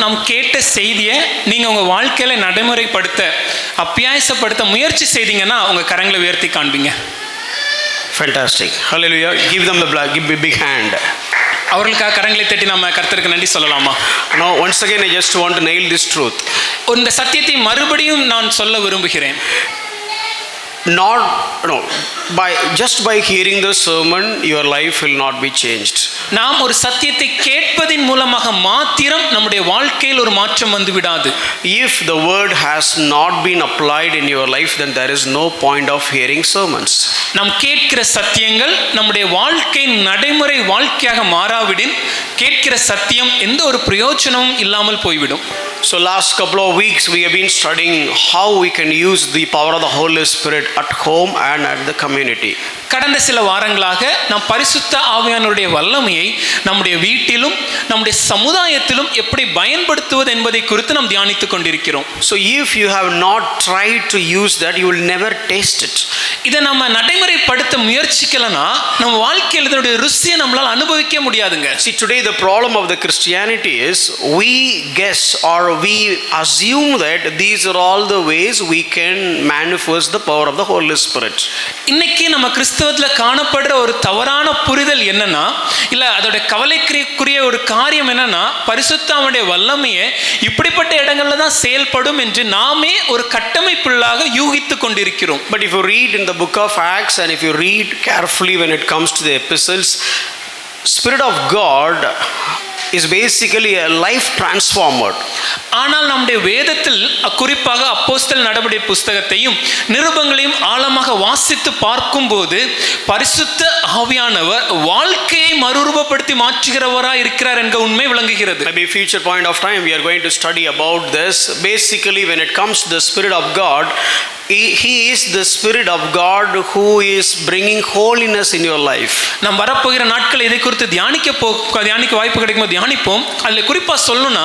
நாம் கேட்ட செய்தியை நீங்கள் உங்கள் வாழ்க்கையில் நடைமுறைப்படுத்த அப்பியாசப்படுத்த முயற்சி செய்தீங்கன்னா உங்கள் கரங்களை உயர்த்தி காண்பீங்க. Fantastic. Hallelujah. Give them give a big hand. அவர்களுக்காக கரங்களை தட்டி நம்ம கர்த்தருக்கு நன்றி சொல்லலாமா? Now once again I just want to nail this truth. இந்த சத்தியத்தை மறுபடியும் நான் சொல்ல விரும்புகிறேன். Just by hearing the sermon, your life will not be changed. நாம் ஒரு சத்தியத்தை கேட்பதின் மூலமாக மாத்திரம் நம்முடைய வாழ்க்கையில் ஒரு மாற்றம் வந்து விடாது. If the word has not been applied in your life, then there is no point of hearing sermons. நாம் கேட்கிற சத்தியங்கள் நம்முடைய வாழ்க்கையின் நடைமுறை வாழ்க்கையாக மாறாவிடின் கேட்கிற சத்தியம் எந்த ஒரு பிரயோஜனமும் இல்லாமல் போய்விடும். So last couple of weeks we have been studying how we can use the power of the Holy Spirit at home and at the community. கடந்த சில வாரங்களாக நாம் பரிசுத்த ஆவியானவருடைய வல்லமையை நம்முடைய வீட்டிலும் நம்முடைய சமுதாயத்திலும் எப்படி பயன்படுத்துவது என்பதை குறித்து நாம் தியானித்துக் கொண்டிருக்கிறோம். So if you have not tried to use that, you will never taste it. இதை நம்ம நடைமுறைப்படுத்த முயற்சிக்கலனா நம்ம வாழ்க்கையில் இதனுடைய ருசியை நம்மளால் அனுபவிக்க முடியாதுங்க. See, today the problem of the Christianity is we guess or we assume that these are all the ways we can manifest the power of the Holy Spirit. இன்னைக்கு நம்ம கிறிஸ்தவத்துல காணப்படுற ஒரு தவறான புரிதல் என்னன்னா, இல்ல அதோட கவலைக்குரிய ஒரு காரியம் என்னன்னா, பரிசுத்தாவுடைய வல்லமையை இப்படிப்பட்ட இடங்கள்ல தான் செயல்படும் என்று நாமே ஒரு கட்டமைப்புள்ளாக யூகித்துக் கொண்டிருக்கிறோம். But if you read in the book of Acts and if you read carefully when it comes to the epistles, Spirit of God is basically a life transformer. ஆனால் நம்முடைய வேதத்தில் குறிப்பாக அப்போஸ்தலர் நடபடிகள் புஸ்தகத்தையும் நிருபங்களையும் ஆழமாக வாசித்து பார்க்கும்போது பரிசுத்த ஆவியானவர் வாழ்க்கையை மறுரூபப்படுத்தி மாற்றுகிறவராய் இருக்கிறார் என்கிற உண்மை விளங்குகிறது. Maybe future point of time we are going to study about this. Basically when it comes to the Spirit of God, He is the Spirit of God who is bringing holiness in your life. நாம் வரப்போகிற நாட்கள் இதை குறித்து தியானிக்க வாய்ப்பு கிடைக்கும் தியானிப்போம். அதில் குறிப்பாக சொல்லணும்னா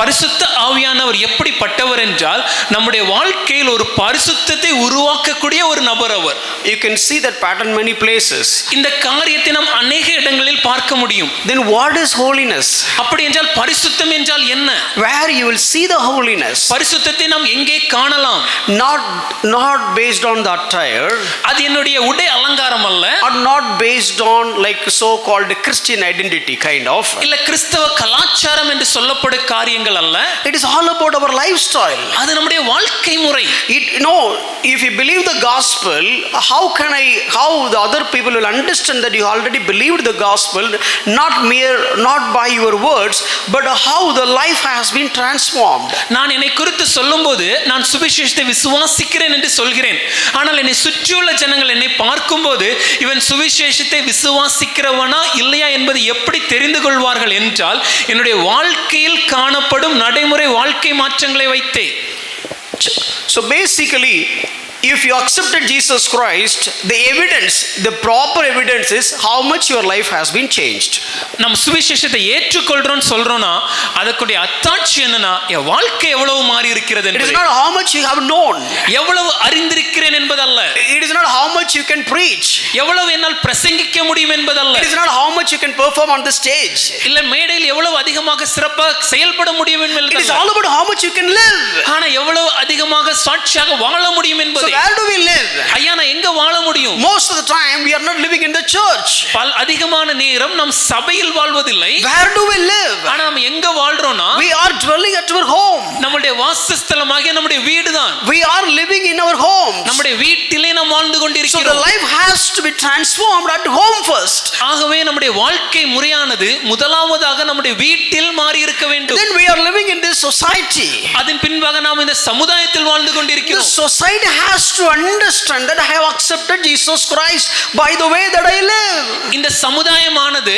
பரிசுத்த ஆவியானவர் எப்படிப்பட்டவர் என்றால் நம்முடைய வாழ்க்கையில் ஒரு பரிசுத்தத்தை உருவாக்கக்கூடிய ஒரு நபர் அவர். You can see that pattern many places. இந்த காரியத்தை நாம் अनेक இடங்களில் பார்க்க முடியும். Then what is holiness? அப்படி என்றால் பரிசுத்தம் என்றால் என்ன? Where you will see the holiness? பரிசுத்தத்தை நாம் எங்கே காணலாம்? Not based on the attire. அது என்னுடைய உடை அலங்காரம் அல்ல. Or not based on like so called Christian identity kind of. இல்ல கிறிஸ்தவ கலாச்சாரம் என்று சொல்லப்படும் காரியங்கள் அல்ல. It is all about our lifestyle. அது நம்முடைய வாழ்க்கை முறை. If you believe the gospel, how the other people will understand that you already believed the gospel, not by your words, but how the life has been transformed. நான் என்னை குறித்து சொல்லும்போது நான் சுவிசேஷத்தை விசுவாசிக்கிறேன் என்று சொல்கிறேன். ஆனால் என்னை சுற்றியுள்ள ஜனங்கள் என்னை பார்க்கும்போது இவன் சுவிசேஷத்தை விசுவாசிக்கிறவனா இல்லையா என்பதை எப்படி தெரிந்து கொள்வார்கள் என்றால் என்னுடைய வாழ்க்கையில் காணப்படும் நடைமுறை வாழ்க்கை மாற்றங்களை வைத்தே. So basically if you accepted Jesus Christ, the proper evidence is how much your life has been changed. நாம் சுவிசேஷத்தை ஏற்றுக்கொள்றோம் சொல்றோம்னா அதற்குடைய அத்தாட்சி என்னன்னா என் வாழ்க்கை எவ்வளவு மாறி இருக்கிறது என்பது. It is not how much you have known. எவ்வளவு அறிந்திருக்கிறேன் என்பதல்ல. It is not how much you can preach. எவ்வளவு என்னால் பிரசங்கிக்க முடியும் என்பதல்ல. It is not how much you can perform on the stage. இல்ல மேடையில் எவ்வளவு அதிகமாக சிறப்பாக செயல்பட முடியும் என்பதல்ல. It is all about how much you can live. ஆனா எவ்வளவு அதிகமாக சாட்சியாக வாழ முடியும் என்பது. So where do we live? ஐயா நான் எங்க வாழ முடியும்? Most of the time we are not living in the church. அதிகமான நேரம் நாம் சபையில் வாழ்வதில்லை. Where do we live? ஆனா நாம் எங்க வாழ்றோம்னா we are dwelling at our home. நம்முடைய வாசஸ்தலமாகிய நம்முடைய வீடுதான். We are living in our homes. நம்முடைய வீட்டிலே நாம் வாழ்ந்து கொண்டிருக்கிறோம். So the life has to be transformed at home first. ஆகவே நம்முடைய வாழ்க்கை முறையானது முதலாவதாக நம்முடைய வீட்டில் மாறி இருக்க வேண்டும். Then we are living in this society. அதன் பின்பாக நாம் இந்த சமுதாயத்தில் வாழ்ந்து கொண்டிருக்கிறோம். The society has to understand that I have accepted Jesus Christ by the way that I live. இந்த சமுதாயமானது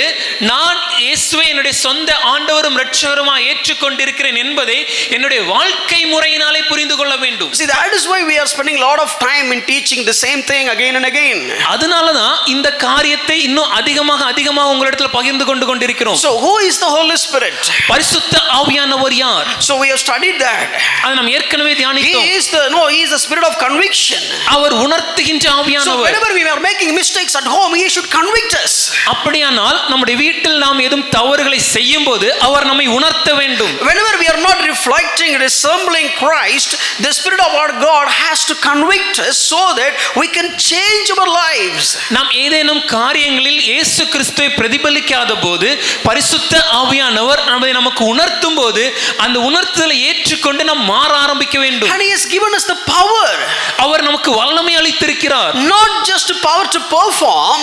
நான் இயேசுவை என்னுடைய சொந்த ஆண்டவரும் இரட்சகருமாய் ஏற்றுக்கொண்டிருக்கிறேன் என்பதை என்னுடைய வாழ்க்கை முறையினாலே புரிந்து கொள்ள வேண்டும். See, that is why we are spending a lot of time in teaching the same thing again and again. அதனால தான் இந்த காரியத்தை இன்னும் அதிகமாக உங்களிடத்தில் பகிர்ந்து கொண்டிருக்கிறோம். So who is the Holy Spirit? பரிசுத்த ஆவியானவர் யார்? So we have studied that. அதை நாம் ஏற்கனவே தியானித்தோம். He is the spirit of conviction. அவர் உணர்த்துகின்ற ஆவியானவர். So whenever we are making mistakes at home, he should convict us. அப்படியானால் நம்முடைய வீட்டில் நாம் ஏதும் தவறுகளை செய்யும்போது அவர் நம்மை உணர்த்த வேண்டும். Whenever we are not reflecting, resembling Christ, the Spirit of our God has to convict us so that we can change our lives. நாம் ஏதேனும் காரியங்களில் இயேசு கிறிஸ்துவை பிரதிபலிக்காத போது பரிசுத்த ஆவியானவர் நம்மை நமக்கு உணர்த்தும் போது அந்த உணர்த்துதலை ஏற்றுக்கொண்டு நாம் மாற ஆரம்பிக்க வேண்டும். And he has given us the power. அவர் நமக்கு வல்லமை அளித்திருக்கிறார். Not just power to perform,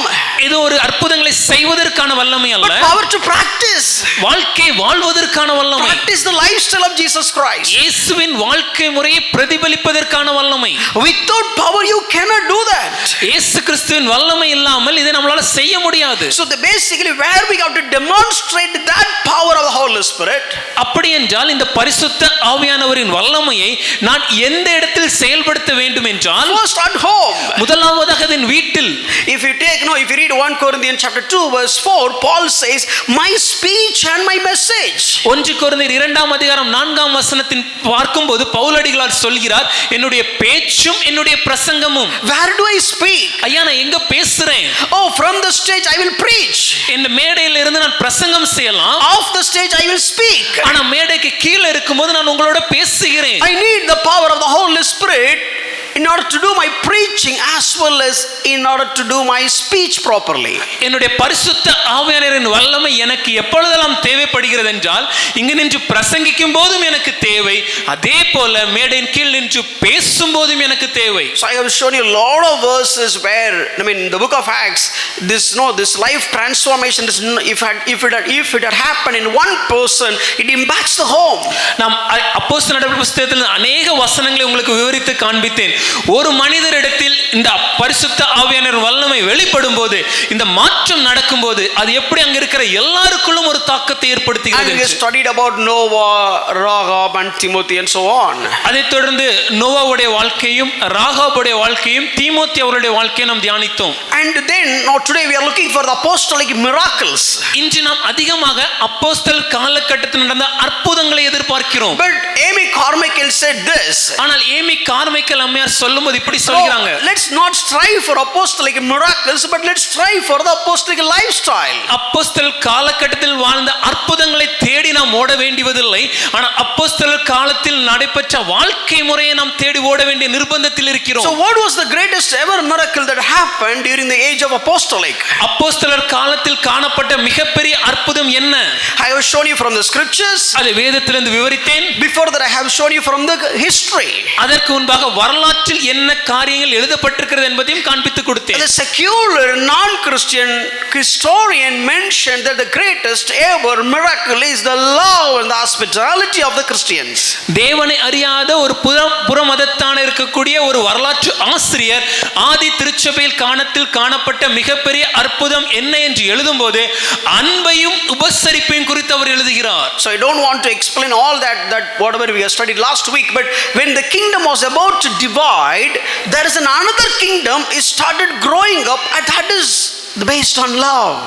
இது ஒரு அற்புதங்களை செய்வதற்கான வல்லமை அல்ல, but power to practice. வாழ்க்கை வாழ்வதற்கான வல்லமை. Practice the lifestyle of Jesus Christ. இயேசுவின் வாழ்க்கை முறையை பிரதிபலிப்பதற்கான வல்லமை. Without power you cannot do that. இயேசு கிறிஸ்துவின் வல்லமை இல்லாமல் இதை நம்மால செய்ய முடியாது. So basically where we have to demonstrate that power of the Holy Spirit, அப்படி என்றால் இந்த பரிசுத்த ஆவியானவரின் வல்லமையை நான் எந்த இடத்தில் செயல்படுத்த வேண்டும் என்றால் first at home. முதலாவதாக என் வீட்டில். If you read 1 Corinthians chapter 2 verse 4, Paul says, my speech and my message. 1 கொரிந்தியர் 2ஆம் அதிகாரம் 4ஆம் வசனத்தின் பார்க்கும்போது பவுலடிகளார் சொல்கிறார், என்னுடைய பேச்சும் என்னுடைய பிரசங்கமும். Where do I speak? ஐயா நான் எங்க பேசுறேன்? Oh, from the stage I will preach. இந்த மேடையில இருந்து நான் பிரசங்கம் செய்யலாம். Off the stage I will speak. ஆனா மேடைக்கு கீழ இருக்கும்போது நான் உங்களோட பேசுகிறேன். I need the power of the Holy Spirit in order to do my preaching as well as in order to do my speech properly. என்னுடைய பரிசுத்த ஆவியானவரின் வல்லமை எனக்கு எப்பொழுதெல்லாம் தேவைப்படுகிறது என்றால் இங்கு நின்று பிரசங்கிக்கும் போதும் எனக்கு தேவை, அதே போல மேடையின் கீழ் நின்று பேசும் போதும் எனக்கு தேவை. So I have shown you a lot of verses where in the book of Acts this life transformation is, if it had happened in one person, it impacts the home. நாம் அப்போஸ்தலர் நடவடிக்கைகள் புத்தகத்தில் அநேக வசனங்களை உங்களுக்கு விவரித்து காண்பித்தேன். ஒரு மனிதரிடத்தில் இந்த பரிசுத்த ஆவியானவர் வல்லமை வெளிப்படும் போது, இந்த மாற்றம் நடக்கும் போது அது எப்படி அங்க இருக்கிற எல்லாருக்குள்ளும் ஒரு தாக்கத்தை ஏற்படுத்துகிறது. And we studied about Noah, Rahab and Timothy and so on. அதைத் தொடர்ந்து நோவாவுடைய வாழ்க்கையும் ராகாபுடைய வாழ்க்கையும் தீமோத்தேயு அவருடைய வாழ்க்கையை நாம் தியானித்தோம். And then now today we are looking for the apostolic miracles. இன்று நாம் அதிகமாக அப்போஸ்தல காலகட்டத்தில் நடந்த அற்புதங்களை எதிர்பார்க்கிறோம். But Amy Carmichael said this. ஆனால் ஏமி கார்மைக்கேல் அம்மையார் சொல்லும்போது இப்படி சொல்றாங்க, let's not strive for apostolic miracles, but let's strive for the apostolic lifestyle. அப்போஸ்தல காலகட்டத்தில் வாழ்ந்த அற்புதங்களை தேடி நாம் ஓட வேண்டியதில்லை, ஆனால் அப்போஸ்தல காலத்தில் நடைபெற்ற வாழ்க்கை முறையை நாம் தேடி ஓட வேண்டிய நிர்பந்தத்தில் இருக்கிறோம். So what was the greatest ever miracle that happened during the age of apostolic? அப்போஸ்தலர் காலத்தில் காணப்பட்ட மிகப்பெரிய அற்புதம் என்ன? I have shown you from the scriptures. அதை வேதத்திலிருந்து விவரித்தேன். Before that I have shown you from the history. அதற்கு முன்பாக வரலாற்றில் என்ன காரியங்கள் எழுதப்பட்டிருக்கிறது என்பதையும் காண்பித்து கொடுத்தேன். The secular non-Christian historian mentioned that the greatest ever miracle is the love and the hospitality of the Christians. தேவனை அறியாத ஒரு புறமதத்தான இருக்கக்கூடிய ஒரு வரலாற்று ஆசிரியர் ஆதி திருச்சபையில் காணப்பட்ட மிகப்பெரிய அற்புதம் என்ன என்று எழுதும்போது அன்பையும் உபசரிப்பையும் குறித்து அவர் எழுதுகிறார். So I don't want to explain all that whatever we have studied last week, but when the kingdom was about to divide, there is another kingdom is started growing up, and that is based on love.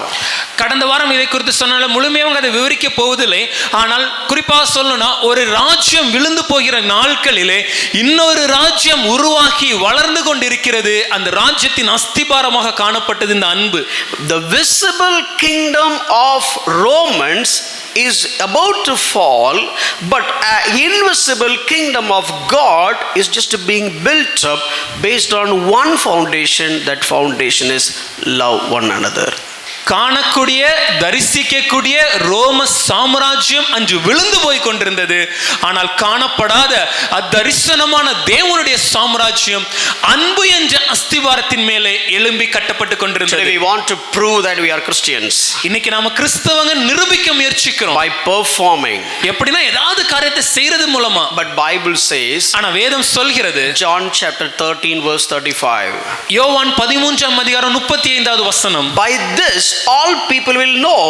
கடந்த வாரம் இதை குறித்து சொன்னாலும் முழுமையாக அதை விவரிக்க போவதில்லை. ஆனால் குறிப்பாக சொல்லணும்னா ஒரு ராஜ்யம் விழுந்து போகிற நாட்களிலே இன்னொரு ராஜ்யம் உருவாகி வளர்ந்து கொண்டிருக்கிறது. அந்த ராஜ்யத்தின் அஸ்திபாரமாக காணப்பட்டது இந்த அன்பு. The visible kingdom of Romans is about to fall, but an invisible kingdom of God is just being built up based on one foundation. That foundation is love one another. காணக்கூடிய தரிசிக்கக்கூடிய ரோம சாம்ராஜ்யம் அன்று விழுந்து போய் கொண்டிருந்தது. ஆனால் காணப்படாத அத்தரிசனமான தேவனுடைய சாம்ராஜ்யம் அன்பு என்ற அஸ்திவாரத்தின் மேலே எழும்பி கட்டப்பட்டு கொண்டிருந்தது. We want to prove that we are Christians. இன்னைக்கு நாம கிறிஸ்தவங்க நிரூபிக்க முயற்சிக்கிறோம். By performing. எப்படின்னா ஏதாவது காரியத்தை செய்யறது மூலமா. But Bible says. ஆனா வேதம் சொல்கிறது. John chapter 13 verse 35. யோவான் 13ஆம் அதிகாரம் 35வது வசனம். By this all people will know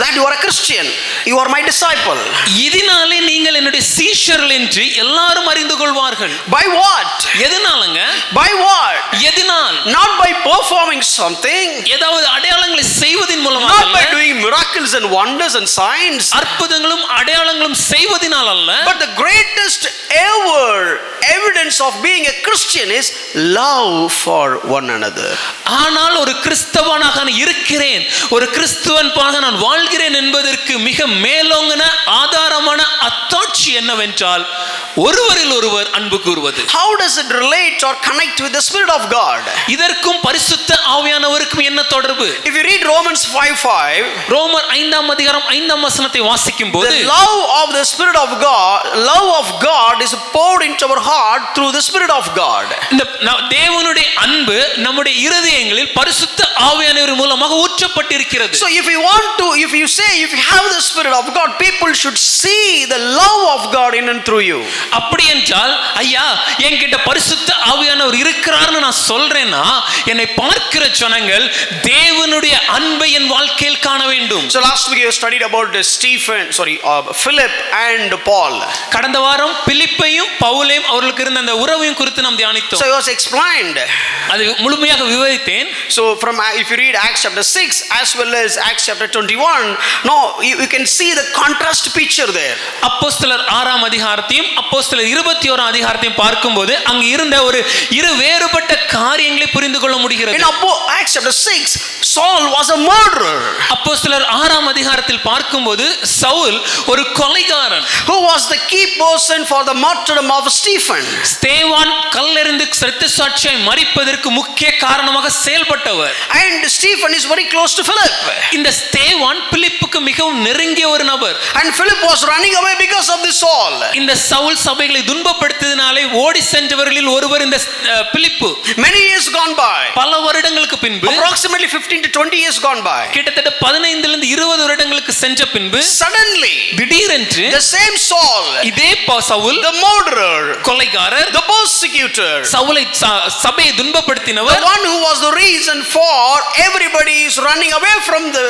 that you are a Christian. You are my disciple. இதனாலே நீங்கள் என்னுடைய சீஷர்கள் என்று எல்லாரும் அறிந்து கொள்வார்கள். By what? எதனாலங்க? By what? எதனால்? Not by performing something. ஏதாவது அடையாளங்களை செய்வதின் மூலமாக Not அல்ல. by doing miracles and wonders and signs. அற்புதங்களும் அடையாளங்களும் செய்வதினால் அல்ல. But the greatest ever evidence of being a Christian is love for one another. ஆனால் ஒரு கிறிஸ்தவனாக நான் இருக்கிறேன், ஒரு கிறிஸ்துவனாக நான் வாழ்கிறேன் என்பதற்கு மிக மேலோங்கன ஆதாரமான அத்தாட்சி என்னவென்றால் ஒருவரில் ஒருவர் அன்பு கூறுவது. How does it relate or connect with the Spirit of God? இதற்கும் பரிசுத்த ஆவியானவருக்கும் என்ன தொடர்பு? If you read Romans 5:5, ரோமர் 5ஆம் அதிகாரம் 5ஆம் வசனத்தை வாசிக்கும் போது the love of the Spirit of God, love of God is poured into our heart through the Spirit of God. இந்த தேவனுடைய அன்பு நம்முடைய இருதயங்களில் பரிசுத்த ஆவியானவர் மூலமாக ஊற்றப்பட்டிருக்கிறது. So if you want to, if you say if you have the Spirit of God, people should see the love of God in and through you. அப்படி என்றால் ஐயா என்கிட்ட பரிசுத்த ஆவியானவர் இருக்கிறார்னு நான் சொல்றேன்னா என்னை பார்க்கிற ஜனங்கள் தேவனுடைய அன்பை என் வாழ்க்கையில் காண வேண்டும். So last week you studied about Philip and Paul. கடந்த வாரம் பிலிப்பையும் பவுலையும் அவர்களுக்கு இருந்த அந்த உறவையும் குறித்து நாம் தியானித்தோம். So it was explained. அது முழுமையாக விவரித்தேன். So from if you read Acts chapter 6 as well as Acts chapter 21, no you can see the contrast picture there. அப்போஸ்தலர் 6ஆம் அதிகாரத்தையும் அப்போஸ்தலர் 21ஆம் அதிகாரத்தையும் பார்க்கும்போது அங்க இருந்த ஒரு இரு வேறுபட்ட காரியங்களை புரிந்து கொள்ள முடிகிறது. In Acts chapter 6, Saul was a murderer. அப்போஸ்தலர் 6ஆம் அதிகாரத்தில் பார்க்கும்போது சவுல் ஒரு கொலைகாரன். Who was the key person for the martyrdom of Stephen? ஸ்தேவான் கல்லெறிந்து இரத்த சாட்சியாய் மரிப்பதற்கு முக்கிய காரணமாக செயல்பட்டவர். And Stephen is very close to Philip. இந்த ஸ்தேவான் பிலிப்புக்கு மிகவும் நெருங்கிய ஒரு நபர். And Philip was running away because of this Saul. இந்த சவுல் சபைகளை துன்பப்படுத்தியதினாலே ஓடி சென்றவர்களில் ஒருவர் இந்த பிலிப்பு. Many years gone by. பல வருடங்களுக்கு பின்பு, approximately 15 to 20 years gone by. கிட்டத்தட்ட 15 லிருந்து 20 வருடங்களுக்கு சென்ற பின்பு suddenly திடீரென்று the same Saul, இதே Saul, the murderer, கொலைகாரர், the persecutor, சவுலை சபையை துன்பப்படுத்தினவர், the one who was the reason for everybody is running away from the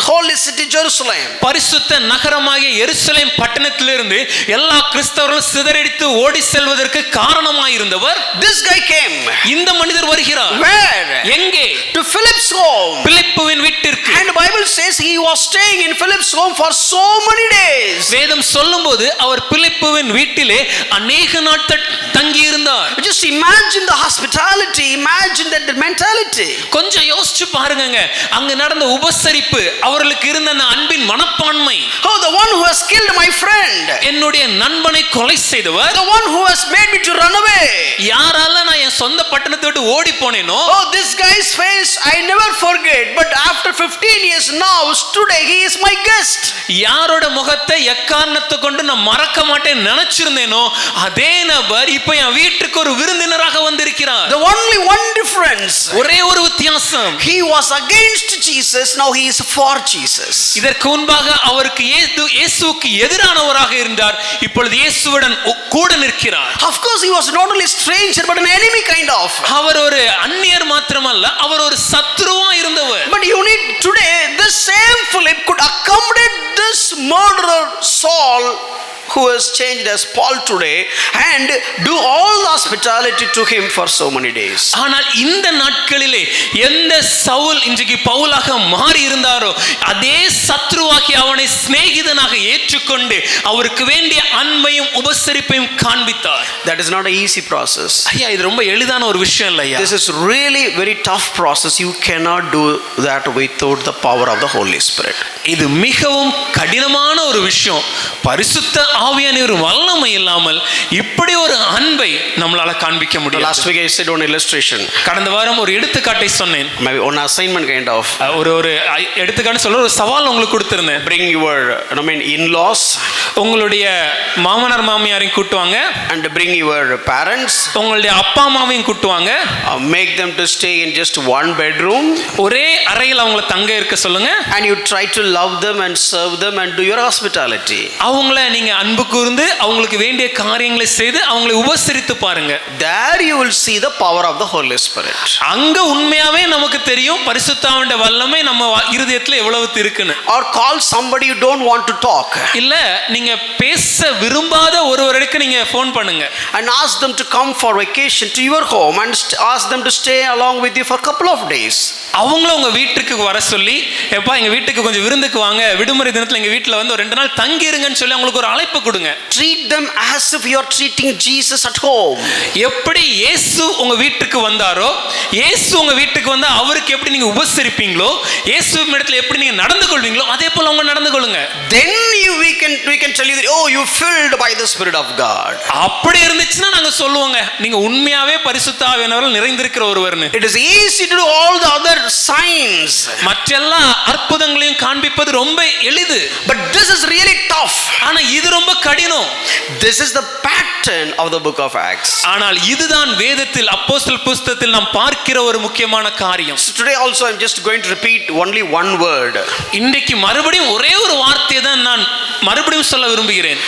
holy city Jerusalem. பரிசுத்த நகரமாகிய எருசலேம் பட்டணத்திலிருந்து எல்லா கிறிஸ்தவர்களும் சிதறடித்து ஓடி செல்வதற்கு காரணமாய் இருந்தவர் this guy came. இந்த மனிதர் வருகிறார். Where? எங்கே? To Philip's home. பிலிப்புவின் வீட்டிற்கு. And the Bible says he was staying in Philip's home for so many days. வேதம் சொல்லும்போது அவர் பிலிப்புவின் வீட்டிலே அநேக நாட்கள் தங்கி இருந்தார். Just imagine the hospitality, imagine that mentality. கொஞ்சம் யோசிச்சு பாருங்க, அங்க நடந்த உபசரிப்பு, அவர்களுக்கு இருந்த அந்த அன்பின் மனப்பான்மை. Oh, the one who has killed my friend, என்னுடைய நண்பனை கொலை செய்தவர், the one who has made me to run away, யாரால நான் என் சொந்த பட்டணத்தை விட்டு ஓடி போனேனோ, oh this guy's face I never forget, but after 15 years now today he is my guest. யாரோட முகத்தை எக்காரணத்தை கொண்டு நான் மறக்க மாட்டேன் நினைச்சிருந்தேனோ அதே நபர் இப்போ என் வீட்டுக்கு ஒரு விருந்தினராக வந்திருக்கிறார். The only one difference, ஒரே ஒரு வித்தியாசம், he was against Jesus, now he is for Jesus. இதற்கு முன்பாக அவருக்கு இயேசுவுக்கு எதிரானவராக இருந்தார், இப்பொழுது இயேசுவுடன் கூட நிற்கிறார். Of course he was not only stranger but an enemy kind of. அவர் ஒரு அந்நியர் மாத்திரமல்ல, அவர் ஒரு சத்ருவா இருந்தவர். But you need today the same Philip could accommodate this murderer Saul, who has changed as Paul today, and do all the hospitality to him for so many days. ஆனால் இந்த நாட்களிலே எந்த சவுல் இன்றைக்கு பவுலாக மாறி இருந்தாரோ அதே சத்ருவாகி அவனை சிநேகிதனாக ஏற்றுக்கொண்டு அவருக்கு வேண்டிய அன்பையும் உபசரிப்பையும் காண்பித்தார். That is not an easy process. ஐயா, இது ரொம்ப எளிதான ஒரு விஷயம் இல்ல ஐயா. This is really very tough process. You cannot do that without the power of the Holy Spirit. இது மிகவும் கடினமான ஒரு விஷயம். பரிசுத்த ஆவியானவர் வல்லமை இல்லாமல் இப்படி ஒரு அன்பை நம்மளால காண்பிக்க முடியாது. Last week I said one illustration. கடந்த வாரம் ஒரு எடுத்துக்காட்டை சொன்னேன். Maybe one assignment kind of. ஒரு எடுத்துக்காட்டு சொல்ல ஒரு சவால் உங்களுக்கு கொடுத்திருந்தேன். Bring your in-laws, உங்களுடைய மாமனார் மாமியாரையும் கூட்டுவாங்க, and bring your parents, உங்களுடைய அப்பா அம்மாவையும் கூட்டுவாங்க. Make them to stay in just one bedroom. ஒரே அறையில் அவங்கள தங்க இருக்க சொல்லுங்க. And you try to love them and serve them and do your hospitality. அவங்கள நீங்க அன்பு கூர்ந்து அவங்களுக்கு வேண்டிய காரியங்களை செய்து அவங்களை உபசரித்து பாருங்க. There you will see the power of the Holy Spirit. அங்க உண்மையாவே நமக்கு தெரியும் பரிசுத்த ஆவியுடைய வல்லமை நம்ம இருதயத்துல எவ்வளவு இருக்குன்னு. Or call somebody you don't want to talk. இல்ல நீங்க பேச விரும்பாத ஒருவருக்கு நீங்க ஃபோன் பண்ணுங்க. And ask them to come for vacation to your home and ask them to stay along with you for a couple of days. அவங்கள உங்க வீட்டுக்கு வர சொல்லி, எப்பா எங்க வீட்டுக்கு கொஞ்சம் விருந்துக்கு வாங்க, விடுமுறை தினத்துல எங்க வீட்டுல வந்து ஒரு 2 நாள் தங்கி இருங்கன்னு சொல்லி அவங்களுக்கு ஒரு அழைப்பு கொடுங்க. Treat them as if you are treating Jesus at home. எப்படி இயேசு உங்க வீட்டுக்கு வந்தாரோ, இயேசு உங்க வீட்டுக்கு வந்தா அவருக்கு எப்படி நீங்க உபசரிப்பீங்களோ, இயேசுவின் இடத்துல எப்படி நீங்க நடந்து கொள்வீங்களோ அதே போல அவங்க நடந்து கொள்ளுங்க. Then we can tell you that, oh, you filled by the Spirit of God. அப்படி இருந்துச்சுன்னா நாங்க சொல்லுவோங்க நீங்க உண்மையாவே பரிசுத்த ஆவியானவரால் நிறைந்திருக்கிற ஒருவர்னு. It is easy to do all the other signs. மற்றெல்லா அற்புதங்களையும் காண்பிப்பது ரொம்ப எளிது. But this is really tough. ஆனா இது ரொம்ப கடினம். This is the pattern of the book of Acts. ஆனால் இதுதான் வேதத்தில் அப்போஸ்தலர் புத்தகத்தில் நாம் பார்க்கிற ஒரு முக்கியமான காரியம். So today also I'm just going to repeat only one word. இன்றைக்கு மறுபடியும் ஒரே ஒரு வார்த்தையை தான் நான் மறுபடியும் சொல்ல விரும்புகிறேன்.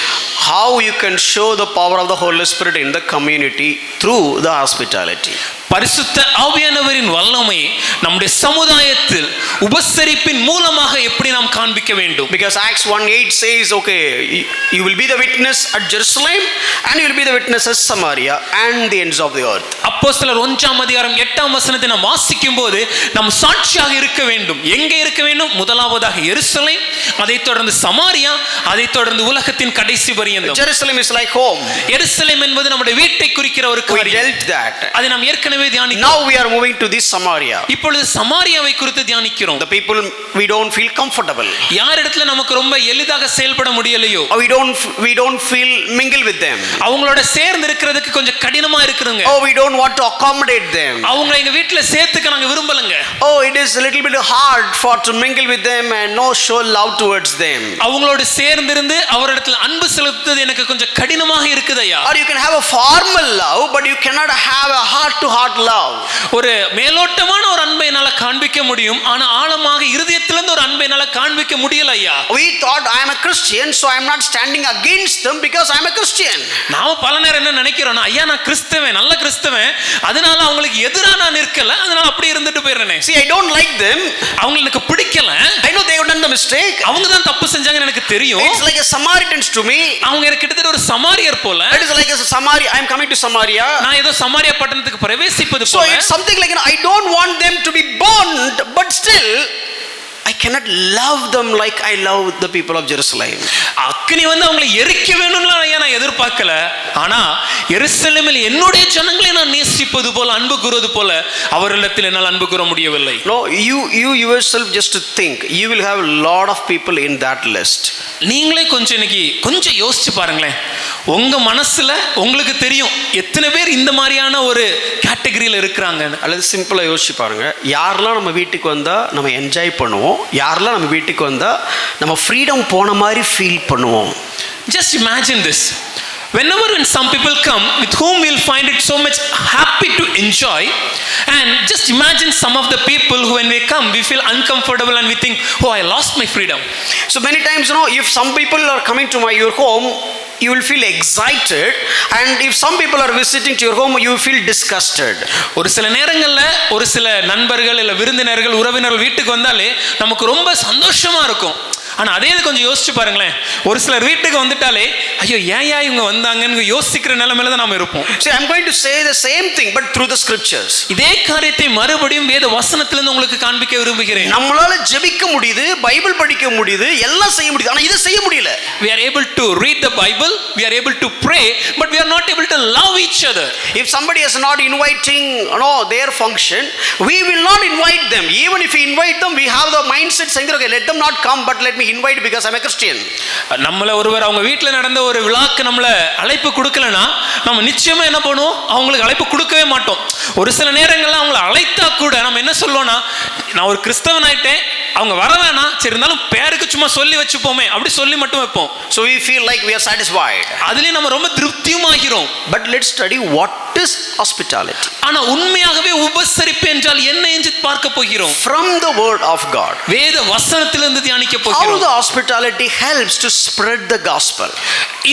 How you can show the power of the Holy Spirit in the community through the hospitality. பரிசுத்த ஆவியானவரின் வல்லமை நம்முடைய சமுதாயத்தில் உபசரிப்பின் மூலமாக எப்படி நாம் காண்பிக்க வேண்டும். Because Acts 1:8 says, okay, you will be the witness at Jerusalem and you will be the witness at Samaria and the ends of the earth. அப்போஸ்தலர் 1ஆம் அதிகாரம் 8ஆம் வசனத்தை நாம் வாசிக்கும்போது நாம் சாட்சியாக இருக்க வேண்டும். எங்கே இருக்க வேண்டும்? முதலாவதாக எருசலேம், அதைத் தொடர்ந்து சமாரியா, அதைத் தொடர்ந்து உலகத்தின் கடைசி பரியந்தம். Jerusalem is like home. எருசலேம் என்பது நம்முடைய வீட்டை குறிக்கிற ஒரு காரியம். We dealt that. அதை நாம் ஏற்கனவே தியானித்தோம். Now we are moving to this Samaria. இப்பொழுது சமாரியாவை குறித்து தியானிக்கிறோம். The people we don't feel comfortable. யார் இடத்துல நமக்கு ரொம்ப எளிதாக செயல்பட முடியலையோ, we don't feel mingle with them. அவங்களோட சேர்ந்து இருக்கிறதுக்கு கொஞ்சம் கடினமா இருக்குதுங்க. Oh, we don't want to accommodate them. அவங்களை எங்க வீட்ல சேர்த்துக்க நாங்க விரும்பலங்க. Oh, it is a little bit hard for to mingle with them and no show love towards them. அவங்களோட சேர்ந்து இருந்து அவரிடத்தில் அன்பு செலுத்துவது எனக்கு கொஞ்சம் கடினமாக இருக்குதையா. Or you can have a formal love but you cannot have a heart to heart love. ஒரு மேலோட்டமான ஒரு அன்பை என்னால காண்பிக்க முடியும், ஆனா ஆழமாக இருதயத்திலிருந்து ஒரு அன்பை என்னால காண்பிக்க முடியல ஐயா. We thought I am a Christian so I am not standing against them because I am a Christian. நாம பல நேரம் என்ன நினைக்கிறோம்னா, ஐயா நான் கிறிஸ்தவன், நல்ல கிறிஸ்தவன், அதனால அவங்களுக்கு எதிரா நான் நிற்கல, அதனால அப்படியே இருந்துட்டு போயிடுறேன். See, I don't like them. அவங்க எனக்கு பிடிக்கல. I know they have done the mistake. அவங்க தான் தப்பு செஞ்சாங்கன்னு எனக்கு தெரியும். It's like a Samaritans to me. அவங்க எனக்கு கிட்டத்தட்ட ஒரு சமாரியர் போல. It is like a Samaria. I am coming to Samaria. நான் ஏதோ சமாரியா பட்டணத்துக்கு பிரவேசிப்பது போல. So it's something like, I don't want them to be burned but still I cannot love them like I love the people of Jerusalem. அக்கினி வந்து அவங்களை எரிக்க வேணும்னு நான் எதிர்பார்க்கல, ஆனா எருசலேமில் என்னுடைய ஜனங்களை நான் நேசிப்பது போல அன்பு கூறுவது போல அவர்களிடத்தில் என்னால் அன்பு கூற முடியவில்லை. No, you yourself just to think, you will have a lot of people in that list. நீங்களே கொஞ்சம் யோசிச்சு பாருங்களேன். உங்க மனசுல உங்களுக்கு தெரியும் எத்தனை பேர் இந்த மாதிரியான ஒரு கேட்டகரியில இருக்கிறாங்க. அல்லது சிம்பிளா யோசிச்சு பாருங்க, யாரெல்லாம் நம்ம வீட்டுக்கு வந்தா நம்ம என்ஜாய் பண்ணுவோம், யாரெல்லாம் நம்ம வீட்டுக்கு வந்தா நம்ம ஃப்ரீடம் போன மாதிரி ஃபீல் பண்ணுவோம். Just imagine this. Whenever when some people come with whom we'll find it so much happy to enjoy, and just imagine some of the people who when they come we feel uncomfortable and we think, oh, I lost my freedom. So many times, if some people are coming to your home, you will feel excited, and if some people are visiting to your home, you will feel disgusted. ஒரு சில நேரங்கள்ல ஒரு சில நண்பர்கள் இல்ல விருந்தினர்கள் உறவினர்கள் வீட்டுக்கு வந்தாலே நமக்கு ரொம்ப சந்தோஷமா இருக்கும். ஆனா அதே கொஞ்சம் யோசிச்சு பாருங்களேன், ஒரு சிலர் வீட்டுக்கு வந்துட்டாலே ஐயோ ஏன் இவங்க வந்தாங்கன்னு யோசிக்கிற நிலைமையில தான் நாம இருப்போம். See, I'm going to say the same thing but through the scriptures. இதே காரியத்தை மறுபடியும் வேத வசனத்திலிருந்து உங்களுக்கு காண்பிக்க விரும்புகிறேன். நம்மளால ஜெபிக்க முடியுது, பைபிள் படிக்க முடியுது, எல்லாம் செய்ய முடியுது, ஆனா இதை செய்ய முடியல. We are able to read the Bible, we are able to pray, but we are not able to love each other. If somebody is not inviting their function, we will not invite them. Even if we invite them, we have the mindset saying, okay, let them not come but let me invite because I'm a Christian. நம்மள ஒருவர் அவங்க வீட்ல நடந்த ஒரு விழாக்கு நம்மள அழைப்பு கொடுக்கலனா நம்ம நிச்சயமா என்ன பண்ணுவோம், அவங்களுக்கு அழைப்பு கொடுக்கவே மாட்டோம். ஒரு சில நேரங்கள்ல அவங்களை அழைத்தா கூட நம்ம என்ன சொல்லுவோம்னா, நான் ஒரு கிறிஸ்தவன் ஆயிட்டேன், அவங்க வர வேணாம், சரி இருந்தாலும் பேருக்கு சும்மா சொல்லி வச்சுப்போமே அப்படி சொல்லி மட்டும் வைப்போம். So we feel like we are satisfied. அதுலயே நம்ம ரொம்ப திருப்தியுமாகி போகிறோம். But let's study what is hospitality. ஆனா உண்மையாகவே உபசரிப்பு என்றால் என்ன என்று பார்க்க போகிறோம். From the word of God. வேத வசனத்திலிருந்து தியானிக்க How போகிறோம். the hospitality helps to spread the gospel.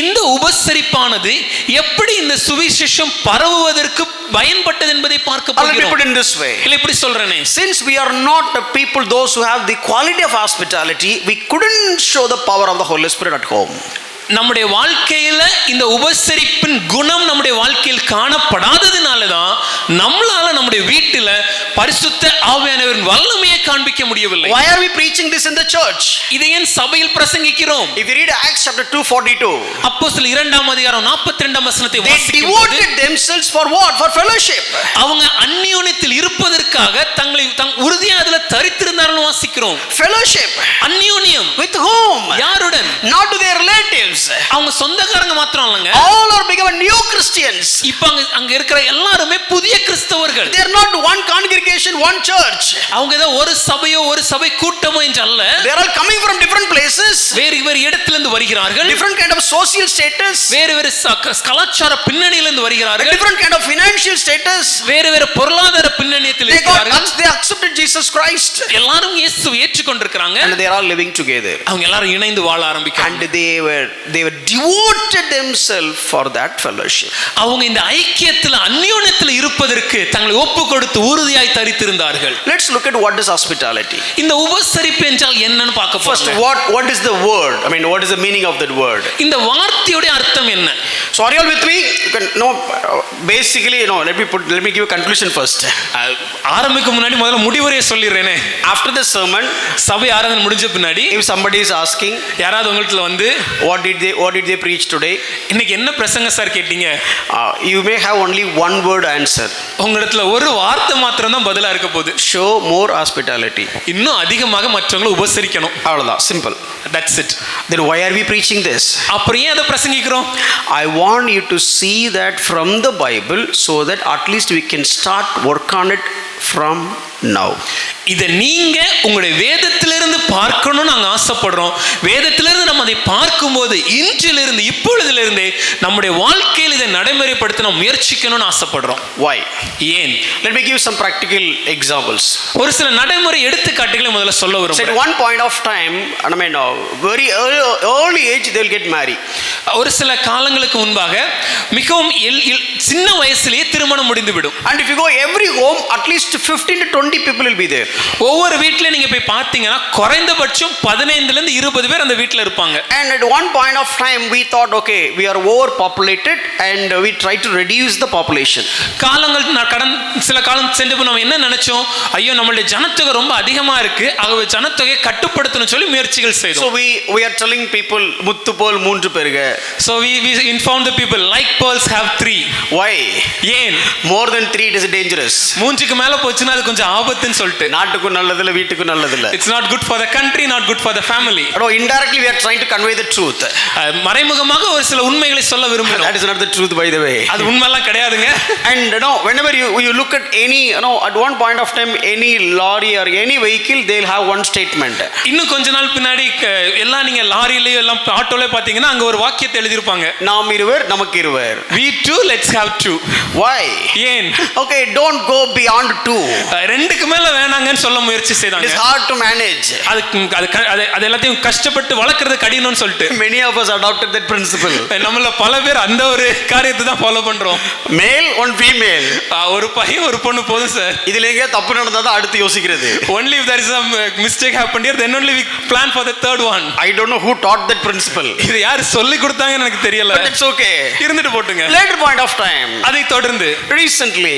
இந்த உபசரிப்பானது எப்படி இந்த சுவிசேஷம் பரவுவதற்கு பயன்பட்டது என்பதை பார்க்க Let me போகிறோம். put it in this way. இல்ல இப்படி சொல்றேனே, Since we are not the people, those who have the quality of hospitality, we couldn't show the power of the Holy Spirit at home. நம்முடைய வாழ்க்கையில இந்த உபசரிப்பின் குணம் நம்முடைய வாழ்க்கையில் காணப்படாததுனால தான் நம்மளால நம்முடைய வீட்டில பரிசுத்த ஆவியானவரின் வல்லமையை காண்பிக்க முடியவில்லை. Why are we preaching this in the church? இதை ஏன் சபையில் பிரசங்கிக்கிறோம்? If you read Acts chapter 2:42, அப்போஸ்தலர் 2ஆம் அதிகாரம் 42ஆம் வசனத்தை they வாசிக்கும்போது devoted themselves for what? For fellowship. அவங்க அந்நியோன்யத்தில் இருப்பதற்காக தங்களை உறுதியாக அதுல தரித்திருந்தார்கள் வாசிக்கிறோம். Fellowship. அந்நியோன்யம் With whom? யாருடன்? Not to their relatives. அவங்க சொந்தக்காரங்க மாத்திரம் இல்லங்க, All are become new Christians. இப்ப அங்க இருக்கிற எல்லாருமே புதிய கிறிஸ்தவர்கள். They are not one congregation, one church. அவங்க ஏதோ ஒரு சபையோ ஒரு சபை கூட்டமோ என்று அல்ல. They are all coming from different places. வேறு வேறு இடத்திலிருந்து வருகிறார்கள். Different kind of social status. வேறு வேறு கலாச்சார பின்னணியிலிருந்து வருகிறார்கள். Different kind of financial status. வேறு வேறு பொருளாதார பின்னணியில் இருக்கிறார்கள். They accepted Jesus Christ. எல்லாரும் இயேசுவை ஏற்றுக்கொண்டிருக்கிறாங்க. And they are all living together. அவங்க எல்லாரும் இணைந்து வாழ ஆரம்பிக்கிறாங்க. And they were devoted themselves for that fellowship. அவங்க இந்த ஐக்கியத்தில் அந்யோன்யத்தில் இருப்பதற்கு தங்களை ஒப்பு கொடுத்து உறுதியாய் தரித்திருந்தார்கள். Let's look at what is hospitality. இந்த உபசரிப்பு என்றால் என்னன்னு பார்க்க போறோம். First, what is the word? I mean, what is the meaning of that word? இந்த வார்த்தையோட அர்த்தம் என்ன? So are you all with me? You can no, basically, let me give a conclusion first. ஆரம்பிக்கும் முன்னாடி முதல்ல முடிவுரையை சொல்லிடுறேனே. After the sermon, சபை ஆராதனை முடிஞ்ச பின்னாடி if somebody is asking, யாராவது உங்கள்ட்ட வந்து what did they preach today? இன்னைக்கு என்ன பிரசங்க சார் கேட்டீங்க? You may have only one word answer. உங்களிடத்துல ஒரு வார்த்தை மாத்திரம் தான் பதிலா இருக்க போகுது. Show more hospitality. இன்னும் அதிகமாக மற்றவங்களை உபசரிக்கணும். அவ்வளவுதான், simple. That's it. Then why are we preaching this? அப்புறம் ஏன் அதை பிரசங்கிக்கிறோம்? I want you to see that from the Bible so that at least we can start work on it from now. இதை நீங்க உங்களுடைய வேதத்திலிருந்து பார்க்கணும்னு நாங்கள் ஆசைப்படுறோம். வேதத்திலிருந்து நம்ம அதை பார்க்கும்போது இன்றிலிருந்து இப்பொழுதிலிருந்தே நம்முடைய வாழ்க்கையில் இதை நடைமுறைப்படுத்த நம்ம முயற்சிக்கணும்னு ஆசைப்படுறோம். Why? ஏன்? Let me give some practical examples. ஒரு சில நடைமுறை எடுத்துக்காட்டுகளை முதல்ல சொல்ல விரும்புகிறேன். At one point of time, I mean, very early age, they will get married. ஒரு சில காலங்களுக்கு முன்பாக மிகவும் சின்ன வயசுலேயே திருமணம் முடிந்துவிடும். And if you go every home, at least 15 to 20 people will be there. ஒவ்வொரு வீட்ல நீங்க போய் பார்த்தீங்கன்னா குறைந்தபட்சம் 15 ல இருந்து 20 பேர் அந்த வீட்ல இருப்பாங்க. And at one point of time we thought, okay, we are overpopulated and we try to reduce the population. சில காலம் சென்று நம்ம என்ன நினைச்சோம், ஐயோ நம்மளுடைய ஜனத்தொகை ரொம்ப அதிகமா இருக்கு, ஆகவே ஜனத்தொகையை கட்டுப்படுத்தணும் சொல்லி முயற்சிகள் செய்தோம். So we are telling people முத்து போல் மூன்று பெருக. So we informed the people like pearls have 3. Why? ஏன்? More than 3 it is dangerous. மூஞ்சுக்கு மேல போச்சுன்னா அது கொஞ்சம் ஆபத்துன்னு சொல்லிட்டு. நாட்டுக்கு நல்லதில்ல, வீட்டுக்கு நல்லதில்ல. It's not good for the country, not good for the family. No, indirectly we are trying to convey the truth. மறைமுகமாக ஒரு சில உண்மைகளை சொல்ல விரும்புகிறோம். That is not the truth, by the way. அது உண்மையெல்லாம் கிடையாதுங்க. And whenever you look at any, at one point of time, any lorry or any vehicle, they'll have one statement. இன்னும் கொஞ்ச நாள் பின்னாடி எல்லாம் நீங்க லாரியிலயோ எல்லாம் ஆட்டோல பாத்தீங்கன்னா அங்க ஒரு வாக்கியத்தை எழுதிருப்பாங்க. நாம் இருவர் நமக்கு இருவர். We two, let's have two. Why? ஏன்? Okay, don't go beyond 2. ரெண்டுக்கு மேல வேணாங்கன்னு சொல்ல முயற்சி செய்தாங்க. It's hard to manage. அது எல்லாத்தையும் கஷ்டப்பட்டு வளர்க்கிறது கடினம்னு சொல்லிட்டு many of us adopted that principle. நம்மள பல பேர் அந்த ஒரு காரியத்தை தான் ஃபாலோ பண்றோம். Male one female. ஒரு பையன் ஒரு பொண்ணு போதும் சார். இதுல எங்க தப்பு நடந்தா தான் அடுத்து யோசிக்கிறது. Only if there is some mistake happened here, then only we plan for the third one. I don't know who taught that principle. இது யார் சொல்லி கொடுத்தாங்கன்னு எனக்கு தெரியல. But it's okay. இருந்துட்டு போட்டுங்க. Later point of time. அதை தொடர்ந்து Recently.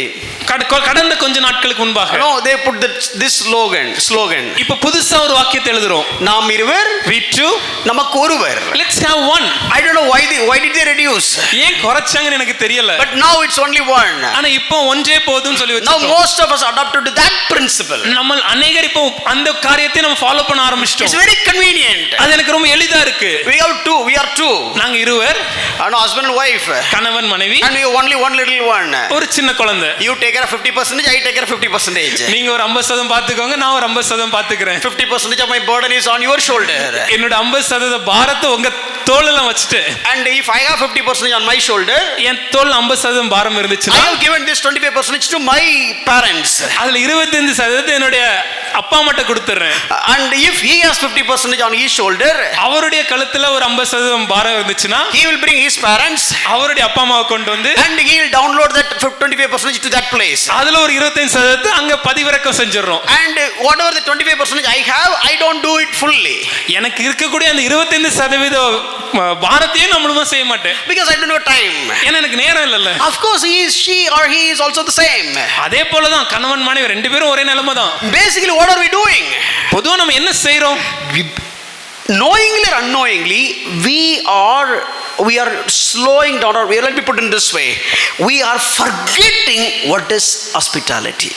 கடந்த கொஞ்ச நாட்களுக்கு முன்பாக. No, they put this slogan. இப்ப புதுசா ஒரு வாக்கியத்தை எழுதுறோம். நாம் இருவர், we two, நமக்கு ஒருவர். Let's have one. I don't know why did they reduce? ஏன் குறைச்சாங்கன்னு எனக்கு தெரியல. But now it's only one. ஆனா இப்போ ஒன்றே போதும்னு சொல்லி வச்சிட்டோம். Now most of us adopted to that principle. நம்ம அநேகர் இப்போ அந்த காரியத்தை நம்ம ஃபாலோ பண்ண ஆரம்பிச்சிட்டோம். It's very convenient. அது எனக்கு ரொம்ப எளிதா இருக்கு. We are two. நாங்க இருவர். husband and wife. கணவன் மனைவி. And we only one little one. ஒரு சின்ன குழந்தை. You take care of 50%, I take care of 50%. நீங்க ஒரு 50% பாத்துக்கோங்க, நான் ஒரு 50% பாத்துக்கிறேன். 50% of my burden is on your shoulder. என்னோட 50% பாரத்தை உங்க தோளெல்லாம் வச்சுட்டு, and if I have 50% on my shoulder, என் தோள் 50% பாரம் இருந்துச்சுன்னா, I have given this 25% to my parents. அதுல 25% என்னுடைய அப்பா அம்மாட்ட கொடுத்துறேன். And if he has 50% on his shoulder, அவருடைய கழுத்துல ஒரு 50% பாரம் இருந்துச்சுன்னா, he will bring his parents, அவருடைய அப்பா அம்மாவை கொண்டு வந்து, and he will download that 25% to that place. அதுல ஒரு 25% அங்க பதிவிறக்கம் செஞ்சிரோம். And whatever the 25% I have, I don't do it fully. எனக்கு இருக்கக்கூடிய அந்த 25% பாரத்தையும் நான் முழுமா செய்ய மாட்டேன். Because I don't have time. ஏன்னா எனக்கு நேரம் இல்லல்ல. Of course he is, she or he is also the same. அதே போல தான் கணவன் மனைவி ரெண்டு பேரும் ஒரே நிலைமை தான். Basically what are we doing? பொதுவா நம்ம என்ன செய்றோம்? Knowingly or unknowingly, we are slowing down, or let me put it in this way, we are forgetting what is hospitality.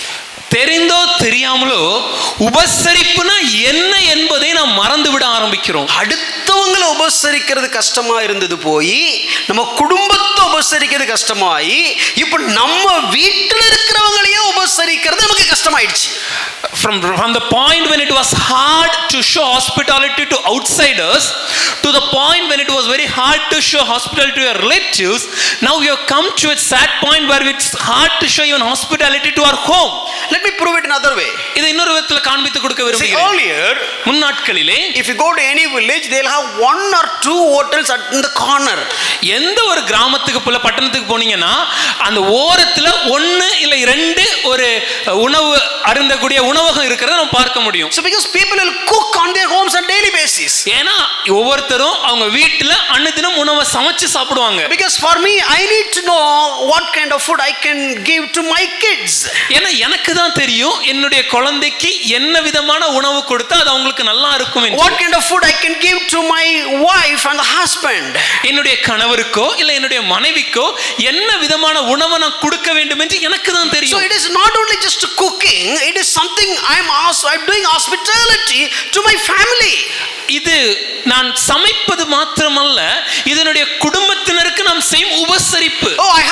தெரிந்தோ தெரியாமலோ உபசரிப்புனா என்ன என்பதை நாம் மறந்து விட ஆரம்பிக்கிறோம். அடுத்தவங்களை உபசரிக்கிறது கஷ்டமா இருந்தது போய் நம்ம குடும்பத்தை உபசரிக்கிறது கஷ்டமாயி இப்போ நம்ம வீட்டில் இருக்கிறவங்களையே உபசரிக்கிறது நமக்கு கஷ்டமாயிடுச்சு. From the point when it was hard to show hospitality to outsiders to the point when it was very hard to show hospitality to your relatives, now we have come to a sad point where it's hard to show even hospitality to our home. Let me prove it another way. இதை இன்னொரு விதத்துல காண்பித்து கொடுக்க விரும்புகிறேன். Earlier, முன்னாட்களிலே, if you go to any village, they'll have one or two hotels in the corner. எந்த ஒரு கிராமத்துக்கு போல பட்டணத்துக்கு போனீங்கன்னா அந்த ஓரத்துல ஒன்னு இல்ல இரண்டு ஒரு உணவு அருந்தக்கூடிய உணவகம் இருக்கிறத நம்ம பார்க்க முடியும். So because people will cook on their homes on daily basis. ஏன்னா ஒவ்வொருத்தரும் அவங்க வீட்டுல அன்னதினம் உணவை சமைச்சு சாப்பிடுவாங்க. Because for me, I need to know what kind of food I can give to my kids. ஏன்னா எனக்கு தான் தெரியும் என்னுடைய குழந்தைக்கு என்ன விதமான உணவு கொடுத்தா அது அவங்களுக்கு நல்லா இருக்கும் என்று. What kind of food I can give to my wife and the husband. என்னுடைய கணவருக்கோ இல்ல என்னுடைய மனைவிக்கோ என்ன விதமான உணவை நான் கொடுக்க வேண்டும் என்று எனக்கு தான் தெரியும். So it is not only just cooking, it is something I'm doing hospitality to my family. இது நான் சமைப்பது மாத்திரமல்ல, இதனுடைய குடும்பத்தினருக்கு நாம் செய்யும் உபசரிப்பு. Oh, I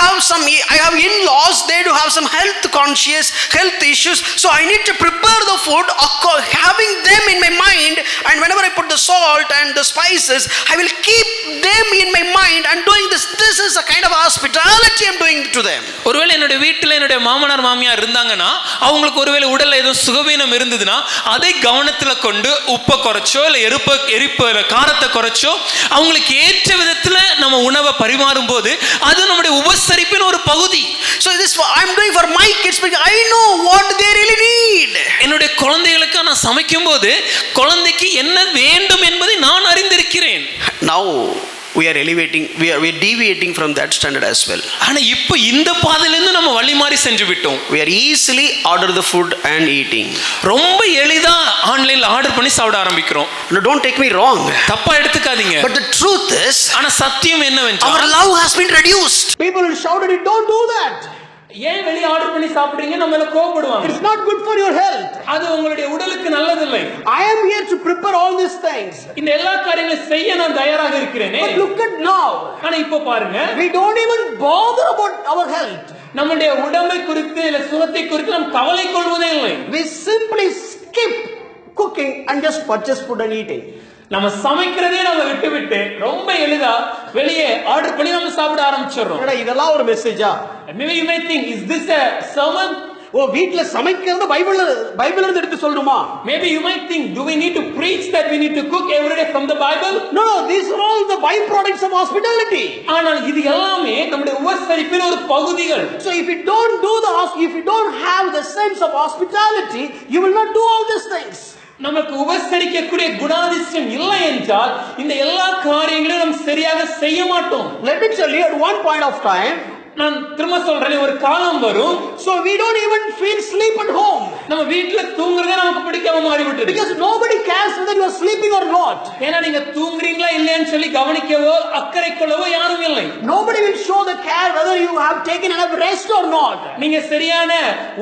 have in-laws, they do have some health issues, so I need to prepare the food having them in my mind, and whenever I put the salt and the spices, I will keep them in my mind and doing this is a kind of hospitality I'm doing to them. ஒருவேளை என்னுடைய வீட்டில் என்னுடைய மாமனார் மாமியார் இருந்தாங்கன்னா அவங்களுக்கு ஒருவேளை உடல்ல ஏதோ சுகவீனம் இருந்ததுன்னா அதை கவனத்துல கொண்டு உப்பை குறைச்சோ இல்ல எரிப்பு காரத்தை குறைச்சோ அவங்களுக்கு ஏற்ற விதத்துல நம்ம உணவை பரிமாறும் போது அது நம்முடைய உபசரிப்பின் ஒரு பகுதி. So this I'm doing for my kids because I know what they really need. என்னுடைய குழந்தைகளுக்கு நான் சமைக்கும் போது குழந்தைக்கு என்ன வேண்டும் என்பதை நான் அறிந்திருக்கிறேன். Now we are deviating from that standard as well. ஆனா இப்போ இந்த பாதையிலிருந்து நம்ம வழி மாறி சென்று விட்டோம். We are easily order the food and eating. ரொம்ப எளிதா ஆன்லைன்ல ஆர்டர் பண்ணி சாப்பிட ஆரம்பிக்கிறோம். No, don't take me wrong. தப்பா எடுத்துக்காதீங்க. But the truth is, ஆனா சத்தியம் என்னவென்றால் our love has been reduced. People will shout at it, don't do that. ஏன் வெளிய ஆர்டர் பண்ணி சாப்பிடுறீங்க நம்மள கோபப்படுவாங்க. It's not good for your health. அது உங்களுடைய உடலுக்கு நல்லதில்லை. I am here to prepare all these things. இந்த எல்லா காரியங்களையும் செய்ய நான் தயாராக இருக்கிறேனே. But look at now. ஆனா இப்போ பாருங்க, we don't even bother about our health. நம்முடைய உடம்பை குறித்து இல்ல சுகத்தை குறித்து நாம் கவலை கொள்வதே இல்லை. We simply skip cooking and just purchase food and eating. நம்ம சமைக்கிறதே நம்ம விட்டு ரொம்ப எளிதா வெளியே ஆர்டர் பண்ணி நம்ம சாப்பிட ஆரம்பிச்சிரோம். இதெல்லாம் ஒரு மெசேஜா? Maybe you may think, is this a sermon? ஓ, வீட்ல சமைக்கிறது பைபிள்ல இருந்து எடுத்து சொல்லுமா? Maybe you might think, do we need to preach that we need to cook every day from the Bible? No, these are all the byproducts of hospitality. ஆனால் இது எல்லாமே நம்முடைய உபசரிப்பின் ஒரு பகுதிகள். So if you don't have the sense of hospitality, you will not do all these things. நமக்கு உபசரிக்கக்கூடிய குணாதிசயம் இல்லை என்றால் இந்த எல்லா காரியங்களையும் நாம் சரியாக செய்ய மாட்டோம். Let me tell you, at one point of time, நான் திரும்ப சொல்றேன், ஒரு காலம் வரும், so we don't even feel sleep at home. நம்ம வீட்ல தூங்குறதே நமக்கு பிடிக்காம மாறி விட்டது. Because nobody cares whether you are sleeping or not. ஏன்னா நீங்க தூங்குறீங்களா இல்லையான்னு சொல்லி கவனிக்கவோ அக்கறை கொள்ளவோ யாரும் இல்லை. Nobody will show the care whether you have taken enough rest or not. நீங்க சரியான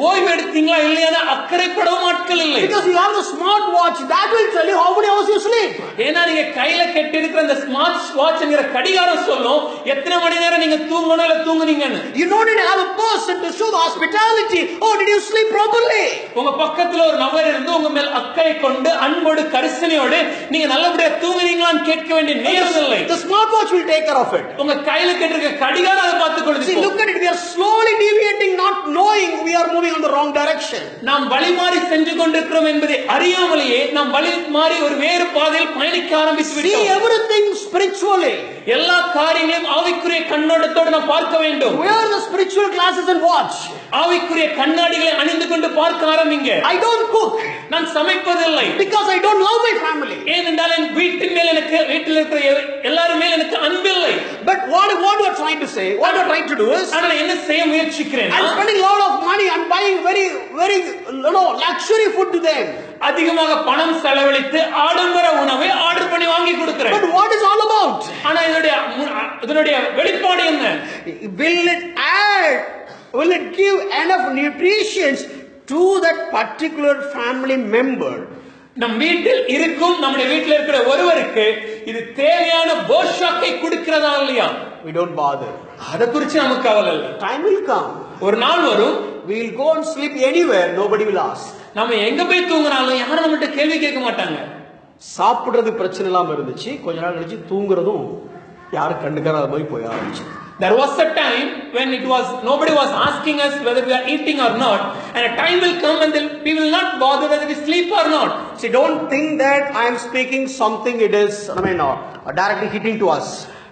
ஓய்வு எடுத்தீங்களா இல்லையான்னு அக்கறைப்படவும் ஆட்கள் இல்லை. Because you have the smart watch, that will tell you how many hours you sleep. ஏன்னா நீங்க கையில கட்டி இருக்கிற அந்த ஸ்மார்ட் வாட்ச்ங்கிற கடிகாரம் சொல்லும் எத்தனை மணி நேரம் நீங்க தூங்கணும் இல்ல தூங்குனீங்க தூங்குவீங்கன்னு. You don't need to have a person to show the hospitality. Oh, did you sleep properly? உங்க பக்கத்துல ஒரு நபர் இருந்து உங்க மேல் அக்கறை கொண்டு அன்போடு கரிசனையோடு நீங்க நல்லபடியா தூங்குறீங்களான்னு கேட்க வேண்டிய நேரம் இல்லை. The smartwatch will take care of it. உங்க கையில கேட்டிருக்க கடிகாரம் அதை பார்த்து கொள்ளுது. See, look at it. We are slowly deviating, not knowing we are moving on the wrong direction. நாம் வழி மாறி சென்று கொண்டிருக்கிறோம் என்பதை அறியாமலேயே நாம் வழி மாறி ஒரு வேறு பாதையில் பயணிக்க ஆரம்பித்து விட்டோம். See everything spiritually. எல்லா காரியங்களையும் ஆவிக்குரிய கண்ணோட்டத்தோடு நாம் பார்க்க வேண்டும். Wear the spiritual glasses and watch. ஆவிக்குரிய கண்ணாடிகளை அணிந்து கொண்டு பார்க்க ஆரம்பிங்க. I don't cook. நான் சமைப்பதில்லை. Because I don't love my family. ஏனென்றால் என் வீட்டின் மேல் எனக்கு வீட்டில் இருக்கிற எல்லாரும் மேல் எனக்கு அன்பில்லை. But what you are trying to say, what you are trying to do is, ஆனா என்ன செய்ய முயற்சிக்கிறேன்? I'm spending a lot of money. I'm buying very luxury food to them. அதிகமாக பணம் செலவழித்து ஆடம்பர உணவை ஆர்டர் பண்ணி வாங்கி கொடுக்கிறேன். But what is all about? ஆனா இதனுடைய வெளிப்பாடு என்ன? Will it give enough nutrition to that particular family member? நம் வீட்டில் இருக்கும் நம்முடைய வீட்டில் இருக்கிற ஒருவருக்கு இது தேவையான போஷாக்கை கொடுக்கிறதா இல்லையா? We don't bother. அத குறித்து நமக்கு கவலை இல்லை. Time will come. ஒரு நாள் வரும், we will go and sleep anywhere, nobody will ask. நம்ம எங்க போய் தூங்குறாலும் யாரும் நம்மகிட்ட கேள்வி கேட்க மாட்டாங்க. சாப்பிடுறது பிரச்சனை இல்லாம இருந்துச்சு, கொஞ்ச நாள் கழிச்சு தூங்குறதும் யாரும் கண்டுக்காத மாதிரி போய் ஆரம்பிச்சு. There was a time when nobody was asking us whether we are eating or not, and a time will come when we will not bother whether we sleep or not. See, don't think that I am speaking something it is, directly hitting to us.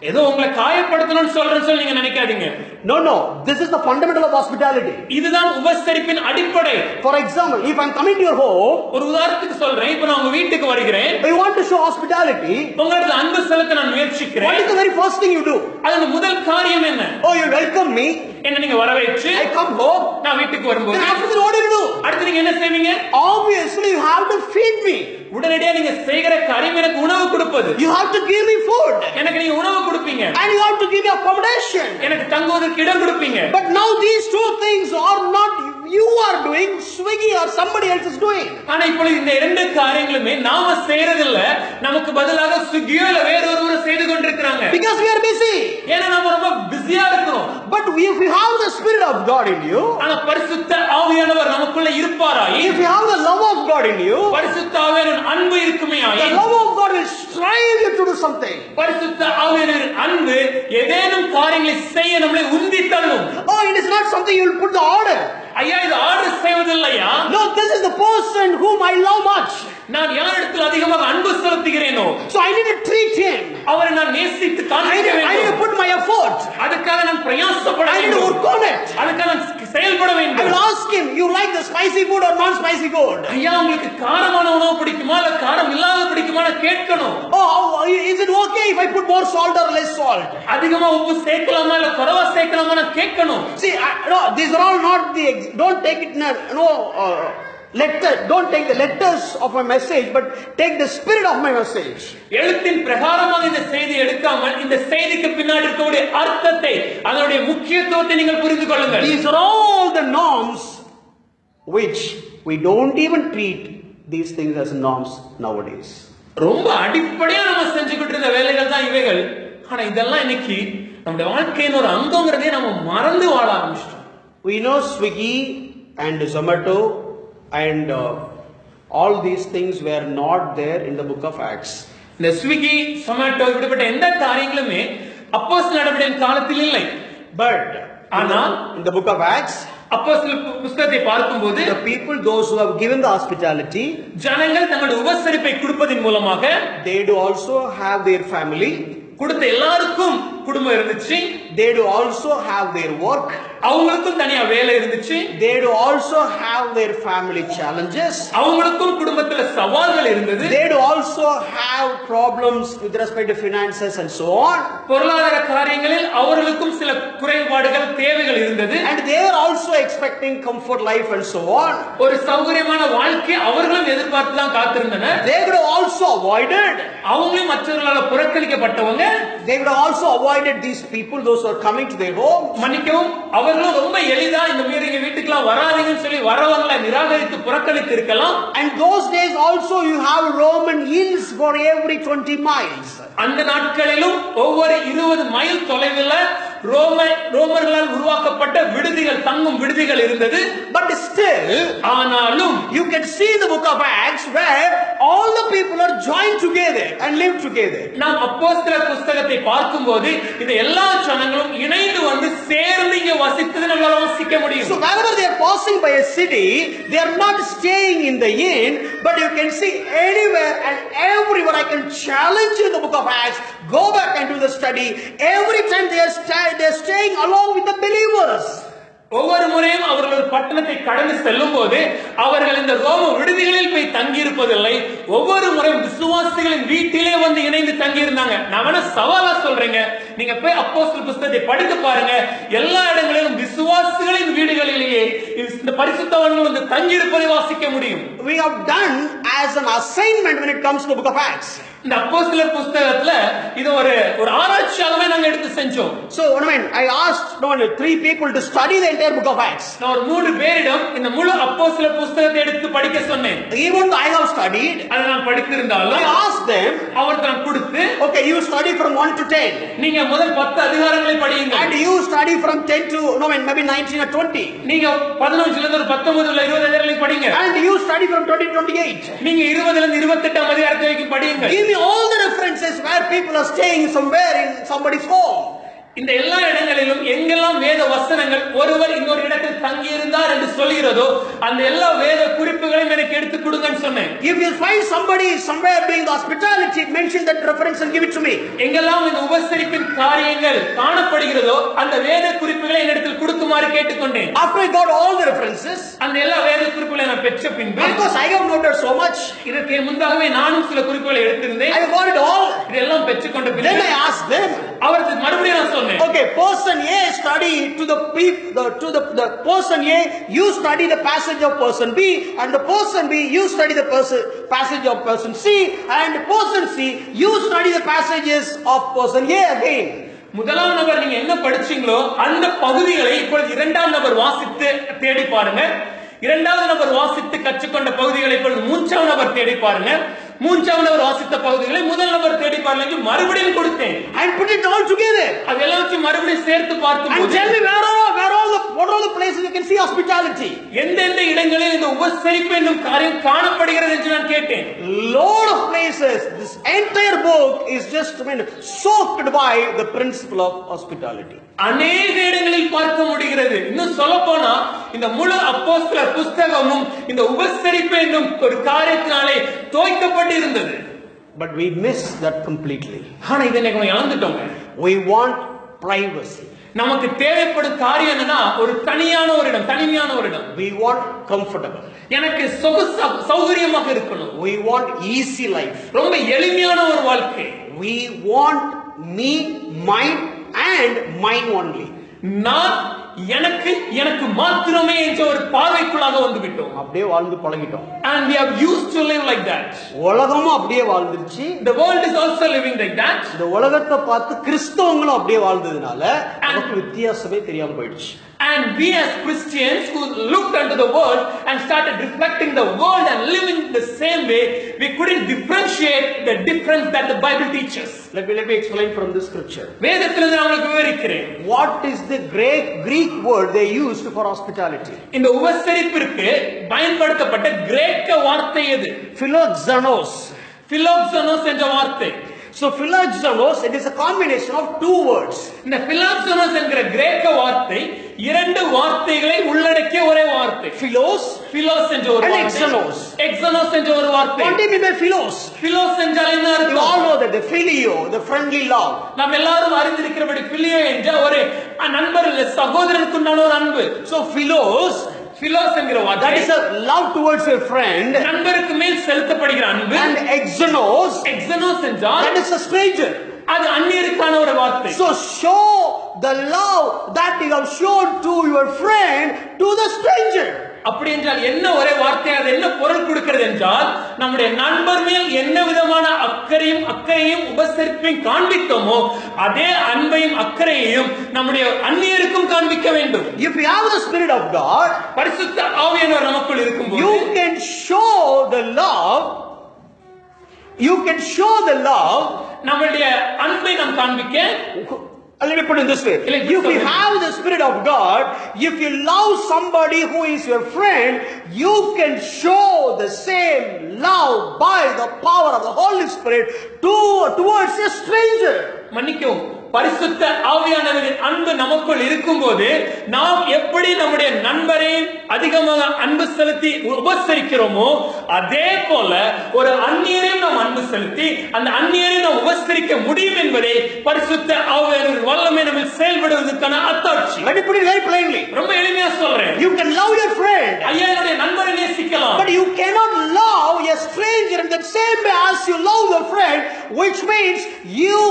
ஏதோ உங்களை காயப்படுத்தணும்னு சொல்றேன்னு நீங்க நினைக்காதீங்க. No, this is the fundamental of hospitality. இதுதான் உபசரிப்பின் அடிப்படை. For example, if I am coming to your home, ஒரு உதாரணத்துக்கு சொல்றேன், இப்போ நான் உங்க வீட்டுக்கு வருகிறேன், I want to show hospitality. உங்களுக்கு அன்பு செலுத்த நான் முயற்சிக்கிறேன். What is the very first thing you do? அதோட முதல் காரியம் என்ன? Oh, you welcome me. என்ன நீங்க வரவேற்று, I come home. நான் வீட்டுக்கு வரும்போது, Then after that, what do you do? அடுத்து நீங்க என்ன செய்வீங்க? Obviously, you have to feed me. உடனடியா நீங்க செய்கிற காரியம் எனக்கு உணவு கொடுப்பது. You have to give me food. எனக்கு நீங்க உணவு கொடுப்பீங்க. And you have to give me accommodation. எனக்கு தங்குவதற்கு இடம் கொடுப்பீங்க. But now these two things are not you are doing, Swiggy or somebody else is doing. ஆனா இப்போ இந்த இரண்டு காரியங்களுமே நாம செய்யறது இல்ல, நமக்கு பதிலாக ஸ்விக்கியோ இல்ல வேற ஒருவர் செய்து கொண்டிருக்காங்க. Because we are busy. ஏன்னா நாம ரொம்ப பிஸியா இருக்கிறோம். But if you have the Spirit of God in you, ஆனா பரிசுத்த ஆவியானவர் நமக்குள்ள இருப்பாராய், if you have the love of God in you, பரிசுத்த ஆவியானவர் அன்பு இருக்குமேயாய், the love of God will strive you to do something. பரிசுத்த ஆவியானவர் அன்பு ஏதேனும் காரியங்களை செய்ய நம்மை உந்தி தள்ளும். Oh, it is not something you will put the order. ஐயா இது order செய்வதில்லையா? No, this is the person whom I love much. நான் யாரிடத்தில் அதிகமாக அன்பு செலுத்துகிறேனோ, so I need to treat him. அவரை நான் நேசித்து காண்பிக்க வேண்டும். I need to put my effort. அதுக்காக நான் பிரயாசப்பட வேண்டும். I need to work on it. அதுக்காக நான் செயல்பட வேண்டும். I will ask him, you like the spicy food or non spicy food? ஐயா உங்களுக்கு காரமான உணவு பிடிக்குமா இல்ல காரம் இல்லாத பிடிக்குமா கேட்கணும். Oh, is it okay if I put more salt or less salt? அதிகமா உப்பு சேர்க்கலாமா இல்ல குறைவா சேர்க்கலாமா கேட்கணும். See, no, these are all not the don't take it letter, don't take the letters of my message, but take the spirit of my message. எழுத்தின் பிரகாரமாக இந்த செய்தி எடுக்காமல் இந்த செய்திக்கு பின்னாடி இருக்கக்கூடிய அர்த்தத்தை, அதனுடைய முக்கியத்துவத்தை நீங்கள் புரிந்து கொள்ளுங்கள். These are all the norms which we don't even treat these things as norms nowadays. ரொம்ப அடிப்படையா நம்ம செஞ்சுக்கிட்டு இருந்த வேலைகள் தான் இவைகள். ஆனா இதெல்லாம் இன்னைக்கு நம்முடைய வாழ்க்கையின் ஒரு அங்கம்ங்கறதே நம்ம மறந்து வாழ ஆரம்பிச்சிட்டோம். We know Swiggy and Zomato and all these things were not there in the book of Acts. இந்த ஸ்விக்கி சொமாட்டோ இப்படிப்பட்ட எந்த காரியங்களுமே அப்போஸ்தலர் நடவடிக்கையின் காலத்தில் இல்லை. But ஆனால் in the book of Acts, அப்போஸ்தலர் புத்தகத்தை பார்க்கும்போது the people, those who have given the hospitality, ஜனங்கள் தங்களுடைய உபசரிப்பை கொடுப்பதின் மூலமாக they do also have their family. கொடுத்த எல்லாருக்கும் குடும்பம் இருந்துச்சு. They do also have their work. அவங்களுக்கும் தனியா வேலை இருந்துச்சு. They do also have their family challenges. அவங்களுக்கும் குடும்பத்துல சவால்கள் இருந்தது. They do also have problems with respect to finances and so on. பொருளாதார காரியங்களில் அவர்களுக்கும் சில குறைபாடுகள் தேவைகள் இருந்தது. And they are also expecting comfort life and so on. ஒரு சௌகரியமான வாழ்க்கை அவர்களும் எதிர்பார்த்து தான் காத்திருந்தனர். They would have also avoided. அவங்களும் மற்றவர்களால் புறக்கணிக்கப்பட்டவங்க. They would have also avoided these people, those who are coming to their home. மன்னிக்கவும், அவர்களும் ரொம்ப எளிதா இந்த மாதிரி எங்க வீட்டுக்குலாம் வராதீங்கன்னு சொல்லி வரவங்களை நிராகரித்து புறக்கணித்து இருக்கலாம். And those days also you have Roman inns for every 20 miles. அந்த நாட்களிலும் ஒவ்வொரு 20 மைல் தொலைவில் ரோமர்களால் உருவாக்கப்பட்ட விடுதிகள், தங்கும் விடுதிகள் இருந்தது. But still, ஆனாலும் you can see the book of Acts where all the people are joined together and live together. நாம் அப்போஸ்தலர் புஸ்தகத்தை பார்க்கும்போது இந்த எல்லா ஜனங்களும் இணைந்து வந்து சேர்ந்து இங்க வசித்தது நம்மளால வாசிக்க முடியும். So whenever they are passing by a city, they are not staying in the inn, but you can see anywhere and everywhere. I can challenge you in the book of Acts. Go back and do the study. Every time they are staying along with the believers. ஒவ்வொரு முறையும் அவர்கள் ஒரு பட்டணத்தை கடந்து செல்லும் போது அவர்கள் இந்த ரோம விடுதிகளில் போய் தங்கி இருப்பதில்லை. ஒவ்வொரு முறையும் விசுவாசிகளின் வீட்டிலே வந்து இணைந்து தங்கி இருந்தாங்க. நான் சவாலா சொல்றேங்க, நீங்க போய் அப்போஸ்தலர் புஸ்தகத்தை படித்து பாருங்க. எல்லா இடங்களிலும் விசுவாசிகளின் வீடுகளிலேயே இந்த பரிசுத்தவான்கள் வந்து தங்கி இருப்பதை வாசிக்க முடியும். We have done as an assignment when it comes to the book of Acts. இந்த அப்போஸ்தலர் புஸ்தகத்துல இது ஒரு ஆராய்ச்சியாகவே நாங்க எடுத்து செஞ்சோம். So I asked 3 people to study the entire book of Acts. நான் ஒரு 3 பேரிடம் இந்த முழு அப்போஸ்தலர் புஸ்தகத்தை எடுத்து படிக்க சொன்னேன். Even though I have studied, அதை நான் படித்திருந்தாலும் I asked them, அவருக்கு நான் கொடுத்து, okay, you study from 1 to 10. நீங்க முதல் 10 அதிகாரங்களை படியுங்க. And you study from 10 to maybe 19 or 20. நீங்க 15 ல இருந்து 19 உள்ள 20 அதிகாரங்களை படிங்க. And you study from 20 to 28. நீங்க 20 ல இருந்து 28 அதிகாரத்தை வரைக்கும் படியுங்க. Give me all the references where people are staying somewhere in somebody's home. இந்த எல்லா இடங்களிலும் எங்கெல்லாம் வேத வசனங்கள் ஒருவர் இன்னொரு இடத்தில் தங்கி இருந்தார் என்று சொல்கிறதோ அந்த எல்லா வேத குறிப்புகளையும் எனக்கு எடுத்து கொடுங்கன்னு சொன்னேன். If you find somebody somewhere doing the hospitality, mention that reference and give it to me. எங்கெல்லாம் இந்த உபசரிப்பின் காரியங்கள் காணப்படுகிறதோ அந்த வேத குறிப்புகளை என்னிடத்தில் கொடுக்குமாறு கேட்டுக்கொண்டேன். After I got all the references, அந்த எல்லா வேத குறிப்புகளை நான் பெற்ற பின்பு, because I have noted so much, இதற்கு முன்னதாகவே நானும் சில குறிப்புகளை எடுத்திருந்தேன். I got it all. இதெல்லாம் பெற்றுக்கொண்ட பின்பு Then I asked them, அவருக்கு மறுபடியும் நான் சொன்னேன், okay, person A study to the person A, you study the passage of person B, and the person B, you study the passage of person C, and person C, you study the passages of person A again. முதலாம் நபர் நீங்க என்ன படிச்சீங்களோ அந்த பகுதிகளை இப்பொழுது இரண்டாம் நபர் வாசித்து தேடி பாருங்க. இரண்டாவது நபர் வாசித்து கற்றுக்கொண்ட பகுதிகளை இப்பொழுது மூன்றாம் நபர் தேடி பாருங்க. மூன்றாம் நபர் வாசித்த பகுதிகளை முதல் நபர் தேடி பாருங்க. மறுபடியும் கொடுத்தேன். And put it all together. அதெல்லாம் வச்சு மறுபடியும் சேர்த்து பார்க்கும்போது, and tell me what are all the places you can see hospitality. எந்தெந்த இடங்களில் இந்த உபசரிப்பு என்னும் காரியம் காணப்படுகிறது என்று நான் கேட்டேன். Lot of places. This entire book is just soaked by the principle of hospitality. அநேக இடங்களில் பார்க்க முடிகிறது. இன்னும் சொல்ல போனா இந்த முழு அப்போஸ்தலர் புஸ்தகமும் இந்த உபசரிப்பு என்னும் ஒரு காரியத்தினாலே தோய்க்கப்பட்டிருந்தது. But we miss that completely. ஆனா இதை நம்ம இழந்துட்டோம். We want privacy. நமக்கு தேவைப்படும் காரியம் என்னன்னா ஒரு தனியான ஒரு இடம், தனிமையான ஒரு இடம். We want comfortable. எனக்கு சௌகரியமாக இருக்கணும். We want easy life. ரொம்ப எளிமையான ஒரு வாழ்க்கை. We want me, mine and mine only. நான் எனக்கு மாத்திரமே என்ற ஒரு பார்வைக்குள்ளாக வந்து விட்டோம். அப்படியே வாழ்ந்து பழகிட்டோம். And we have used to live like that. உலகமும் அப்படியே வாழ்ந்துருச்சு. The world is also living like that. இந்த உலகத்தை பார்த்து கிறிஸ்தவங்களும் அப்படியே வாழ்ந்ததுனால நமக்கு வித்தியாசமே தெரியாம போயிடுச்சு. And we as Christians who looked unto the world and started reflecting the world and living the same way, we couldn't differentiate the difference that the Bible teaches. Let me explain from this scripture. வேதத்திலிருந்து நான் உங்களுக்கு விவரிக்கிறேன். What is the Greek word they used for hospitality? இந்த உபசரிப்பிற்கு பயன்படுத்தப்பட்ட கிரேக்க வார்த்தை எது? Philoxenos. Philoxenos என்ற வார்த்தை. So philoxenos, it is a combination of 2 words. இந்த philoxenos என்கிற கிரேக்க வார்த்தை இரண்டு வார்த்தைகளை உள்ளடக்கிய ஒரே வார்த்தை. philos என்ற ஒரு வார்த்தை, exenos என்ற ஒரு வார்த்தை. What do you mean by philos? philos என்றால் என்ன அர்த்தம்? You all know that the filio, the friendly love. நாம் எல்லாரும் அறிந்திருக்கிறபடி filio என்ற ஒரு நண்பர் சகோதரனுக்கு உண்டான ஒரு அன்பு. So philos என்கிற வார்த்தை, that is a love towards your friend. நண்பருக்கு மேல் செலுத்தப்படுகிற அன்பு. And exenos என்றால் that is a stranger. அது அந்நியருக்கான ஒரு வார்த்தை. So show the love that you have shown to your friend to the stranger. அப்படி என்றால் என்ன ஒரே வார்த்தை, அது என்ன பொருள் கொடுக்கிறது என்றால் நம்முடைய நண்பர் மேல் என்ன விதமான அக்கறையும் உபசரிப்பையும் காண்பித்தோமோ அதே அன்பையும் அக்கறையையும் நம்முடைய அந்நியருக்கும் காண்பிக்க வேண்டும். If you have the Spirit of God, பரிசுத்த ஆவியானவர் நமக்குள் இருக்கும்போது you can show the love, நம்முடைய அன்பை நாம் காண்பிக்க Let me put it this way. If you have the Spirit of God, if you love somebody who is your friend, you can show the same love by the power of the Holy Spirit towards a stranger. மன்னிக்கவும், பரிசுத்த ஆவியானவரின் அன்பு நமக்குள் இருக்கும்போது நாம் எப்படி நம்முடைய நண்பரை அதிகமாக அன்பு செலுத்தி உபசரிக்கிறோமோ அதே போல ஒரு அந்நியரையும் நாம் அன்பு செலுத்தி அந்த அந்நியரை நாம் உபசரிக்க முடியும் என்பதை பரிசுத்த ஆவியானவரின் வல்லமை நம்ம செயல்படுவதற்கான அத்தாட்சி. Let me put it very plainly. ரொம்ப எளிமையா சொல்றேன். You can love your friend. ஐயா, என்னுடைய நண்பரை நேசிக்கலாம். But you cannot love a stranger in the same way as you love your friend, which means you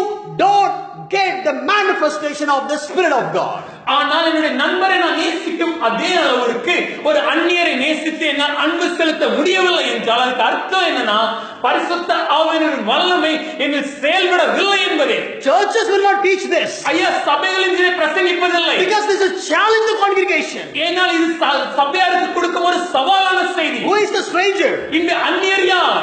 don't get the manifestation of the Spirit of God. ஆனால் என்னுடைய நண்பரை நான் நேசிக்கும் அதே அளவுக்கு ஒரு அந்நியரை நேசித்து என்னால் அன்பு செலுத்த முடியவில்லை என்றால் அதுக்கு அர்த்தம் என்னன்னா பரிசுத்த ஆவியானவரின் வல்லமை என்னில் செயல்படவில்லை என்பதே. Churches will not teach this. ஐயா, சபைகளில் இதை பிரசங்கிப்பதில்லை. Because this is a challenge to congregation. ஏனால் இது சபையாருக்கு கொடுக்கும் ஒரு சவாலான செய்தி. Who is the stranger? இந்த அந்நியர் யார்?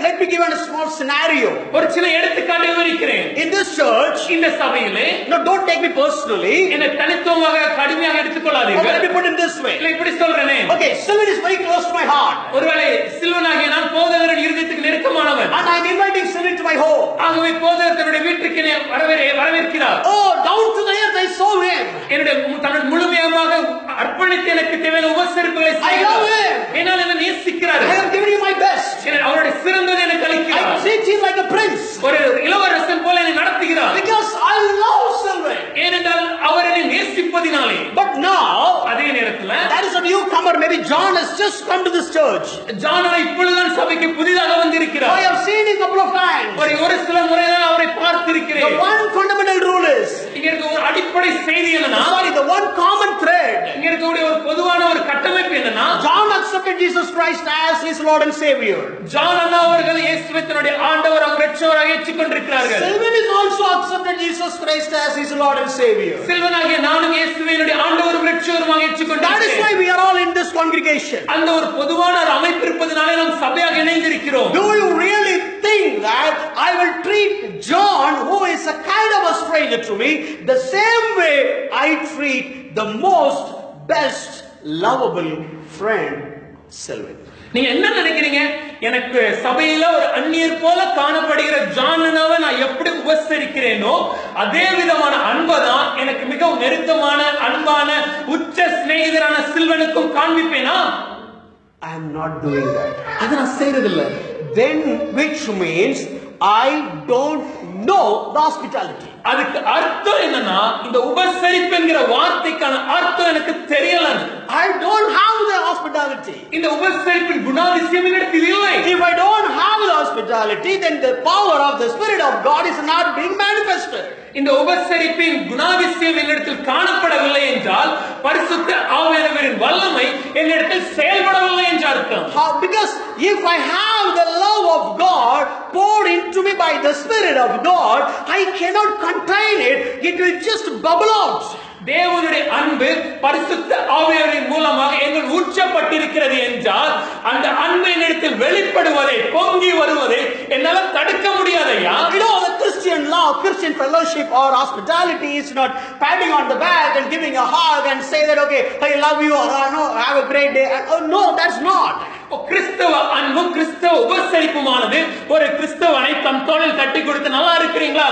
Let me give a small scenario. ஒரு சின்ன எடுத்துக்காட்டு விவரிக்கிறேன். In this church, இந்த சபையிலே, no, don't take me personally. என்னை தனித்துவமாக கடுமையாக எடுத்துக்கொள்ளாதீங்க. Let me put it this way. இல்லை, இப்படி சொல்றேனே. Okay, Sylvan is very close to my heart. ஒருவேளை சில்வனாகிய நான் போதகரின் இருதயத்துக்கு நெருக்கமானவன். And I am inviting Sylvan to my home. ஆகவே போதகர் தன்னுடைய வீட்டுக்கு வரவேற்கிறார். Oh, down to the earth I saw him. என்னுடைய தன்னுடைய முழுமையாக அர்ப்பணித்து எனக்கு தேவையான உபசரிப்புகளை செய்கிறார். என்னால் என்னை நேசிக்கிறார். I am giving you my best. அவருடைய சிறந்ததை எனக்கு அளிக்கிறார். I treat him like a prince. ஒரு இளவரசன் போல என்னை நடத்துகிறார். Because I love Sylvan. ஏனென்றால் அவர் என்னை நேசிப்பதினாலே. But now, அதே நேரத்தில் there is a newcomer. Maybe John has just come to this church. John இப்பொழுதுதான் சபைக்கு புதிதாக வந்திருக்கிறார். I have seen him a couple of times. ஒரு சில முறைதான் அவரை பார்த்திருக்கிறேன். The one fundamental rule is, இங்க இருக்க ஒரு அடிப்படை செய்தி என்னன்னா, the one common thread. இங்க இருக்கக்கூடிய ஒரு பொதுவான ஒரு கட்டமைப்பு என்னன்னா, John accepted Jesus Christ as his Lord and Savior. John அண்ணா அவர்கள் இயேசுவை தன்னுடைய ஆண்டவராக இரட்சகராக ஏற்றுக்கொண்டிருக்கிறார்கள். Sylvan is also accepted Jesus Christ as his Lord and Savior. சில்வனாகிய நானும் இயேசுவை என்னுடைய ஆண்டவரும் இரட்சகருமாக ஏற்றுக்கொண்டிருக்கிறேன். That is why we are all in this congregation. அந்த ஒரு பொதுவான ஒரு அமைப்பு இருப்பதனாலே நாம் சபையாக இணைந்திருக்கிறோம். Do you really think that I will treat John, who is a kind of a stranger to me, the same way I treat the most best lovable friend, Sylvan? நீங்க என்ன நினைக்கிறீங்க? எனக்கு சபையில ஒரு அந்நியர் போல காணப்படுகிற ஜானனாவை நான் எப்படி உபசரிக்கிறேனோ அதே விதமான அன்பதான் எனக்கு மிகவும் நெருக்கமான அன்பான உச்ச சிநேகிதரான சில்வனுக்கும் காண்பிப்பேனா? I am not doing that. அது நான் செய்யறதில்லை. Then which means I don't know the hospitality. அதுக்கு அர்த்தம் என்னன்னா, இந்த உபசரிப்பு என்கிற வார்த்தைக்கான அர்த்தம் எனக்கு தெரியல. I don't have the hospitality. இந்த உபசரிப்பின் குணாதிசயம் என்னிடத்தில் இல்லை. If I don't have the hospitality, then the power of the Spirit of God is not being manifested. இந்த உபசரிப்பின் குணாதிசயம் என்னிடத்தில் காணப்படவில்லை என்றால் பரிசுத்த ஆவியானவரின் வல்லமை என்னிடத்தில் செயல்படவில்லை என்று அர்த்தம். Because if I have the love of God poured into me by the Spirit of God, I cannot contain it. It will just bubble out. தேவனுடைய அன்பு பரிசுத்த ஆவியானவரின் மூலமாக எங்கள் ஊற்றப்பட்டிருக்கிறது என்றால் அந்த அன்பு என்னிடத்தில் வெளிப்படுவதை, பொங்கி வருவதை என்னால தடுக்க முடியாதையா? You know, the Christian love, Christian fellowship or hospitality is not patting on the back and giving a hug and say that, okay, I love you, or no, have a great day. No, that's not. கிறிஸ்தவ அன்பும் கிறிஸ்தவ உபசரிப்புமானது ஒரு கிறிஸ்தவனை தம் தோளில் தட்டி கொடுத்து நல்லா இருக்கிறீங்களா,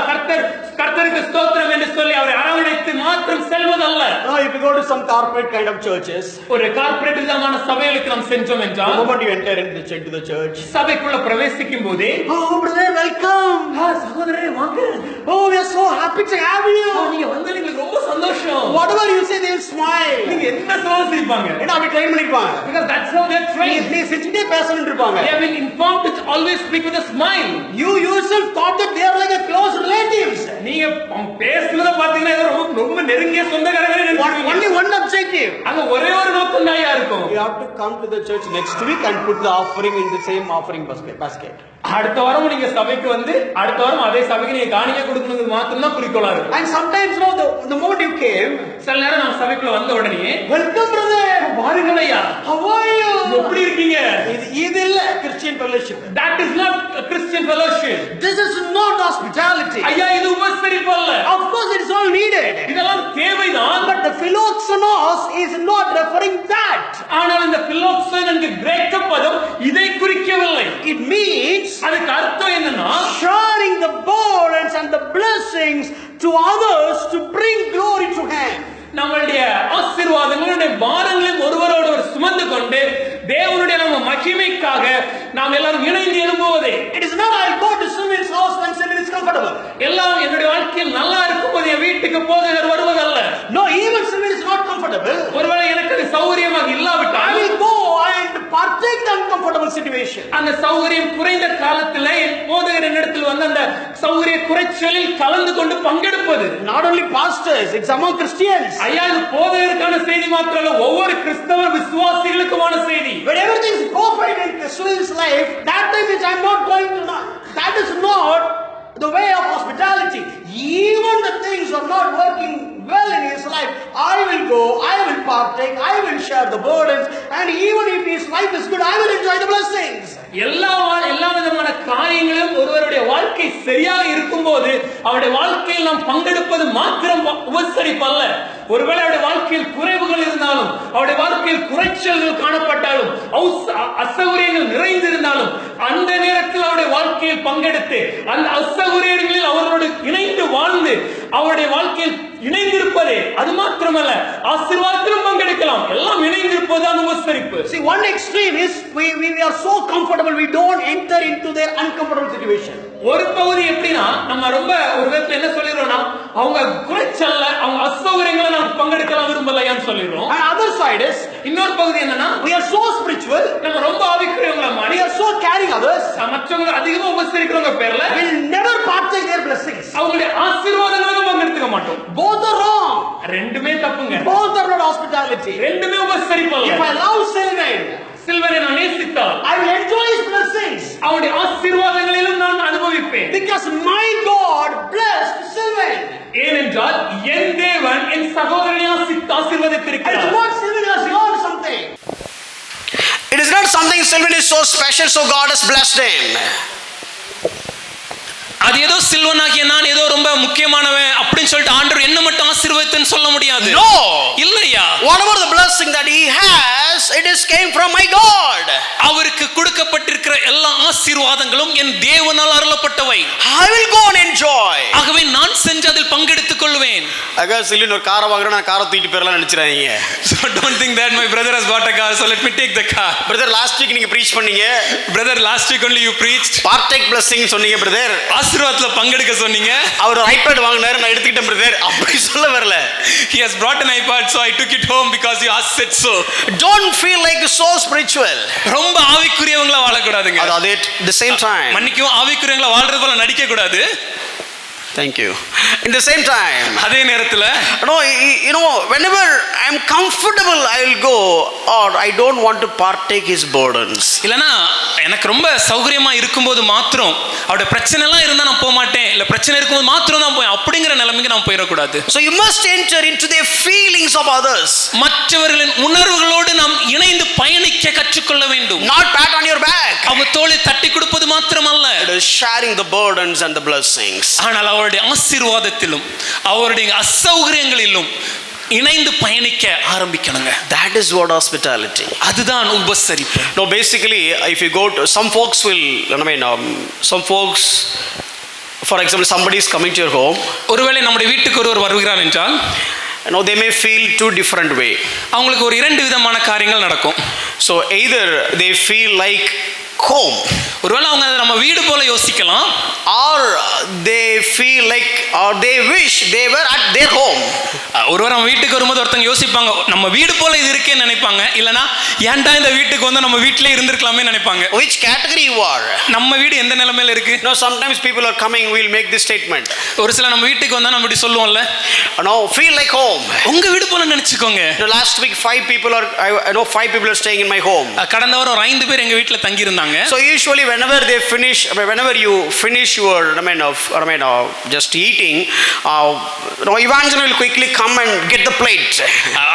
கர்த்தருக்கு ஸ்தோத்திரம் என்று சொல்லி அவரை அரவணைத்து மாத்திரம் செல்வதல்ல. If you go to some corporate kind of churches, ஒரு கார்ப்பரேட் விதமான சபைகளுக்கு நாம் சென்றோம் என்றால், the moment you enter into the church, சபைக்குள்ள பிரவேசிக்கும் போதே, oh brother, welcome. சகோதரரே வாங்க. Oh, we are so happy to have you. நீங்க வந்தது எங்களுக்கு ரொம்ப சந்தோஷம். Whatever you say, they will smile. நீங்க என்ன சொன்னாலும் சிரிப்பாங்க. ஏன்னா அப்படி ட்ரெயின் பண்ணிருப்பாங்க. Because that's how they train. நீ சிரிச்சிட்டே பேசணும்னு இருப்பாங்க. They have been informed to always speak with a smile. You yourself thought that they are like a close relatives. நீங்க பேசுறத பாத்தீங்கன்னா ரொம்ப நெருங்கிய சொந்தக்காரங்க. Only one objective. அங்க ஒரே ஒரு நோக்கம் தான் இருக்கும். You have to come to the church next week and put the offering in the same offering basket. அடுத்த வாரம் நீங்க சபைக்கு வந்து அடுத்த வாரம் அதே சபைக்கு நீங்க காணிக்கை கொடுக்கணுங்கிறது மாத்திரம் தான் குறிக்கோளா இருக்கும். And sometimes the moment you came, சில நேரம் நம்ம சபைக்குள்ள வந்த உடனே, welcome brother, வாருங்களையா, How are you? எப்படி இருக்கீங்க? இது இல்ல Christian fellowship. That is not a Christian fellowship. This is not hospitality. ஐயா, இது உபசரிப்பு அல்ல. Of course it is all needed. இதெல்லாம் தேவைதான். But the philoxenos is not referring that. ஆனால் இந்த பிலோக்சன் என்கிற கிரேக்க பதம் இதை குறிக்கவில்லை. It means அதுக்கு அர்த்தம் என்னன்னா, sharing the burdens and the blessings to others to bring glory to Him. நம்மளுடைய ஆசீர்வாதங்களுடைய பாரங்களையும் ஒருவரோடு ஒரு சுமந்து கொண்டு தேவனுடைய நம்ம மகிமைக்காக நாம் எல்லாரும் இணைந்து எழும்புவதே. It is not I'll go to Simon's house when Simon is comfortable. எல்லாம் என்னுடைய வாழ்க்கையில் நல்லா இருக்கும்போது என் வீட்டுக்கு போதகர் வருவதல்ல. No, even Simon is not comfortable. ஒருவேளை எனக்கு அது சௌகரியமாக I இல்லாவிட்டால் will go and partake the uncomfortable situation. அந்த சௌகரியம் குறைந்த காலத்தில் என் போதகர் என்னிடத்தில் வந்து அந்த சௌகரிய குறைச்சலில் கலந்து கொண்டு பங்கெடுப்பது. Not only pastors, it's among Christians. ஐயா, இது போதகருக்கான செய்தி மாத்திரமல்ல, ஒவ்வொரு கிறிஸ்தவ விசுவாசிகளுக்குமான செய்தி. When everything is perfect in Christian's life, that time is I'm not going to not. That is not the way of hospitality. Even the things are not working well in his life, I will go, I will partake, I will share the burdens, and even if his life is good, I will enjoy the blessings. எல்லா விதமான காரியங்களும் ஒருவருடைய வாழ்க்கை சரியாக இருக்கும்போது அவருடைய வாழ்க்கையில் நாம் பங்கெடுப்பது மாத்திரம் உபசரிப்பு அல்ல. ஒருவேளை அவருடைய வாழ்க்கையில் குறைவுகள் இருந்தாலும், அவருடைய வாழ்க்கையில் குறைச்சல்கள் காணப்பட்டாலும், அசௌகரியங்கள் நிறைந்திருந்தாலும், அந்த நேரத்தில் அவருடைய வாழ்க்கையில் பங்கெடுத்து அந்த அசௌகரியங்களில் அவரோடு இணைந்து வாழ்ந்து அவருடைய வாழ்க்கையில் இணைந்திருப்பதே அது மாத்திரமல்ல, ஆசீர்வாதத்திலும் பங்கெடுக்கலாம். எல்லாம் இணைந்திருப்பதுதான் உபசரிப்பு. See, one extreme is we are so comfortable we don't enter into their uncomfortable situation. ஒரு பகுதி எப்படின்னா, நம்ம ரொம்ப ஒரு விதத்துல என்ன சொல்லிடுறோம்னா, அவங்க குறைச்சல்ல அவங்க அசௌகரியங்களை நாம் பங்கெடுக்கலாம் விரும்பலையான்னு சொல்லிடுறோம். And other side is இன்னொரு பகுதி என்னன்னா, we are so spiritual, நம்ம ரொம்ப ஆவிக்குரியவங்களா we மாறி are so caring others, மற்றவங்க அதிகமா உபசரிக்கிறவங்க பேர்ல we will never partake their blessings. அவங்களுடைய ஆசீர்வாதங்களும் பங்கெடுத்துக்க மாட்டோம். Both are wrong. ரெண்டுமே தப்புங்க. Both are not hospitality. ரெண்டுமே உபசரிப்பு அல்ல. If I love Sylvain, சில்வரை நான் நேசித்தால் I will enjoy his blessings அவருடைய ஆசீர்வாதங்களிலும் நான் அனுபவிப்பேன். because my God blessed Sylvain. ஏனென்றால் என் தேவன் என் சகோதரனை It ஆசீர்வதித்திருக்கிறார். is not Sylvain has learned something. It is not something Sylvan is so special, so God has blessed him. அது ஏதோ சில்வனாகிய நான் ஏதோ ரொம்ப முக்கியமானவன் அப்படின்னு சொல்லிட்டு ஆண்டவர் என்ன மட்டும் ஆசீர்வதித்தேன்னு சொல்ல முடியாது. No. இல்லையா? Whatever the blessing that he has, it is came from my God. அவருக்கு கொடுக்கப்பட்டிருக்கிற எல்லா ஆசீர்வாதங்களும் என் தேவனால் அருளப்பட்டவை. I will go and enjoy. ஆகவே நான் சென்று அதில் பங்கெடுத்துக் கொள்வேன். அங்க சில்லின் ஒரு காரை வாங்குறேன், நான் காரை தூக்கிட்டு போயிரலாம் நினைச்சிராதீங்க. So don't think that my brother has bought a car, so let me take the car. Brother, last week நீங்க preach பண்ணீங்க. Brother, last week only you preached. Partake blessing சொன்னீங்க brother. ஆசீர்வாதத்துல பங்கெடுக்க சொன்னீங்க. அவர் ஒரு iPad வாங்குனாரு, நான் எடுத்துக்கிட்டேன் brother. அப்படி சொல்ல வரல. He has brought an iPad, so I took it home because you asked it so. Don't feel like so spiritual. ரொம்ப ஆவிக்குரியவங்களா வாழக்கூடாதுங்க. அது the same time. மன்னிக்கவும், ஆவிக்குரியவங்களா வாழ்றது போல நடிக்க கூடாது. Thank you. In the same time, அதே நேரத்துல whenever I am comfortable, I will go, or I don't want to partake his burdens. இல்லனா எனக்கு ரொம்ப சௌகரியமா இருக்கும்போது மாத்திரம் அவருடைய பிரச்சனை எல்லாம் இருந்தா நான் போக மாட்டேன், இல்ல பிரச்சனை இருக்கும்போது மாத்திரம் தான் போய் அப்படிங்கிற நிலைமைக்கு நான் போயிட கூடாது. So you must enter into the feelings of others. மற்றவர்களின் உணர்வுகளோடு நாம் இணைந்து பயணிக்க கற்றுக்கொள்ள வேண்டும். Not pat on your back. அவங்க தோளை தட்டி கொடுப்பது மாத்திரமல்ல, It is sharing the burdens and the blessings. ஆனால் அவருடைய ஆசீர்வாதத்திலும் அவருடைய அசௌகரியங்களிலும் இணைந்து பயணிக்க ஆரம்பிக்கணுங்க. That is what hospitality. அதுதான் உபசரிப்பு. No, basically, if you go to some folks will, some folks, for example, somebody is coming to your home. ஒருவேளை நம்முடைய வீட்டுக்கு ஒருவர் வருகிறார் என்றால், they may feel two different way. அவங்களுக்கு ஒரு இரண்டு விதமான காரியங்கள் நடக்கும். So either they feel like home, ஒருவேளை அவங்க நம்ம வீடு போல யோசிக்கலாம், or they feel like, or they wish they were at their home. ஒருவர் நம்ம வீட்டுக்கு வரும்போது ஒருத்தங்க யோசிப்பாங்க நம்ம வீடு போல இது இருக்கேன்னு நினைப்பாங்க, இல்லனா ஏன்டா இந்த வீட்டுக்கு வந்து நம்ம வீட்டிலே இருந்திருக்கலாமே நினைப்பாங்க. Which category you are? நம்ம வீடு எந்த நிலைமையில இருக்கு? No, sometimes people are coming, we'll make this statement. ஒரு சில நம்ம வீட்டுக்கு வந்தா நம்ம இப்படி சொல்லுவோம்ல, no, feel like home. உங்க வீடு போல நினைச்சுக்கோங்க. Last week 5 people are staying in my home. கடந்த வாரம் ஒரு 5 பேர் எங்க வீட்ல தங்கி இருந்தாங்க. இருந்தாங்க. So usually whenever you finish your just eating, evangelist will quickly come and get the plate.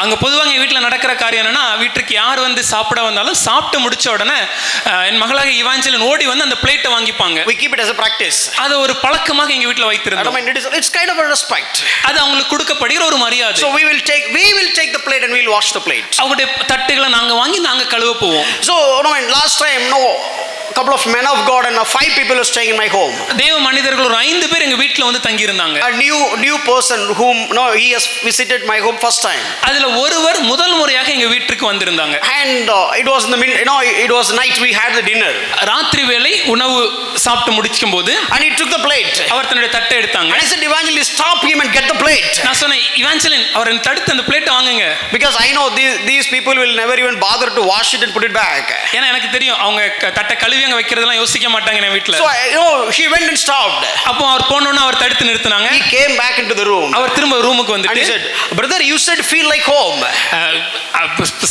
அங்க பொதுவாக எங்க வீட்டுல நடக்கிற காரியம் என்னன்னா, வீட்டுக்கு யார் வந்து சாப்பிட வந்தாலும் சாப்பிட்டு முடிச்ச உடனே என் மகளாக இவாஞ்சலின் ஓடி வந்து அந்த பிளேட்டை வாங்கிப்பாங்க. We keep it as a practice. அது ஒரு பழக்கமாக எங்க வீட்டுல வைத்திருந்தோம். It's kind of a respect. அது அவங்களுக்கு கொடுக்கப்படுகிற ஒரு மரியாதை. So we will take the plate and we'll wash the plate. அவங்களுடைய தட்டுகளை நாங்க வாங்கி நாங்க கழுவ போவோம். So last time couple of men of God and 5 people are staying in my home. தேவ மனிதர்கள் ஒரு 5 பேர் எங்க வீட்ல வந்து தங்கி இருந்தாங்க. A new person whom he has visited my home first time. அதுல ஒருவர் முதல் முறையாக எங்க வீட்டுக்கு வந்திருந்தாங்க. And it was in the it was night, we had the dinner. ராத்திரி வேளை உணவு சாப்பிட்டு முடிக்கும்போது and he took the plate. அவர் தன்னுடைய தட்டை எடுத்தாங்க. And I said, evangelist, stop him and get the plate. நான் சொன்னேன், இவாஞ்சலின் அவரை தடுத்து அந்த பிளேட் வாங்குங்க. Because I know these people will never even bother to wash it and put it back. ஏன்னா எனக்கு தெரியும் அவங்க தட்டை கழுவி அங்க வைக்கிறதெல்லாம் யோசிக்க மாட்டாங்க என் வீட்ல. So he went and stopped. அப்போ அவர் போனோனே அவர் தடுத்து நிறுத்துனாங்க. He came back into the room. அவர் திரும்ப ரூமுக்கு வந்துட்டு and he said, brother, you said feel like home.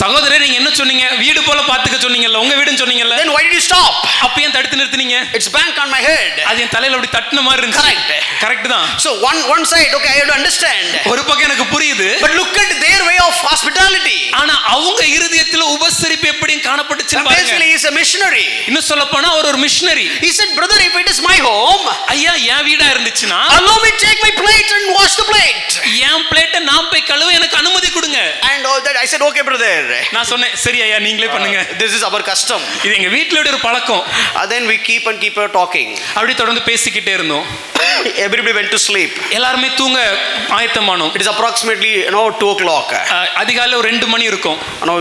சகோதரரே, நீங்க என்ன சொன்னீங்க? வீடு போல பாத்துக்க சொன்னீங்கல்ல, உங்க வீடுன்னு சொன்னீங்கல்ல. Then why did you stop? அப்ப ஏன் தடுத்து நிறுத்துனீங்க? It's bang on my head. அது என் தலையில அப்படி தட்டுன மாதிரி இருந்துச்சு. கரெக்ட் தான். So one side, okay, I have to understand. ஒரு பக்கம் எனக்கு புரியுது. But look at their way of hospitality. ஆனா அவங்க இருதயத்துல உபசரிப்பு எப்படி காணப்பட்டுச்சுன்னு பாருங்க. Basically he is a missionary. இன்னும் சொல்ல போனா அவர் ஒரு missionary. He said, brother, if it is my home, ஐயா என் வீடா இருந்துச்சுன்னா allow me take my plate and wash the plate. என் பிளேட்டை நான் போய் கழுவ எனக்கு அனுமதி கொடுங்க. And that I said, okay, brother. நான் சொன்னேன், சரி ஐயா நீங்களே பண்ணுங்க. This is our custom. இது எங்க வீட்ல ஒரு பழக்கம். Then we keep talking. அப்படி தொடர்ந்து பேசிக்கிட்டே இருந்தோம். Everybody went to sleep. எல்லாரும் தூங்க ஆயத்தமானோம். It is approximately 2 o'clock. அதிகாலை ஒரு 2 மணி இருக்கும். No,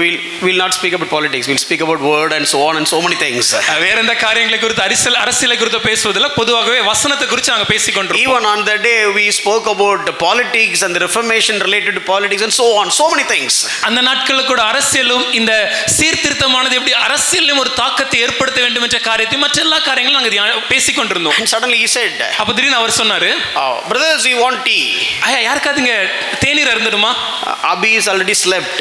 we'll not speak about politics. We'll speak about word and so on and so many things. வேற எந்த காரியங்களை குறித்து அரசியலை குறித்து பேசுவதில்லை, பொதுவாகவே வசனத்தை குறித்து நாங்க பேசிக்கொண்டிருக்கோம். Even on that day we spoke about the politics and the reformation related to politics and so on, so many things. அந்த நாட்கள்ல கூட அரசியலும் இந்த சீர்திருத்தமானது எப்படி அரசியலிலும் ஒரு தாக்கத்தை ஏற்படுத்த வேண்டும் என்ற காரியத்தை மற்ற எல்லா காரியங்களும் நாங்க பேசிக்கொண்டிருந்தோம். And suddenly he said, அப்ப திடீர்னு அவர் சொன்னாரு, brothers, you want tea? ஐயா யாருக்காதுங்க தேநீர் அருந்தணுமா? Abhi is already slept.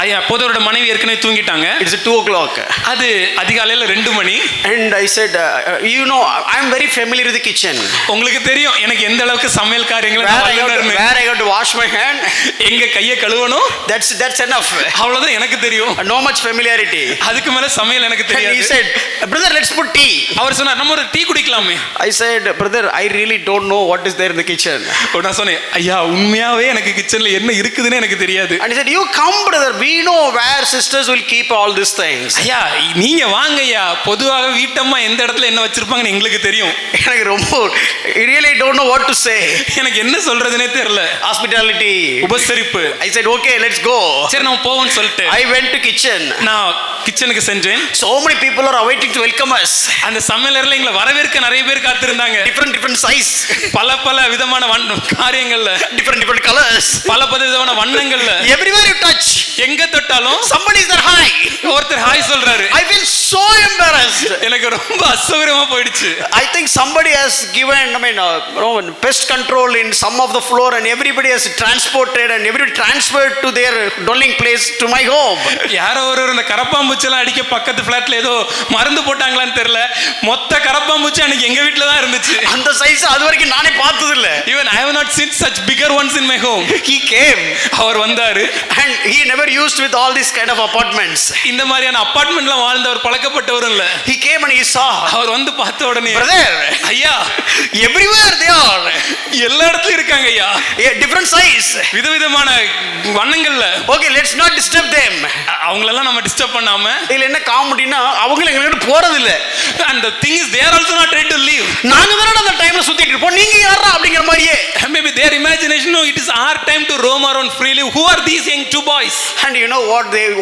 ஐயா போதவரோட மனைவி ஏற்கனவே தூங்கிட்டாங்க. It's 2 o'clock. அது அதிகாலையில 2 மணி. And I said, I am very familiar with the kitchen. உங்களுக்கு தெரியும் எனக்கு எந்த அளவுக்கு சமையல் காரியங்களை where I got to wash my hand, எங்க கையை கழுவணும், that's enough. அவ்வளவுதான் எனக்கு தெரியும். No much familiarity. அதுக்கு மேல சமையல் எனக்கு தெரியாது. He said, brother, let's put tea. அவர் சொன்னார், நம்ம ஒரு tea குடிக்கலாமே. I said, brother, I really don't know what is there in the kitchen. நான் சொன்னேன், ஐயா உண்மையாவே எனக்கு கிச்சன்ல என்ன இருக்குதுன்னு எனக்கு தெரியாது. And he said, you come, brother, we know where sisters will keep all these things. ஐயா நீங்க வாங்க ஐயா, பொதுவாக வீட்டம்மா எந்த இடத்துல என்ன வச்சிருப்பாங்கன்னு எங்களுக்கு தெரியும். எனக்கு ரொம்ப really don't know what to say. எனக்கு என்ன சொல்றதுனே தெரியல. Hospitality, உபசரிப்பு. I said, okay, let's go. சரி நம்ம போவோம்னு சொல்லிட்டு I went to kitchen. நான் கிச்சனுக்கு சென்றேன். So many people are awaiting to welcome us. அந்த சமையலறையில எங்களை வரவேற்க நிறைய பேர் காத்திருந்தாங்க. different size, பல விதமான காரியங்கள்ல, different colors, பல விதமான வண்ணங்கள்ல, everywhere you touch, எங்க தொட்டாலும் somebody is there, hi. ஒருத்தர் ஹாய் சொல்றாரு. I feel so embarrassed. எனக்கு ரொம்ப அசௌகரியமா போயிடுச்சு. I think somebody has given pest control in some of the floor and everybody has transported and everybody transferred to their dwelling place to my home. யாரோ ஒரு இந்த கரப்பாம்பூச்செல்லாம் அடிக்க பக்கத்து ஃபிளாட்ல ஏதோ மருந்து போட்டாங்களான்னு தெரியல, மொத்த கரப்பாம்பூச்சி அன்னைக்கு எங்க வீட்ல தான் இருந்துச்சு. அந்த சைஸ் அது வரைக்கும் நானே பார்த்தது இல்ல. Even I have not seen such bigger ones in my home. He came. அவர் வந்தாரு. And he never used with all these kind of apartments. இந்த மாதிரியான அபார்ட்மெண்ட்ல வாழ்ந்தவர் பழக்கப்பட்டவர் இல்ல. He came and he saw. அவர் வந்து பார்த்த உடனே, brother, ஐயா everywhere they are. எல்லா இடத்துலயும் இருக்காங்க ஐயா. different size, விதவிதமான வண்ணங்கள்ல. Okay, let's not disturb them. அவங்களெல்லாம் நம்ம டிஸ்டர்ப் பண்ணாம, இதுல என்ன காமெடினா அவங்க எங்களுக்கு போறது இல்ல. And the thing is they are also not ready to leave. நாங்க தான அந்த டைம்ல சுத்திட்டு இருப்போம், நீங்க யாரா அப்படிங்கிற மாதிரியே. Maybe their imagination, no, it is our time to roam around freely. Who are these young 2 boys? And you know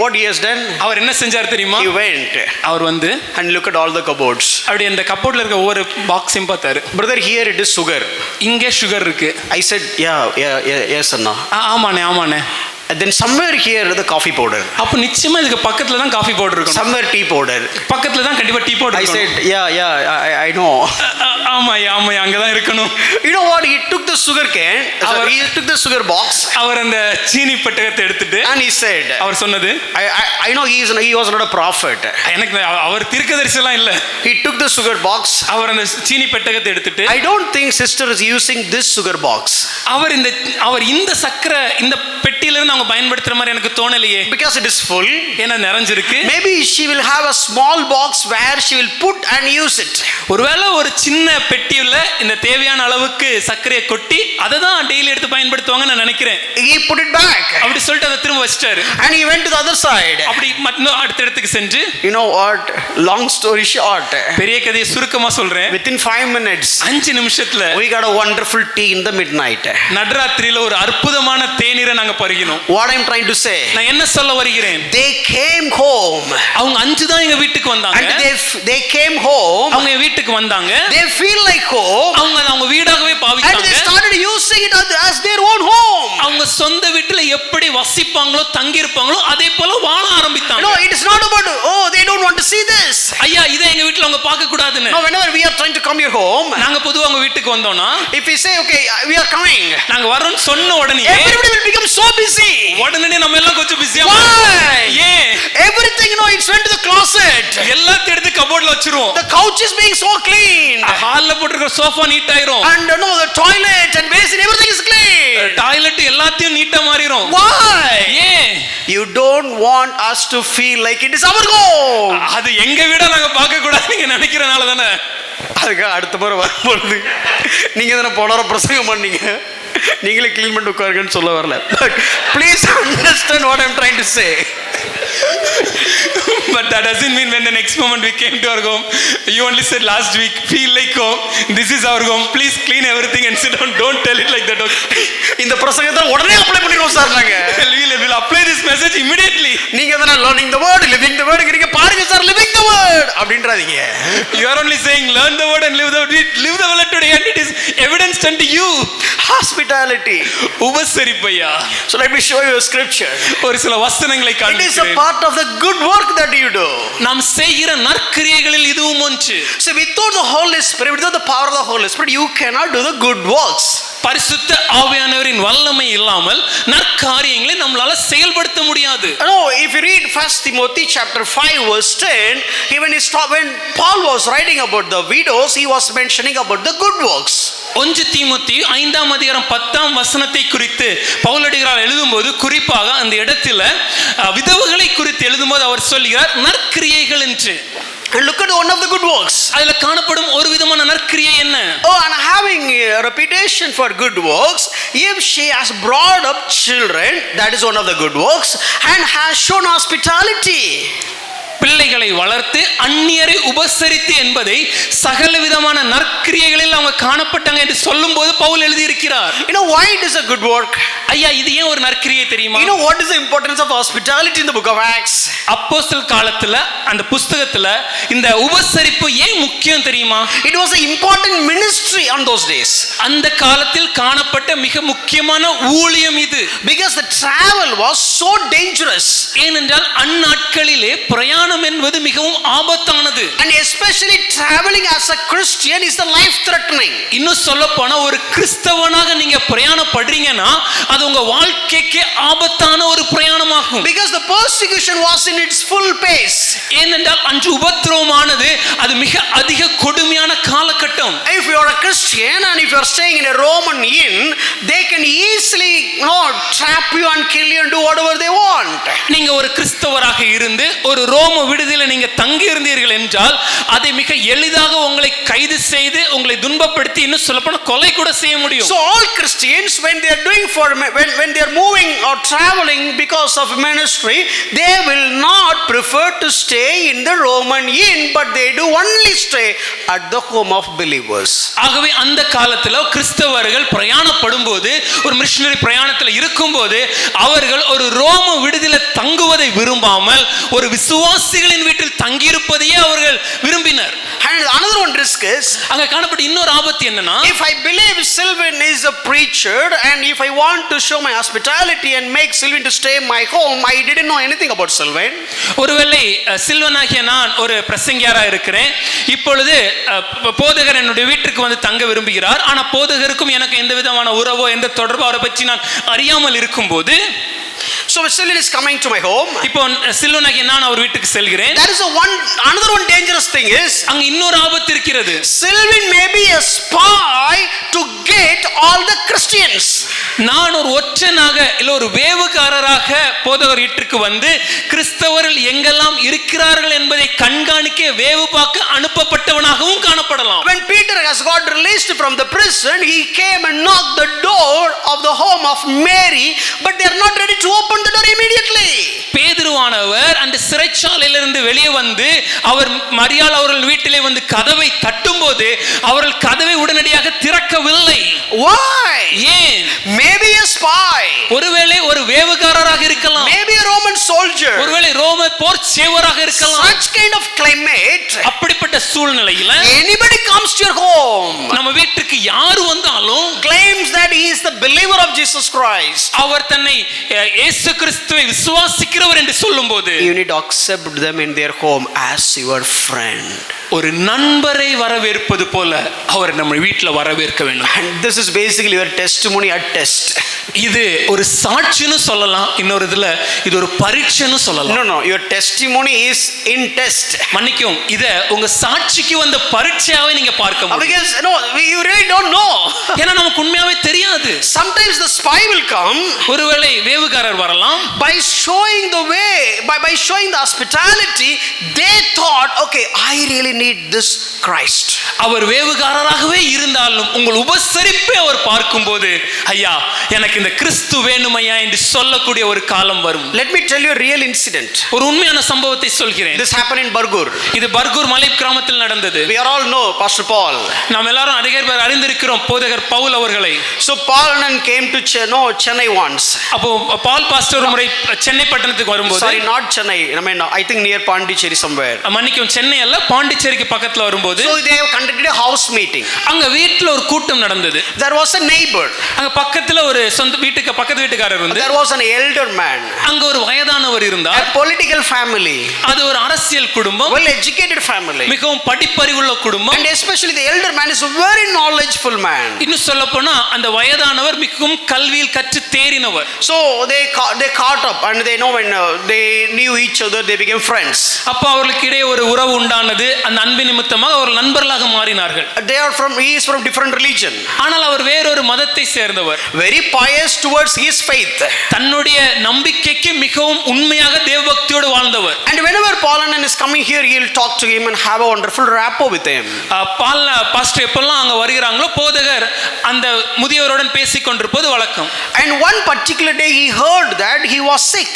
what he has done? அவர் என்ன செஞ்சார் தெரியுமா? He went. அவர் வந்து and look at all the cupboards. அப்படி அந்த கப்போர்ட்ல இருக்க ஒவ்வொரு பாக்ஸையும் பார்த்தாரு. Brother, here it is sugar. இங்கே சுகர் இருக்கு. I said, yes அண்ணா. ஆமாண்ணே. And then somewhere here the coffee powder. அப்ப நிச்சயமா இதுக்கு பக்கத்துல தான் காஃபி பவுடர் இருக்கும். Somewhere tea powder. பக்கத்துல தான் கண்டிப்பா டீ பவுடர் இருக்கும். I said, I know. ஆமாய்யா அங்கதான் இருக்கணும். You know what? He took the sugar cane. He took the sugar box. அவர் அந்த சீனி பெட்டகத்தை எடுத்துட்டு And he said, அவர் சொன்னது, I know he was not a prophet. எனக்கு அவர் தீர்க்கதரிசிலாம் இல்ல. He took the sugar box. அவர் அந்த சீனி பெட்டகத்தை எடுத்துட்டு, I don't think sister is using this sugar box. அவர் இந்த சக்கரை இந்த பெட்டியில இருந்து அவங்க பயன்படுத்துற மாதிரி எனக்கு தோணலையே. Because it is full. ஏன்னா நிறைஞ்சிருக்கு. Maybe she will have a small box where she will put and use it. ஒருவேளை ஒரு சின்ன பெட்டியில இந்த தேவையான அளவுக்கு சர்க்கரையை கொட்டி அதை தான் டெய்லி எடுத்து பயன்படுத்துவாங்க நான் நினைக்கிறேன். He put it back. அப்படி சொல்லிட்டு அதை திரும்ப வச்சிட்டாரு. And he went to the other side. அப்படி இன்னும் அடுத்த இடத்துக்கு சென்று, you know what, long story short, பெரிய கதையை சுருக்கமா சொல்றேன், within 5 minutes 5 நிமிஷத்துல we got a wonderful tea in the midnight. நடுராத்திரியில ஒரு அற்புதமான தேநீரை நாங்க பருகினோம். What I'm trying to say, நான் என்ன சொல்ல வருகிறேன், they came home. அவங்க 5 தான் எங்க வீட்டுக்கு வந்தாங்க. And they came home. அவங்க வீட்டுக்கு வந்தாங்க. They feel like home. அவங்க வீடாகவே பாவிச்சாங்க. And they started using it as their own home. அவங்க சொந்த வீட்டுல எப்படி வசிப்பாங்களோ தங்கி இருப்பாங்களோ அதே போல வாழ ஆரம்பித்தாங்க. No, it is not about they don't want to see this. ஐயா இதை எங்க வீட்டுல அவங்க பார்க்க கூடாதுன்னு. No, whenever we are trying to come your home, நாங்க பொதுவா உங்க வீட்டுக்கு வந்தோம்னா, if we say okay we are coming, நாங்க வரோம் சொன்ன உடனே everybody will become so busy. உடனே நம்ம எல்லாம் கொஞ்சம் பிஸியா. Why? ஏன்? Everything it's went to the closet. எல்லாத்தையும் எடுத்து கபோர்ட்ல வச்சிருவோம். The couch is being so clean. ஹால்ல போட்டுருக்க சோஃபா நீட் ஆயிரும். And the toilet and basin everything is clean. Toilet எல்லாத்தையும் நீட்டா மாறிரும். Why? ஏன்? You don't want us to feel like it is our home. அது எங்க வீட நாங்க பார்க்க கூடாது நீங்க நினைக்கிறனால தானே. அதுக்கு அடுத்த முறை வரும்போது நீங்க தானே போன பிரசங்கம் பண்ணீங்க, நீங்களே க்ளீன் பண்ணி உட்காருங்கன்னு சொல்ல வரல. But please understand what I'm trying to say. But that doesn't mean when the next moment we came to our home, you only said last week, feel like home, this is our home, please clean everything and sit down, don't tell it like that. Okay? இந்த பிரசங்கத்தை உடனே apply பண்ணிடுவோம் sir நாங்க. We'll apply this message immediately. நீங்க தான learning the word, living the word ங்கறீங்க, பாருங்க sir living the word அப்படின்றாதீங்க. You are only saying learn the word and live the word today, and it is evidenced unto you. Hospitality. உபசரிப்பையா. So let me show you a scripture. ஒரு சில வசனங்களை காண்பிக்கிறேன். It is a part of the good work that you do. நாம் செய்கிற நற்கிரியைகளில் இதுவும் ஒன்று. So without the Holy Spirit, without the power of the Holy Spirit, you cannot do the good works. பரிசுத்த ஆவியானவரின் வல்லமை இல்லாமல் நற்காரியங்களை நம்மளால செயல்படுத்த முடியாது. No, if you read 1 Timothy chapter 5 verse 10, when Paul was writing about the widows, he was mentioning about the good works. 1 தீமோத்தேயு 5ஆம் அதிகாரம் 10ஆம் வசனத்தை குறித்து பவுலடிகளார் எழுதும்போது குறிப்பாக அந்த இடத்துல விதவைகளை குறித்து எழுதும்போது அவர் சொல்கிறார் நற்கிரியைகள் என்று. And look at one of the good works. அதுல காணப்படும் ஒரு விதமான நற்கிரியை என்ன? And having a reputation for good works, if she has brought up children, that is one of the good works, and has shown hospitality. பிள்ளைகளை வளர்த்து அந்நியரை உபசரித்து என்பதை சகல விதமான நற்கிரியைகளில் அவங்க காணப்பட்டாங்க என்று சொல்லும்போது பவுல் எழுதி இருக்கிறார். You know why it is a good work? ஐயா இது ஏன் ஒரு நற்கிரியை தெரியுமா? You know what is the importance of hospitality in the book of Acts? அப்போஸ்தலர் காலத்துல அந்த புத்தகத்துல இந்த உபசரிப்பு ஏன் முக்கியம் தெரியுமா? It was an important ministry on those days. அந்த காலத்தில் காணப்பட்ட மிக முக்கியமான ஊழியம் இது. Because the travel was so dangerous. ஏனென்றால் அந்நாட்களிலே பிரயாணம் என்பது மிகவும் ஆபத்தானது. And especially traveling as a Christian is the life threatening. இன்னும் சொல்ல போனா ஒரு கிறிஸ்தவனாக நீங்க பிரயாணப்படுறீங்கன்னா அது உங்க வாழ்க்கைக்கு ஆபத்தான ஒரு பிரயாணமாகும். Because the persecution was in its full pace. ஏனென்றால் அன்று உபத்திரவமானது அது மிக அதிக கொடுமையான காலகட்டம். If you are a Christian and if you are staying in a Roman inn, they can easily trap you and kill you and do whatever they want. நீங்க ஒரு கிறிஸ்தவராக இருந்து ஒரு ரோம விடுதியில நீங்க தங்கி இருந்தீர்கள் என்றால் அதை மிக எளிதாக உங்களை கைது செய்து உங்களை துன்பப்படுத்தி இன்னும் சொல்லப்போனா கொலை கூட செய்ய முடியும். So all Christians when they are doing when they are moving or traveling because of ministry, they will not prefer to stay in the Roman inn, but they do only stay at the home of believers. ஆகவே அந்த காலத்துல கிறிஸ்தவர்கள் பிரயாணப்படும்போது ஒரு missionary பிரயாணத்துல இருக்கும்போது அவர்கள் ஒரு ரோம விடுதியில தங்குவதை விரும்பாமல் ஒரு விசுவாசிகளின் வீட்டில் தங்கியிருப்பதையே அவர்கள் விரும்பினர். And another one risk is, அங்க காணப்பட்ட இன்னொரு ஆபத்து என்னன்னா, if I believe Sylvan is a preacher and if I want to show my hospitality and make Sylvan to stay in my home, I didn't know anything about Sylvan. ஒருவேளை சில்வனாகிய நான் ஒரு பிரசங்கியாரா இருக்கிறேன், இப்பொழுது போதகர் என்னுடைய வீட்டுக்கு வந்து தங்க விரும்புகிறார், ஆனா போதகருக்கும் எனக்கு எந்த விதமான உறவோ எந்த தொடர்போ அவரை பற்றி நான் அறியாமல் இருக்கும்போது, so Sylvan is coming to my home. இப்போ சில்வனாகிய நான் அவர் வீட்டுக்கு செல்கிறேன். That is another one dangerous thing is, அங்க இன்னொரு ஆபத்து இருக்கிறது. Sylvan may be a spy to get all the Christians. நான் ஒரு ஒற்றனாக இல்ல ஒரு வேவுகாரராக போதகர் வீட்டுக்கு வந்து கிறிஸ்தவர்கள் எங்கெல்லாம் இருக்கிறார்கள் என்பதை கண்காணிக்க வேவு பார்க்க அனுப்பப்பட்டவனாகவும் காணப்படலாம். When Peter has got released from the prison, he came and knocked the door of the home of Mary, but they are not ready to open the door immediately. பேதுருவானவர் அந்த சிறைச்சாலையிலிருந்து வெளியே வந்து அவர் மரியாள் அவர்கள் வீட்டிலே வந்து கதவை தட்டும்போது அவர்கள் கதவை உடனடியாக திறக்கவில்லை. Why? ஏன்? Maybe a spy, ஒருவேளை ஒரு வேவுகாரராக இருக்கலாம், maybe a Roman soldier, ஒருவேளை ரோம போர் சேவராக இருக்கலாம். such kind of climate, அப்படிப்பட்ட சூழ்நிலையில anybody comes to your home, நம்ம வீட்டுக்கு யார் வந்தாலும் claims that he is the believer of Jesus Christ, அவர் தன்னை இயேசு கிறிஸ்துவை விசுவாசிக்கிறவர் என்று சொல்லும்போது, you need to accept them in their home as your friend. ஒரு நண்பரை வரவேற்பது போல அவர் நம்ம வீட்ல வரவேற்க வேண்டும். And this is basically your testimony at test. இது ஒரு சாட்சின்னு சொல்லலாம், இன்னொரு இதுல இது ஒரு பரீட்சைன்னு சொல்லலாம். No, your testimony is in test. மன்னிக்கும், இத உங்க சாட்சிக்கு வந்த பரீட்சையாவே நீங்க பார்க்க முடியும். Because you really don't know. ஏன்னா நமக்கு உண்மையாவே தெரியாது. Sometimes the spy will come, ஒருவேளை வேவுகாரர் வரலாம், by showing the way, by showing the hospitality, they thought, okay, I really need this Christ. அவர் வேவுகாரராகவே இருந்தாலும் உங்கள் உபசரிப்பை அவர் பார்க்கும்போது, ஐயா எனக்கு இந்த கிறிஸ்து வேணும் ஐயா என்று சொல்லக்கூடிய ஒரு காலம் வரும். Let me tell you a real incident. ஒரு உண்மையான சம்பவத்தை சொல்கிறேன். This happened in Bargur. இது பர்கூர் மலை கிராமத்தில் நடந்தது. We all know Pastor Paul. நாம் எல்லாரும் அதிக பேர் அறிந்திருக்கிறோம் போதகர் பவுல் அவர்களை. So Paul and came to Chennai once. அப்போ பால் பாஸ்டர் முறை சென்னை பட்டணத்துக்கு வரும்போது, sorry, not Chennai, I think near Pondicherry somewhere. மன்னிக்கும், சென்னை அல்ல, பாண்டிச்சேரிக்கு பக்கத்துல வரும்போது, so they have conducted a house meeting. அங்க வீட்ல ஒரு கூட்டம் நடந்தது. There was a neighbor. அங்க பக்கத்துல ஒரு சொந்த வீட்டுக்கு பக்கத்து வீட்டுக்காரர் வந்து, there was an elder man. அங்க ஒரு வயதானவர் இருந்தார். a political family. அது ஒரு அரசியல் குடும்பம், well educated family, மிகவும் படிப்பறிவுள்ள குடும்பம். and especially the elder man is a very knowledgeful man. இன்னும் சொல்ல போனா அந்த வயதானவர் மிகவும் கல்வியில் கற்று தேறினவர். so they caught up and they know when they knew each other, they became friends. அப்ப அவர்களுக்கு இடையே ஒரு உறவு உண்டானது. அந்த அன்பின் நிமித்தமாக அவர் நண்பர்களாக மாறினார்கள். he is from different religion. ஆனால் அவர் வேறொரு மதத்தை சேர்ந்தவர். very pious towards his faith. தன்னுடைய நம்பிக்கைக்கு மிகவும் உண்மையாக தேவபக்தியோடு வாழ்ந்தவர். and whenever Paul is coming here, he will talk to him and have a wonderful rapport with him. Paul pastor எப்பெல்லாம் அங்க வருகிறாங்களோ போதகர் அந்த முதியவருடன் பேசிக் கொண்டிருப்பது வழக்கம். and one particular day he heard that he was sick.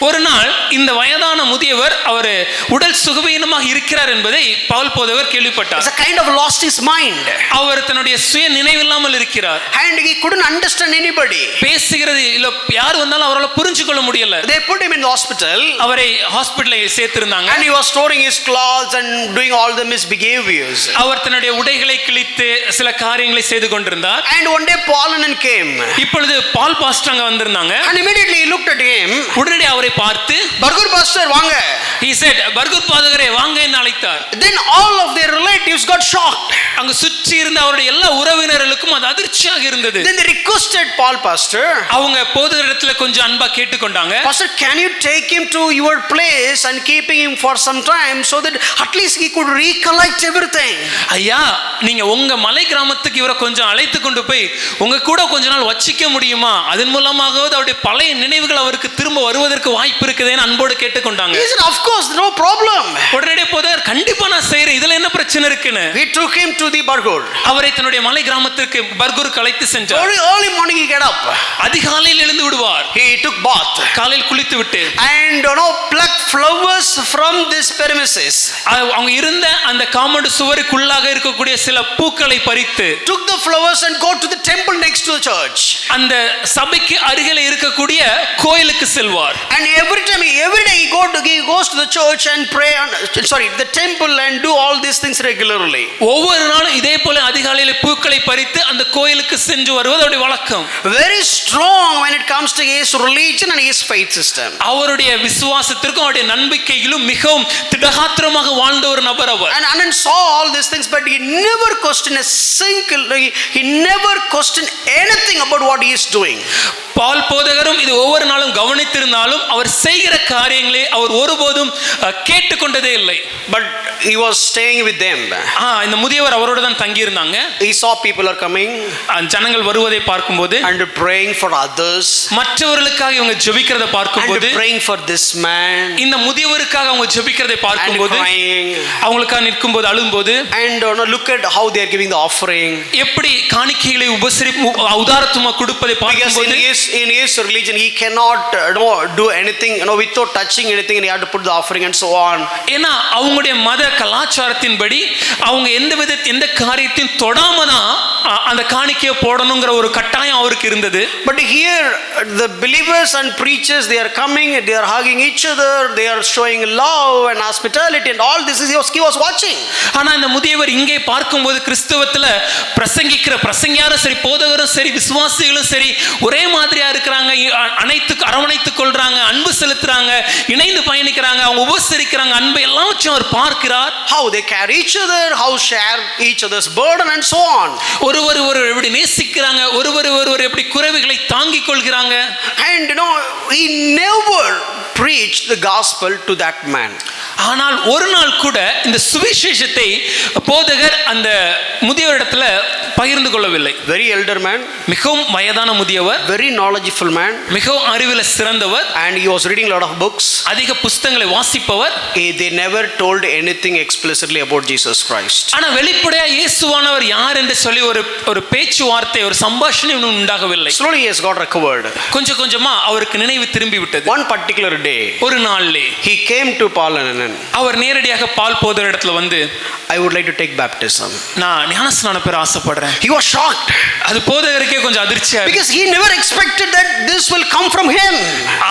ஒரு நாள் இந்த வயதான முதியவர் அவர் உடல் சுகவீனமாக இருக்கிறார் என்பதை பவுல் போதகர் கேள்விப்பட்டார். He's a kind of lost his mind. அவர் தன்னுடைய சுய நினைவில்லாமல் இருக்கிறார். and he couldn't understand anybody. பேசுகிறது இல்ல யார் வந்தாலும் அவரால் புரிஞ்சு கொள்ள முடியல. they put him in the hospital. அவரை ஹாஸ்பிடலில் சேர்த்திருந்தாங்க. and he was storing his clothes and doing all the misbehaviors. அவர் தன்னுடைய உடைகளை கிழித்து சில காரியங்களை செய்து கொண்டிருந்தார். and one day Paul came. இப்பொழுது பால் பாஸ்டர் அங்க வந்திருந்தாங்க. and immediately he looked at him. உடனடி அவரை பார்த்து, பர்கூர் பாஸ்டர் வாங்க. he said, பர்கூர் பாதகரே வாங்க என்று அழைத்தார். then all of their relatives got shocked. அங்க சுற்றி இருந்த அவருடைய எல்லா உறவினர்களுக்கும் அது அதிர்ச்சியாக இருந்தது. then they requested Paul pastor. அவங்க போதகரிடத்துல கொஞ்சம் அன்பா கேட்டுக்கொண்டாங்க. pastor, can you take him to your place and keeping him for some time so that at least he could recollect everything. ஐயா நீங்க உங்க மலை கிராமத்துக்கு இவரை கொஞ்சம் அழைத்து கொண்டு போய் உங்க கூட கொஞ்ச நாள் வச்சிக்க முடியுமா? அதன் மூலமாகவே அவருடைய பழைய நினைவுகள் அவருக்கு திரும்ப வருவதற்கு வாய்ப்பு இருக்குதேன்னு அன்போடு கேட்டுக்கொண்டாங்க. he said, of course, no problem. உடனே போதகர் கண்டிப்பா நான் செய்றேன், இதுல என்ன பிரச்சனை இருக்குன்னு we took him to the Bargur. அவரை தன்னுடைய மலை கிராமத்திற்கு பர்கூருக்கு அழைத்து சென்றார். very early morning he get up. அதிகாலையில் எழுந்து விடுவார். he took bath. காலையில் குளித்து விட்டு and pluck flowers from this premises. அவங்க இருந்த அந்த காம்பவுண்ட் சுவருக்குள்ளாக இருக்கக்கூடிய சில பூக்களை பறித்து took the flowers and go to the temple next to the church. அந்த சபைக்கு அருகில் இருக்கக்கூடிய கோயிலுக்கு செல்வார். and every day he goes to the church and pray, the temple and do all these things regularly. ஒவ்வொரு நாளும் இதே போல அதிகாலையிலே பூக்களை பறித்து அந்த கோயிலுக்கு சென்று வருவது அவருடைய வழக்கம். Very strong when it comes to his religion and his faith system. அவருடைய விசுவாசத்திற்கும் அவருடைய நம்பிக்கையிலும் மிகவும் திடகாத்திரமாக வாழ்ந்த ஒரு நபர் அவர். And Anand saw all these things, but he never questioned he never questioned anything about what he is doing. பால் போதகரும் இது ஒவ்வொரு நாளும் கவனித்திருந்தாலும் அவர் செய்கிற காரியங்களை அவர் ஒருபோதும் கேட்டுக்கொண்டதே இல்லை. But he was staying with them. இந்த முதியவர் அவரோட தான் தங்கி இருந்தாங்க. He saw people are coming, ஜனங்கள் வருவதை பார்க்கும்போது, and praying for others, மற்றவர்களுக்காக இவங்க ஜெபிக்கிறதை பார்க்கும்போது, and praying for this man, இந்த முதியவருக்காக அவங்க ஜெபிக்கிறதை பார்க்கும்போது, அவங்களுக்காக நிற்கும்போது அழும்போது, and look at how they are giving the offering, எப்படி காணிக்கைகளை உதாரத்துவமா கொடுப்பதை பார்க்கும்போது, in his religion he cannot do anything without touching anything, and he had to put the offering and so on. ஏன்னா அவங்களுடைய மத கலாச்சாரத்தின்படி அவங்க எந்த காரியத்தையும் தொடாம தான் அந்த காணிக்கையை போடணுங்கிற ஒரு கட்டாயம் அவருக்கு இருந்தது. But here the believers and preachers, they are coming, they are hugging each other, they are showing love and hospitality and all this he was watching. ஆனா இந்த முதியவர் இங்கே பார்க்கும்போது கிறிஸ்தவத்துல பிரசங்கிக்கிற பிரசங்கியாரும் சரி, போதகரும் சரி, விசுவாசிகளும் சரி ஒரே மாதிரியா இருக்கிறாங்க, அரவணைத்துக் கொள்றாங்க, அன்பு செலுத்துறாங்க, இணைந்து பயணிக்கிறாங்க, அவங்க உபசரிக்கிறாங்க, அன்பை எல்லாம் வச்சு அவர் பார்க்கிறார். How they carry each other, how share each other's burden and so on. ஒருவர் எப்படி நேசிக்கிறாங்க, ஒருவர் எப்படி குறைவுகளை தாங்கிக் கொள்கிறாங்க. And he never preached the gospel to that man. ஆனால் ஒரு நாள் கூட இந்த சுவிசேஷத்தை போதகர் அந்த முதியவரிடத்துல பகிர்ந்து கொள்ளவில்லை. Very elder man, மிகவும் வயதான முதியவர், very knowledgeable man, மிகவும் அறிவில சிறந்தவர், and he was reading a lot of books, அதிக புத்தகங்களை வாசிப்பவர். They never told anything explicitly about Jesus Christ. ஆனா வெளிப்படையா இயேசுவானவர் யார் என்று சொல்லி ஒரு பேச்சுவார்த்தை, ஒரு சம்பாஷணை உண்டாகவில்லை. Slowly he has got recovered. கொஞ்சமா அவருக்கு நினைவு திரும்பி விட்டது. One particular day, ஒரு நாளிலே he came to Paul and Anand. அவர் நேரடியாக பால் போதகர் இடத்துல வந்து, I would like to take baptism. நான் ஞானஸ்நானம் பெற ஆசைப்படுறேன். He was shocked. அது போதகருக்கே கொஞ்சம் அதிர்ச்சியா இருக்கு. Because he never expected that this will come from him.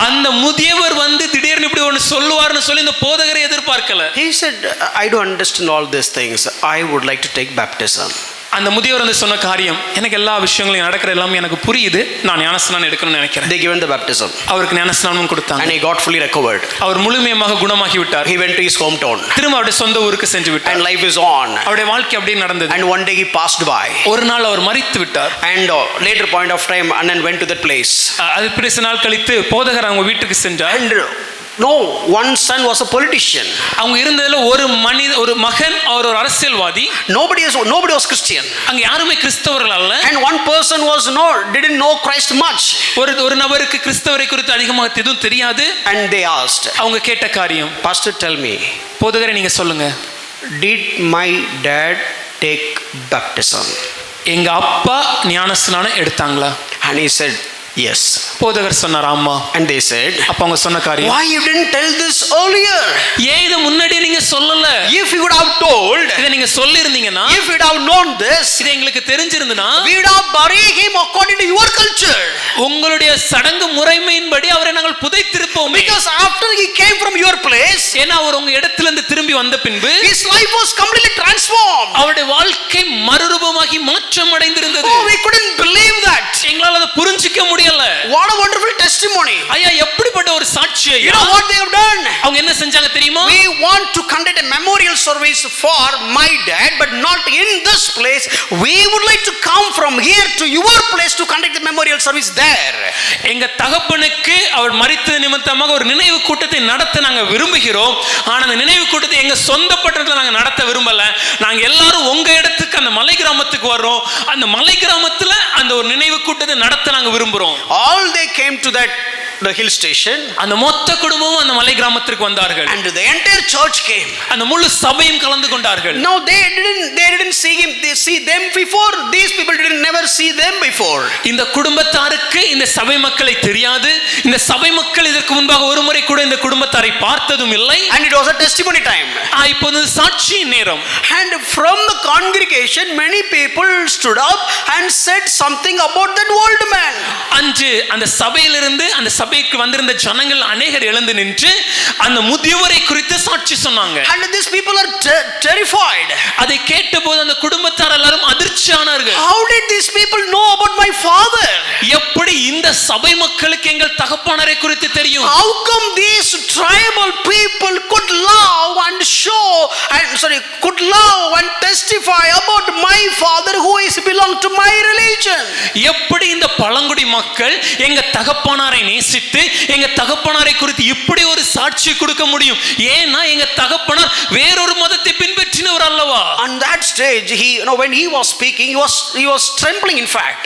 அந்த முதியவர் வந்து திடீர்னு இப்படி ஒன்னு சொல்லுவார்னு சொல்லி இந்த போதகரை எதிர்பார்க்கல. He said, I don't understand all these things. I would like to take baptism. அந்த முதியவர் வந்து சொன்ன காரியம், எனக்கு எல்லா விஷயங்களும் நடக்கிற எல்லாமே எனக்கு புரியுது, நான் ஞானஸ்நானம் எடுக்கணும்னு நினைக்கிறேன். They given the baptism. அவருக்கு ஞானஸ்நானம் கொடுத்தாங்க. And he got fully recovered. அவர் முழுமையாக குணமாகி விட்டார். He went to his hometown. திரும்ப அவருடைய சொந்த ஊருக்கு சென்று விட்டார். And life is on. அவருடைய வாழ்க்கை அப்படியே நடந்தது. And one day he passed by. ஒரு நாள் அவர் மரித்து விட்டார். And later point of time Anand went to that place. அது பிறகு நாள் கழித்து போதகர் அவங்க வீட்டுக்கு சென்றார். And one son was a politician. அவங்க இருந்ததுல ஒரு மகன் அவர் ஒரு அரசியல்வாதி. Nobody was Christian. அங்க யாருமே கிறிஸ்தவர்கள் அல்ல. And one person didn't know Christ much. ஒரு நபருக்கு கிறிஸ்தவரை குறித்து அதிகமாக எதுவும் தெரியாது. And they asked, அவங்க கேட்ட காரியம், Pastor, tell me, போதகரே நீங்க சொல்லுங்க, did my dad take baptism? எங்க அப்பா ஞானஸ்நானம் எடுத்தாங்களா? And he said, yes. போதகர் சொன்னார், ஆமா. And they said, அப்ப அவங்க சொன்ன காரியம், why you didn't tell this earlier? ஏன் இத முன்னாடி நீங்க சொல்லல? If you would have told, இத நீங்க சொல்லி இருந்தீங்கன்னா, if you would have known this, இது எங்களுக்கு தெரிஞ்சிருந்தனா, we would have buried him according to your culture. உங்களுடைய சடங்கு முறைமையின்படி அவரை நாங்கள் புதைத்திருப்போம். Because after he came from your place, ஏனா அவர் உங்க இடத்துல இருந்து திரும்பி வந்த பின்பு his life was completely transformed. அவருடைய வாழ்க்கை மறுரூபமாகி மாற்றம் அடைந்திருந்தது. Oh, we couldn't believe that. எங்களால அதை புரிஞ்சிக்க முடியல. What a wonderful testimony. ஐயா, எப்படிப்பட்ட ஒரு சாட்சி ஐயா. You know what they have done? அவங்க என்ன செஞ்சாங்க தெரியுமா? We want to conduct a memorial service for my dad, but not in this place. We would like to come from here to your place to conduct the memorial service there. எங்க தகப்பனுக்கு அவர் மரித்தது நிமித்தமாக ஒரு நினைவு கூட்டத்தை நடத்த நாங்க விரும்புகிறோம். ஆனா அந்த நினைவு கூட்டத்தை எங்க சொந்த பட்டணத்துல நாங்க நடத்த விரும்பல. நாங்க எல்லாரும் உங்க இடத்துக்கு அந்த மலை கிராமத்துக்கு வர்றோம். அந்த மலை கிராமத்துல அந்த ஒரு நினைவு கூட்டத்தை நடத்த நாங்க விரும்புறோம். All they came to the hill station. அந்த மொத்த குடும்பமும் அந்த மலை கிராமத்திற்கு வந்தார்கள். And the entire church came. அந்த முழு சபையும் கலந்து கொண்டார்கள். Now they didn't see him. They see them before. These people didn't never see them before. இந்த குடும்பத்தாருக்கு இந்த சபை மக்களை தெரியாது. இந்த சபை மக்கள் இதற்கு முன்பாக ஒரு முறை கூட இந்த குடும்பத்தாரை பார்த்ததும் இல்லை. And it was a testimony time. இப்போது சாட்சி நேரம். And from the congregation many people stood up and said something about that old man. அன்று அந்த சபையிலிருந்து அந்த சபைக்கு வந்திருந்த ஜனங்கள் அநேகர் எழுந்து நின்று அந்த முதியவரை குறித்து சாட்சி சொன்னாங்க. And these people are terrified. அதை கேட்டபோது அந்த குடும்பத்தார் எல்லாரும் அதிர்ச்சியானார்கள். How did these people know about my father? எப்படி இந்த சபை மக்களுக்கு எங்கள் தகப்பனாரை குறித்து தெரியும்? How come these tribal people could love and testify about my father who is belong to my religion? எப்படி இந்த பழங்குடி மக்கள் எங்க தகப்பனாரை நேசித்து எங்க தகப்பனாரை குறித்து இப்படி ஒரு சாட்சி கொடுக்க முடியும்? ஏன்னா எங்க தகப்பனார் வேறொரு மதத்தை பின்பற்றினவர் அல்லவா? On that stage, when he was speaking, he was trembling. In fact,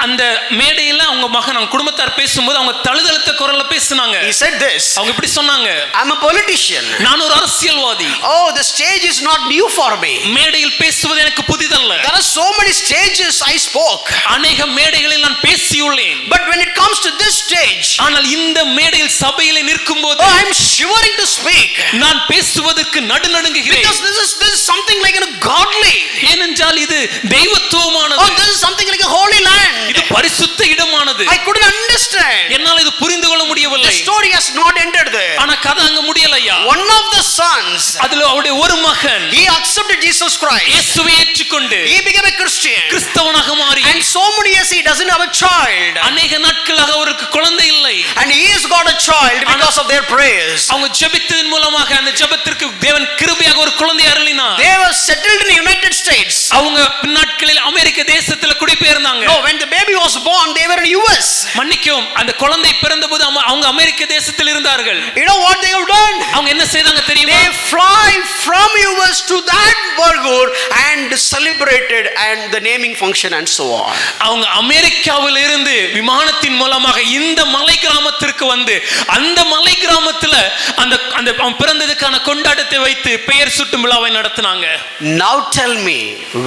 அந்த மேடையில அவங்க மகன் அவங்க குடும்பத்தார் பேசும்போது அவங்க தழுதழுத்த குரல்ல பேசினாங்க. He said this. அவங்க இப்படி சொன்னாங்க, I'm a politician. நான் ஒரு அரசியல்வாதி. Oh, the stage is not new for me. மேடையில் பேசுவது எனக்கு புதிதல்ல. There are so many stages I spoke. அநேக மேடைகளில் நான் பேசியுள்ளேன். But when it comes to this stage, ஆனால் இந்த மேடையில் சபையில் நிற்கும்போது I'm shivering to speak. நான் பேசுவதற்கு நடுநடுங்குகிறேன். Because this is something like a godly. ஏனென்றால் இது தெய்வத்துவமானது. Oh, this is something like a holy land. இது பரிசுத்த இடமானது. I couldn't understand. என்னால் இது புரிந்து கொள்ள முடியவில்லை. The story has not ended there. ஆனா கதை அங்க முடியலையா? One of the sons, அதுல அவருடைய ஒரு மகன், he accepted Jesus Christ. இயேசுவை ஏற்றுக்கொண்டு He became a Christian. கிறிஸ்தவனாக மாறி And so many years he doesn't have a child. அநேக நாட்களாக அவருக்கு குழந்தை இல்லை. And he has got a child because of their prayers. அவங்க ஜெபித்ததன் மூலமாக அந்த ஜெபத்திற்கு தேவன் கிருபையாக ஒரு குழந்தையை அருளினார். They were settled in the United States. அவங்க பின்னாட்களில் அமெரிக்க தேசத்துல குடிபெயர்ந்தாங்க. No, when the baby was born, they were in US. மன்னிக்கவும், அந்த குழந்தை பிறந்தபோது அவங்க அமெரிக்க தேசத்தில் இருந்தார்கள். You know what they have done? அவங்க என்ன செய்தாங்க தெரியுமா? They fly from US to that Burgur and celebrated and the naming function and so on. அவங்க அமெரிக்காவில் இருந்து விமானத்தின் மூலமாக இந்த மலை கிராமத்திற்கு வந்து அந்த மலை கிராமத்துல அந்த அவன் பிறந்ததுக்கான கொண்டாட்டத்தை வைத்து பெயர் சூட்டும் விழாவை நடத்தினாங்க. Now tell me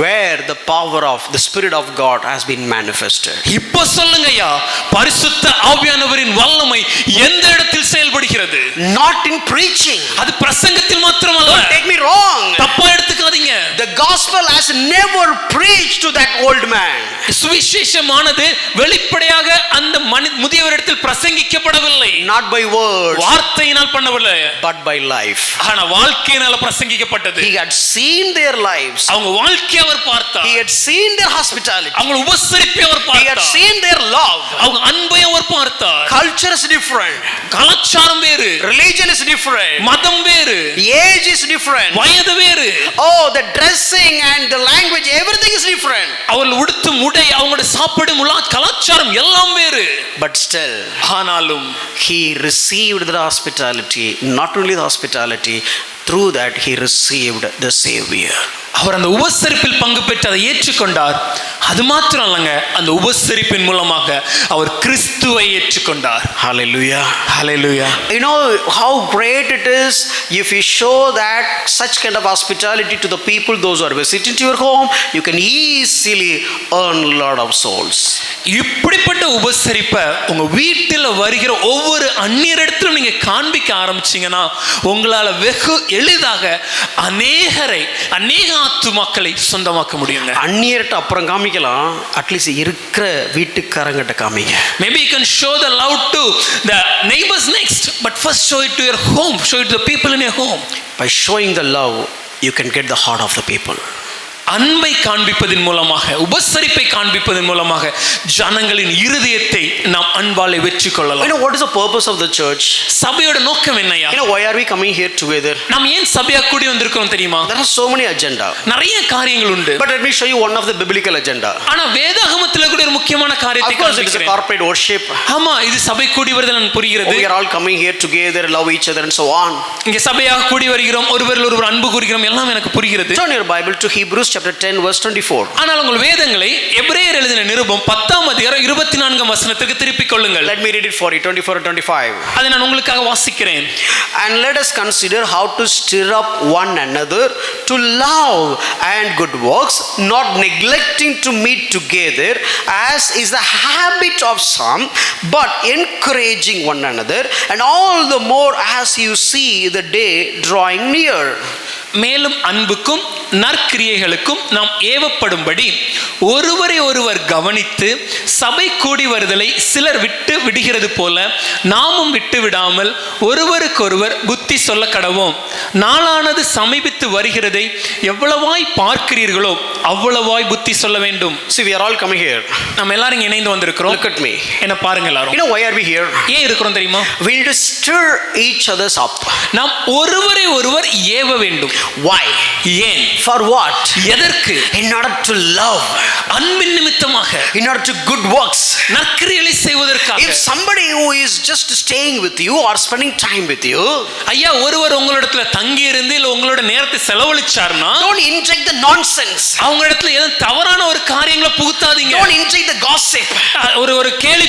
where the power of the Spirit of God has been manifested. இப்போ சொல்லுங்கய்யா, பரிசுத்த ஆவியானவரின் வல்லமை எந்த இடத்தில் செயல்படுகிறது? Not in preaching. அது பிரசங்கத்தில் மாத்திரமல்ல. Don't take me wrong. தப்பா எடுத்துக்காதீங்க. The gospel has never preached to that old man. சுவிசேஷமானது வெளிப்படையாக அந்த முதியவரிடத்தில் பிரசங்கிக்கப்படவில்லை. Not by words. வார்த்தையினால் பண்ணவில்லை. But by life. ஆனா வாழ்க்கையினால பிரசங்கிக்கப்பட்டது. He had seen their lives. அவங்க வாழ்க்கையை அவர் பார்த்தார். He had seen their hospitality. அவங்க உபசரிப்பை அவர் He had பார்த்தார். seen their love. அவங்க அன்பை அவர் பார்த்தார். Culture is different. கலாச்சாரம் வேறு. Religion is different. மதம் வேறு. Age is different. வயது வேறு. Oh, the dressing and the language, everything is different. அவர்கள் உடுத்தும் உடை, அவங்களுடைய சாப்பிடும் கலாச்சாரம் எல்லாம் வேறு. But still, ஆனாலும் he received the hospitality. Not only the hospitality, through that he received the Savior. அவர் அந்த உபசரிப்பில் பங்கு பெற்று அதை ஏற்றுக்கொண்டார். அது மாத்திரம் இல்லைங்க, அந்த உபசரிப்பின் மூலமாக அவர் கிறிஸ்துவை ஏற்றுக்கொண்டார். Hallelujah. Hallelujah. You know how great it is if you show that such kind of hospitality to the people, those who are visiting to your home, you can easily earn a lot of souls. இப்படிப்பட்ட உபசரிப்பை உங்க வீட்டில் வருகிற ஒவ்வொரு அந்நியரிடத்திலும் நீங்க காண்பிக்க ஆரம்பிச்சீங்கன்னா உங்களால வெகு எளிதாக அநேக ஆத்துமாக்களை சொந்தமாக்க முடியுங்க. அந்நியர்கிட்ட அப்புறம் காமிக்கலாம், அட்லீஸ்ட் இருக்கிற வீட்டுக்காரங்கிட்ட காமிங்க. Maybe you can show the love to the neighbors next, but first show it to your home, show it to the people in your home. By showing the love, you can get the heart of the people. அன்பை காண்பிப்பதன் மூலமாக, உபசரிப்பை காண்பிப்பதன் மூலமாக ஜனங்களின் இருதயத்தை நாம் அன்பாலே வெற்றி கொள்ளலாம். You know what is the purpose of the church? சபையோட நோக்கம் என்னையா? You know why are we coming here together? நாம் ஏன் சபையா கூடி வந்திருக்கோம் தெரியுமா? There are so many agenda. நிறைய காரியங்கள் உண்டு. But let me show you one of the biblical agenda. ஆனா வேதாகமத்திலே கூட ஒரு முக்கியமான காரியத்தை காண்பிக்கிறேன். Of course it is a corporate worship. ஆமா, இது சபை கூடி வருதல் நான் புரிகிறது. We are all coming here together, love each other and so on. இங்க சபையாக கூடி வருகிறோம், ஒருவரில் ஒருவர் அன்பு கூறுகிறோம், எல்லாம் எனக்கு புரிகிறது. Turn your Bible to Hebrews chapter 10 verse 24. ஆனால் உங்கள் வேதங்களை எபிரேயர் எழுதின நிருபம் 10ஆம் அதிகாரம் 24ஆம் வசனத்துக்கு திருப்பிக் கொள்ளுங்கள். Let me read it for you, 24 and 25. அதை நான் உங்களுக்காக வாசிக்கிறேன். And let us consider how to stir up one another to love and good works, not neglecting to meet together as is the habit of some, but encouraging one another, and all the more as you see the day drawing near. மேலும் அன்புக்கும் நற்கிரியைகளுக்கும் நாம் ஏவப்படும்படி ஒருவரை ஒருவர் கவனித்து சபை கூடி வருதலை சிலர் விட்டு விடுகிறது போல நாமும் விட்டு விடாமல் ஒருவருக்கொருவர் புத்தி சொல்ல கடவோம். நாளானது சமீபித்து வருகிறதை எவ்வளவாய் பார்க்கிறீர்களோ அவ்வளவாய் புத்தி சொல்ல வேண்டும். See, we are all coming here. நம்ம எல்லாரும் இங்க இணைந்து வந்திருக்கிறோம். Look at me. என்ன பாருங்க எல்லாரும். You know why are we here? ஏன் இருக்கிறோம் தெரியுமா? We need to stir each others up. நாம் ஒருவரை ஒருவர் ஏவ வேண்டும். Why? ஏன்? For what? எதற்கு? In order to love. அன்பின் நிமித்தமாக. In order to good works. நற்கிரியைகளை செய்வதற்காக. If somebody who is just staying with you or spending time with you, ஐயா ஒருவர் உங்களிடத்துல தங்கி இருந்து இல்ல உங்களோட நேரத்தை செலவழிச்சார்னா, don't inject the nonsense. அவங்க இடத்துல ஏதாவது தவறான ஒரு காரியங்களை புகுத்தாதீங்க. Don't inject the gossip. ஒரு கேலி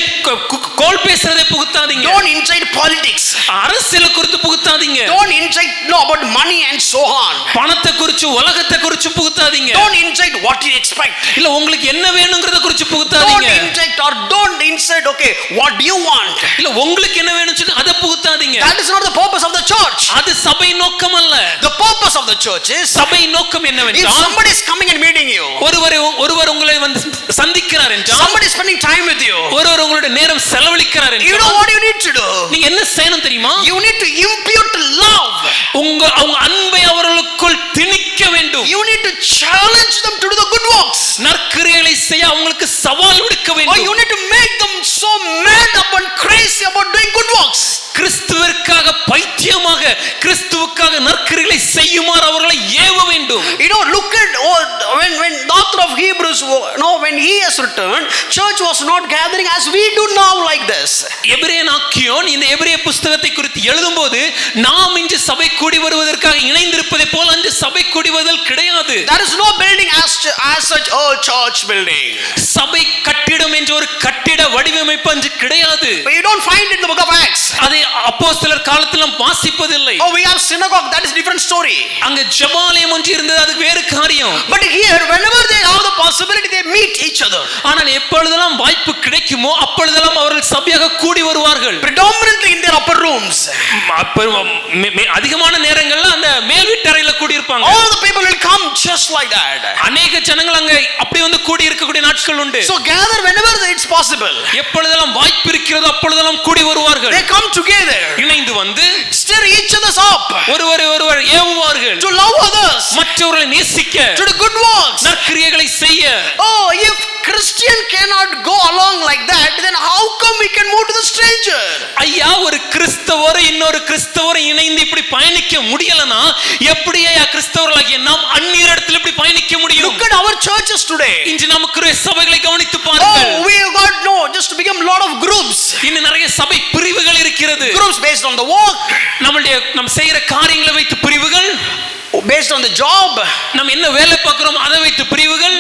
கோல் பேசுறதை புகுத்தாதீங்க. Don't inject politics. அரசியல் குறித்து புகுத்தாதீங்க. Don't inject about money and so on. பணத்தை குறித்து உலகத்தை குறித்து புகுத்தாதீங்க. Don't inject what you expect. இல்ல உங்களுக்கு என்ன வேணும்ங்கறத குறித்து புகுத்தாதீங்க. Don't inject or don't insert okay what do you want. இல்ல உங்களுக்கு என்ன வேணும்னு சொல்லி அத புகுத்தாதீங்க. That is not the purpose of the church. அது சபை நோக்கம் அல்ல. The purpose of the church is சபை நோக்கம் என்னவென்றால், if somebody is coming and meeting you, ஒருவர் உங்களை வந்து சந்திக்கிறார் என்றால், somebody is spending time with you, ஒருவர் உங்களுடைய நேரம் செலவழிக்கிறார் என்றால், you know what you need to do? நீங்க என்ன செய்யணும் தெரியுமா? You need to impute love. அவங்க அன்பை அவர்களுக்குள் திணிக்க வேண்டும். You need to challenge them to do the good works. நற்கிரியைகளை செய்ய அவங்களுக்கு சவால் விடுக்க Or வேண்டும். you need to make them so mad up and crazy about doing good works. கிறிஸ்துவிற்காக பைத்தியமாக கிறிஸ்துவுக்காக நற்கிரியைகளை செய்யுமாறு அவர்களை ஏவ வேண்டும். You know, look at when the author of Hebrews, when he has returned, church was not gathering as we do now like this. எபிரேயனாக்கியோன் இந்த எபிரேய புத்தகத்தை குறித்து எழுதும்போது, நாம் இன்று சபை கூடி வருவதற்காக இணைந்திருப்பதை போல அன்று சபை கூடி வருதல் கிடையாது. There is no building as such a church building. சபை கட்டிடம் என்ற ஒரு கட்டிட வடிவமைப்பு அன்று கிடையாது. But you don't find it in the book of Acts. அதை அப்போஸ்தலர் காலத்தில் நாம் வாசிப்பதில்லை. Oh, we have synagogue, that is different story. அங்க ஜெபாலயம் ஒன்று இருந்தது, அது வேறு காரியம். But here whenever they have the possibility they meet each other. ஆனால் எப்பொழுதெல்லாம் வாய்ப்பு கிடைக்குமோ அப்பொழுதெல்லாம் அவர்கள் சபையாக கூடி வருவார்கள். Predominantly in their upper rooms. அதிகமான நேரங்கள்ல அந்த மேல் வீட்டறையில கூடி இருப்பாங்க. All the people will come just like that. அநேக ஜனங்கள் அங்க அப்படி வந்து கூடி இருக்கக்கூடிய நாட்கள் உண்டு. So gather whenever it's possible. எப்பொழுதெல்லாம் வாய்ப்பு இருக்கிறதோ அப்பொழுதெல்லாம் கூடி வருவார்கள். They come together. இணைந்து வந்து stir each others up. ஒருவர் ஏவுவார்கள். To love others. மற்றவர்களை நேசிக்க. To do good works. நற்கிரியைகளை செய்ய. Oh, if Christian cannot go along like that, then how come we can move to the stranger? ஐயா ஒரு கிறிஸ்தவரை இன்னொரு கிறிஸ்தவரை இணைந்து இப்படி பயணிக்க முடியலனா எப்படியே கிறிஸ்தவர்களாகிய நாம் அந்நியரிடத்தில் இப்படி பயணிக்க முடியும்? Look at our churches today. இன்று நமக்கு சபைகளை கவனித்து பாருங்கள். Oh, we have got just become lot of groups. இன்னும் நிறைய சபை பிரிவுகள் இருக்கிறது. Groups based on the work. நம்ம செய்யற காரியங்களை வைத்து பிரிவுகள். Based on the job. நம்ம என்ன வேலை பார்க்கிறோம் அதை வைத்து பிரிவுகள்.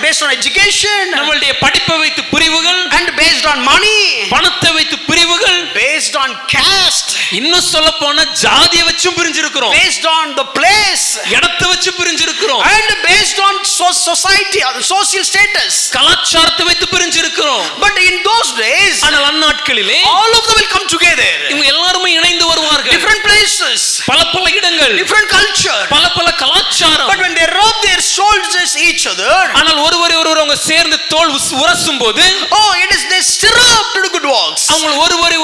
Based on education. நம்மளுடைய படிப்பை வைத்து பிரிவுகள். And based on money. பணத்தை வைத்து பிரிவுகள். Based on caste. இன்னும் சொல்ல போனா ஜாதியை வச்சும் பிரிஞ்சிருக்கிறோம். Based on the place. இடத்தை வச்சு பிரிஞ்சிருக்கிறோம். And based on society or social status. கலாச்சாரத்தை வைத்து பிரிஞ்சிருக்கிறோம். But in those days, ஆனால் அந்நாட்களிலே all of them will come together. இவங்க எல்லாரும் இணைந்து வருவார்கள். Different places. பல இடங்கள். Different culture. பல கலாச்சாரம். But when they rub their shoulders each other, ஆனால் ஒருவர் அவங்க சேர்ந்து தோள் உரசும்போது, oh, it is they stir up to do good works. அவங்க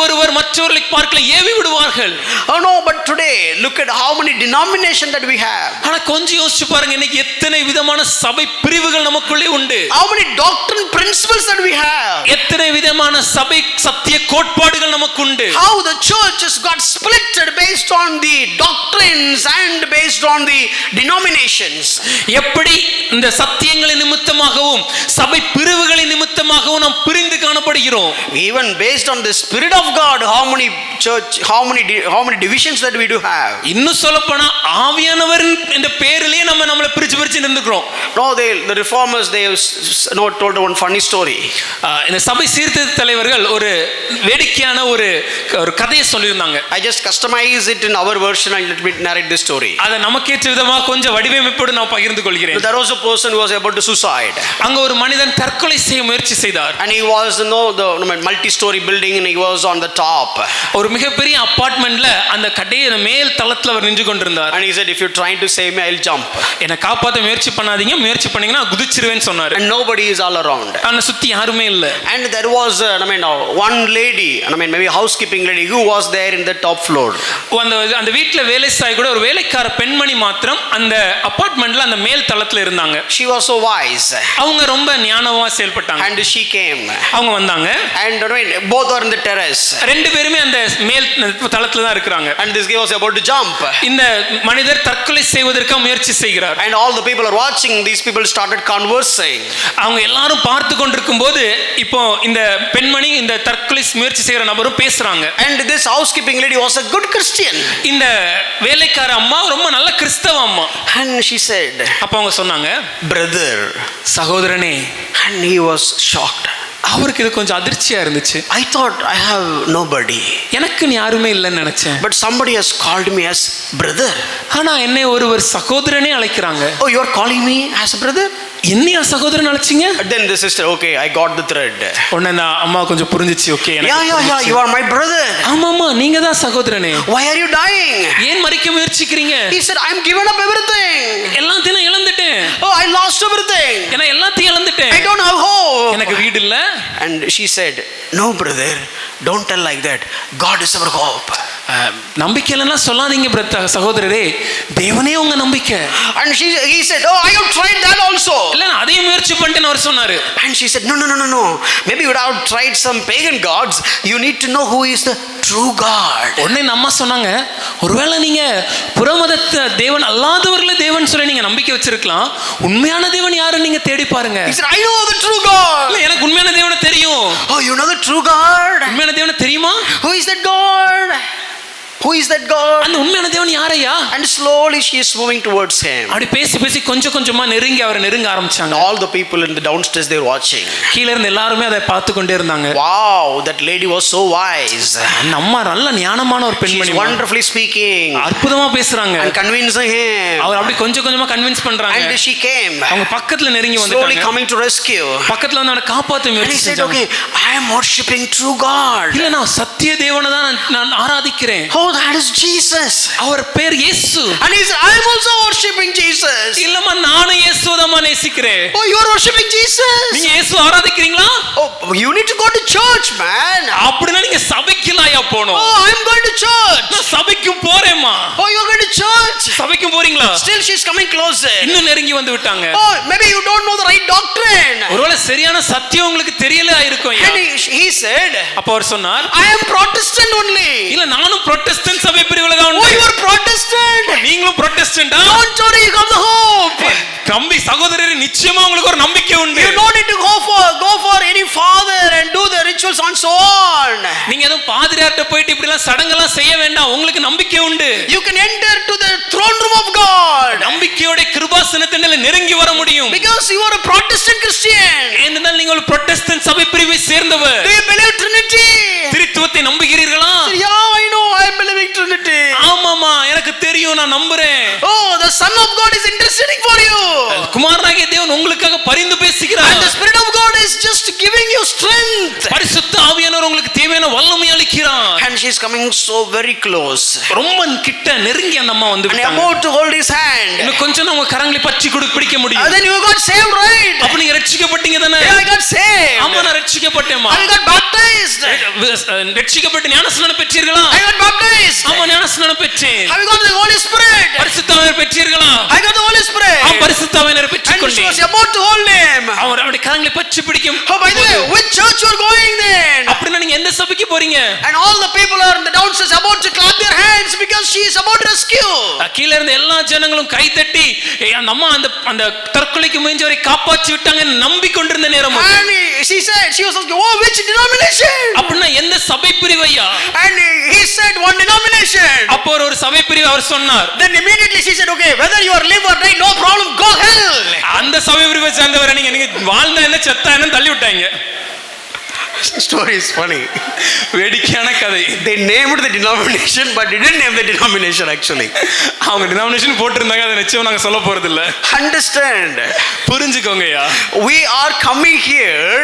ஒருவர் மற்றவர்களை பார்க்கல ஏவி விடுவார்கள். Oh no, but today look at how many denominations that we have. ஆனா கொஞ்சம் யோசிச்சு பாருங்க, இன்னைக்கு எத்தனை விதமான சபை பிரிவுகள் நமக்குள்ளே உண்டு. How many doctrine principles that we have. எத்தனை விதமான சபை சத்திய கோட்பாடுகள் நமக்கு உண்டு. How the church has got splitted based on the doctrines and based on the denominations. எப்படி இந்த சத்தியங்களின் நிமித்தமாகவும் சபை பிரிவுகளின் நிமித்தமாகவும் நாம் பிரிந்து காணப்படுகிறோம். Even based on the spirit of God, how many divisions that we do have. இன்னும் சொல்லப்போனா ஆவியானவர் என்ற பெயரிலே நம்மளை பிரிச்சு நின்னுக்கிறோம். No, the reformers they have told one funny story. இந்த சபை சீர்திருத்த தலைவர்கள் ஒரு வேடிக்கையான ஒரு கதையை சொல்லியிருந்தாங்க. I just customize it in our version and let me narrate this story. அதை நமக்கேற்ற விதமாக கொஞ்சம் வடிவமைப்போடு நான் பகிர்ந்து கொள்கிறேன். There was a person who was about to suicide. அங்க ஒரு மனிதன் தற்கொலை செய்ய முயற்சி செய்தார். And he was the multi-story building and he was on the top. ஒரு மிகப்பெரிய அபார்ட்மெண்ட்ல அந்த கடையில மேல் தளத்துல அவர் நின்று கொண்டிருந்தார். And he said, if you're trying to save me, I'll jump. என்னை காப்பாற்ற முயற்சி பண்ணாதீங்க, முயற்சி பண்ணீங்கன்னா குதிச்சிருவேன்னு சொன்னார். And nobody is all around. ஆனா சுத்தி யாருமே இல்ல. And there was one lady, maybe housekeeping lady who was there in the top floor. அந்த வீட்ல வேலை செய்ய கூட ஒரு வேலைக்கார பெண்மணி மாத்திரம் அந்த அபார்ட்மெண்ட்ல அந்த மேல் தளத்துல இருந்தாங்க. She was so wise. அவங்க ரொம்ப ஞானமா செயல்பட்டாங்க. And she came. அவங்க வந்தாங்க. And both are in the terrace. ரெண்டு பேருமே அந்த மேல் தளத்துல தான் இருக்காங்க. And this guy was about to jump. இந்த மனிதர் தற்கொலை செய்வதற்கு முயற்சி செய்கிறார். And all the people are watching. These people started conversing. அவங்க எல்லாரும் பார்த்து கொண்டிருக்கும்போது இப்போ இந்த பெண்மணி இந்த தற்கொலை முயற்சி செய்கிற நபரும் பேசுறாங்க. And this housekeeping lady was a good Christian. இந்த வேலைக்கார அம்மா ரொம்ப நல்ல கிறிஸ்தவ அம்மா. And she said, அப்ப அவங்க சொன்னாங்க, brother, சகோதரனே. And he was shocked. அவருக்கு இது கொஞ்சம் அதிர்ச்சியா இருந்துச்சு. I thought I have nobody. எனக்கு யாருமே இல்லைன்னு நினைச்சேன். But somebody has called me as brother. ஆனா என்னை ஒருவர் சகோதரனே அழைக்கிறாங்க. Oh, you are calling me as a brother? என்னையா சகோதரன் அழைச்சீங்க? Then the sister, okay, I got the thread. உடனே அந்த அம்மா கொஞ்சம் புரிஞ்சிச்சு. Okay, yeah, you are my brother. ஆமாமா, நீங்க தான் சகோதரனே. Why are you dying? ஏன் மரிக்க முயற்சிக்கிறீங்க? He said, I'm given up everything. எல்லாத்தையும் இழந்துட்டேன். Oh, I lost everything. நான் எல்லாத்தையும் இழந்துட்டேன். I don't have hope. எனக்கு வீடு இல்ல. And she said, no brother, don't tell like that. God is our hope. நம்பிக்கை இல்லைன்னா சொல்லாதீங்க சகோதரரே, தேவனே உங்க நம்பிக்கை. And he said, oh, I have tried that also. இல்ல, அதையும் முயற்சி பண்ணிட்டேன்னு அவர் சொன்னாரு. And she said, no. Maybe you would have tried some pagan gods. You need to know who is the true God. உடனே நம்ம சொன்னாங்க, ஒருவேளை நீங்க புறமதத்த தேவன் அல்லாதவர்களே தேவன் சொல்லி நீங்க நம்பிக்கை வச்சிருக்கலாம். உண்மையான தேவன் யாருன்னு நீங்க தேடி பாருங்க. He said, I know the true God. இல்ல, எனக்கு உண்மையான தேவனை தெரியும். Oh, you know the true God? உண்மையான தேவனை தெரியுமா? Who is that God? Who is that God? அந்த உண்மையான தேவன் யாரையா? And slowly she is moving towards him. அப்படி பேசி கொஞ்சம் கொஞ்சமா நெருங்கி அவரை நெருங்க ஆரம்பிச்சாங்க. All the people in the downstairs, they were watching. கீழ இருந்து எல்லாரும் அதை பார்த்து கொண்டே இருந்தாங்க. Wow, that lady was so wise. அந்த அம்மா நல்ல ஞானமான ஒரு பெண்மணி. She wonderfully speaking. அற்புதமா பேசுறாங்க. And convincing him. அவர் அப்படி கொஞ்சம் கொஞ்சமா கன்வின்ஸ் பண்றாங்க. And she came. அவங்க பக்கத்துல நெருங்கி வந்தாங்க. Slowly coming to rescue. பக்கத்துல வந்து அவனை காப்பாத்த முயற்சி செஞ்சாங்க. And he said, okay, I am worshiping true God. இல்ல, நான் சத்திய தேவனை தான் நான் ஆராதிக்கிறேன். Oh, that is Jesus. அவர் பேர் இயேசு. And he said, I am also worshiping Jesus. இல்லம்மா, நானும் இயேசுவை தான் நேசிக்கிறேன். Oh, you are worshiping Jesus? நீங்க இயேசுவை ஆராதிக்கிறீங்களா? Oh, you need to go to church, man. அப்படினா நீங்க சபைக்குலாயா போணும்? Oh, I am going to church. நான் சபைக்கு போறேன்மா. Oh, you are going to church. சபைக்கு போறீங்களா? Still she is coming closer. இன்னும் நெருங்கி வந்து விட்டாங்க. Oh, maybe you don't know the right doctrine. ஒருவேளை சரியான சத்தியம் உங்களுக்கு தெரியல இருக்கும். And he said, அப்ப அவர் சொன்னார், I am Protestant only. இல்ல, நானும் புராட்டஸ்டன்ட் சபை பிரிவுல தான் உண்டு. Oh, you are Protestant. நீங்களும் புராட்டஸ்டன்டா? Don't worry, you have the hope. தம்பி சகோதரரே, நிச்சயமா உங்களுக்கு ஒரு நம்பிக்கை உண்டு. You don't need to go for any father and do the rituals and so on. நீங்க ஏதோ பாதிரியார்ட்ட போயிட்டு இப்படி எல்லாம் சடங்கெல்லாம் செய்ய வேண்டாம். உங்களுக்கு நம்பிக்கை உண்டு. You can enter to the throne room of God. நம்பிக்கையோட கிருபாசனத்தினால நெருங்கி வர முடியும். Because you are a Protestant Christian. ஏனென்றால் நீங்கள் ஒரு புராட்டஸ்டன்ட் சபை பிரிவை சேர்ந்தவர். Do you believe Trinity? திரித்துவத்தை நம்புகிறீர்களா? Yeah, I know, I am believing Trinity. ஆமாமா, எனக்கு தெரியும், நான் நம்புறேன். Oh, the Son of God is interceding for you. குமாரனாகிய தேவன் உங்களுக்காக பரிந்து பேசுகிறார். And the Spirit of God is just giving you strength. பரிசுத்த ஆவியானவர் உங்களுக்கு தேவையான வல்லமை அளிக்கிறார். And she is coming so very close. ரொம்ப கிட்ட நெருங்கி அந்த அம்மா வந்து விட்டாங்க. And about to hold his hand. இன்னும் கொஞ்சம் நம்ம கரங்களை பற்றி பிடிக்க முடியும். And then you got saved, right? அப்ப நீங்க ரட்சிக்கப்பட்டீங்க தானே? Yeah, I got saved. ஆமா, நான் ரட்சிக்கப்பட்டேன்மா. I got baptized. ரட்சிக்கப்பட்டு ஞானஸ்நானம் பெற்றீர்களா? I got baptized. ஆமா, ஞானஸ்நானம் பெற்றேன். Have you got the Holy Spirit? பரிசுத்த ஆவியானவர் பெற்றீர்களா? I got the Holy Spirit. ஆமா, பரிசுத்த ஆவியானவர் And she பெற்றுக்கொண்டேன். was about to hold him. அவர் அவருடைய கரங்களை பற்றி பிடிக்கும். Oh, by the way, which church you are going then? அப்படினா நீங்க எந்த சபைக்கு போறீங்க? And all the people are in the downstairs about to clap their hands because she is about to rescue. கீழ இருந்த எல்லா ஜனங்களும் கை தட்டி அந்த அம்மா அந்த தற்கொலைக்கு முயன்றவரை காப்பாற்றி விட்டாங்கன்னு நம்பிக்கொண்டிருந்த நேரம். And she was asking, oh, which denomination? அப்படினா எந்த சபை பிரிவையா? And he said one denomination. அப்போ ஒரு சபை பிரிவு அவர் சொன்னார். Then immediately she said, okay, whether you are live or die, no problem, go hell. அந்த சபை பிரிவை சேர்ந்தவரை நீங்க வாழ்ந்தா என்ன செத்தா என்ன தள்ளி விட்டாங்க. Story is funny. வேடிக்கையான கதை. They named the denomination but didn't name the denomination actually. அவங்க டினாமினேஷன் போட்டிருந்தாங்க, அதை நிச்சயம் நாங்க சொல்ல போறது இல்ல. Understand? புரிஞ்சுக்கோங்கயா. We are coming here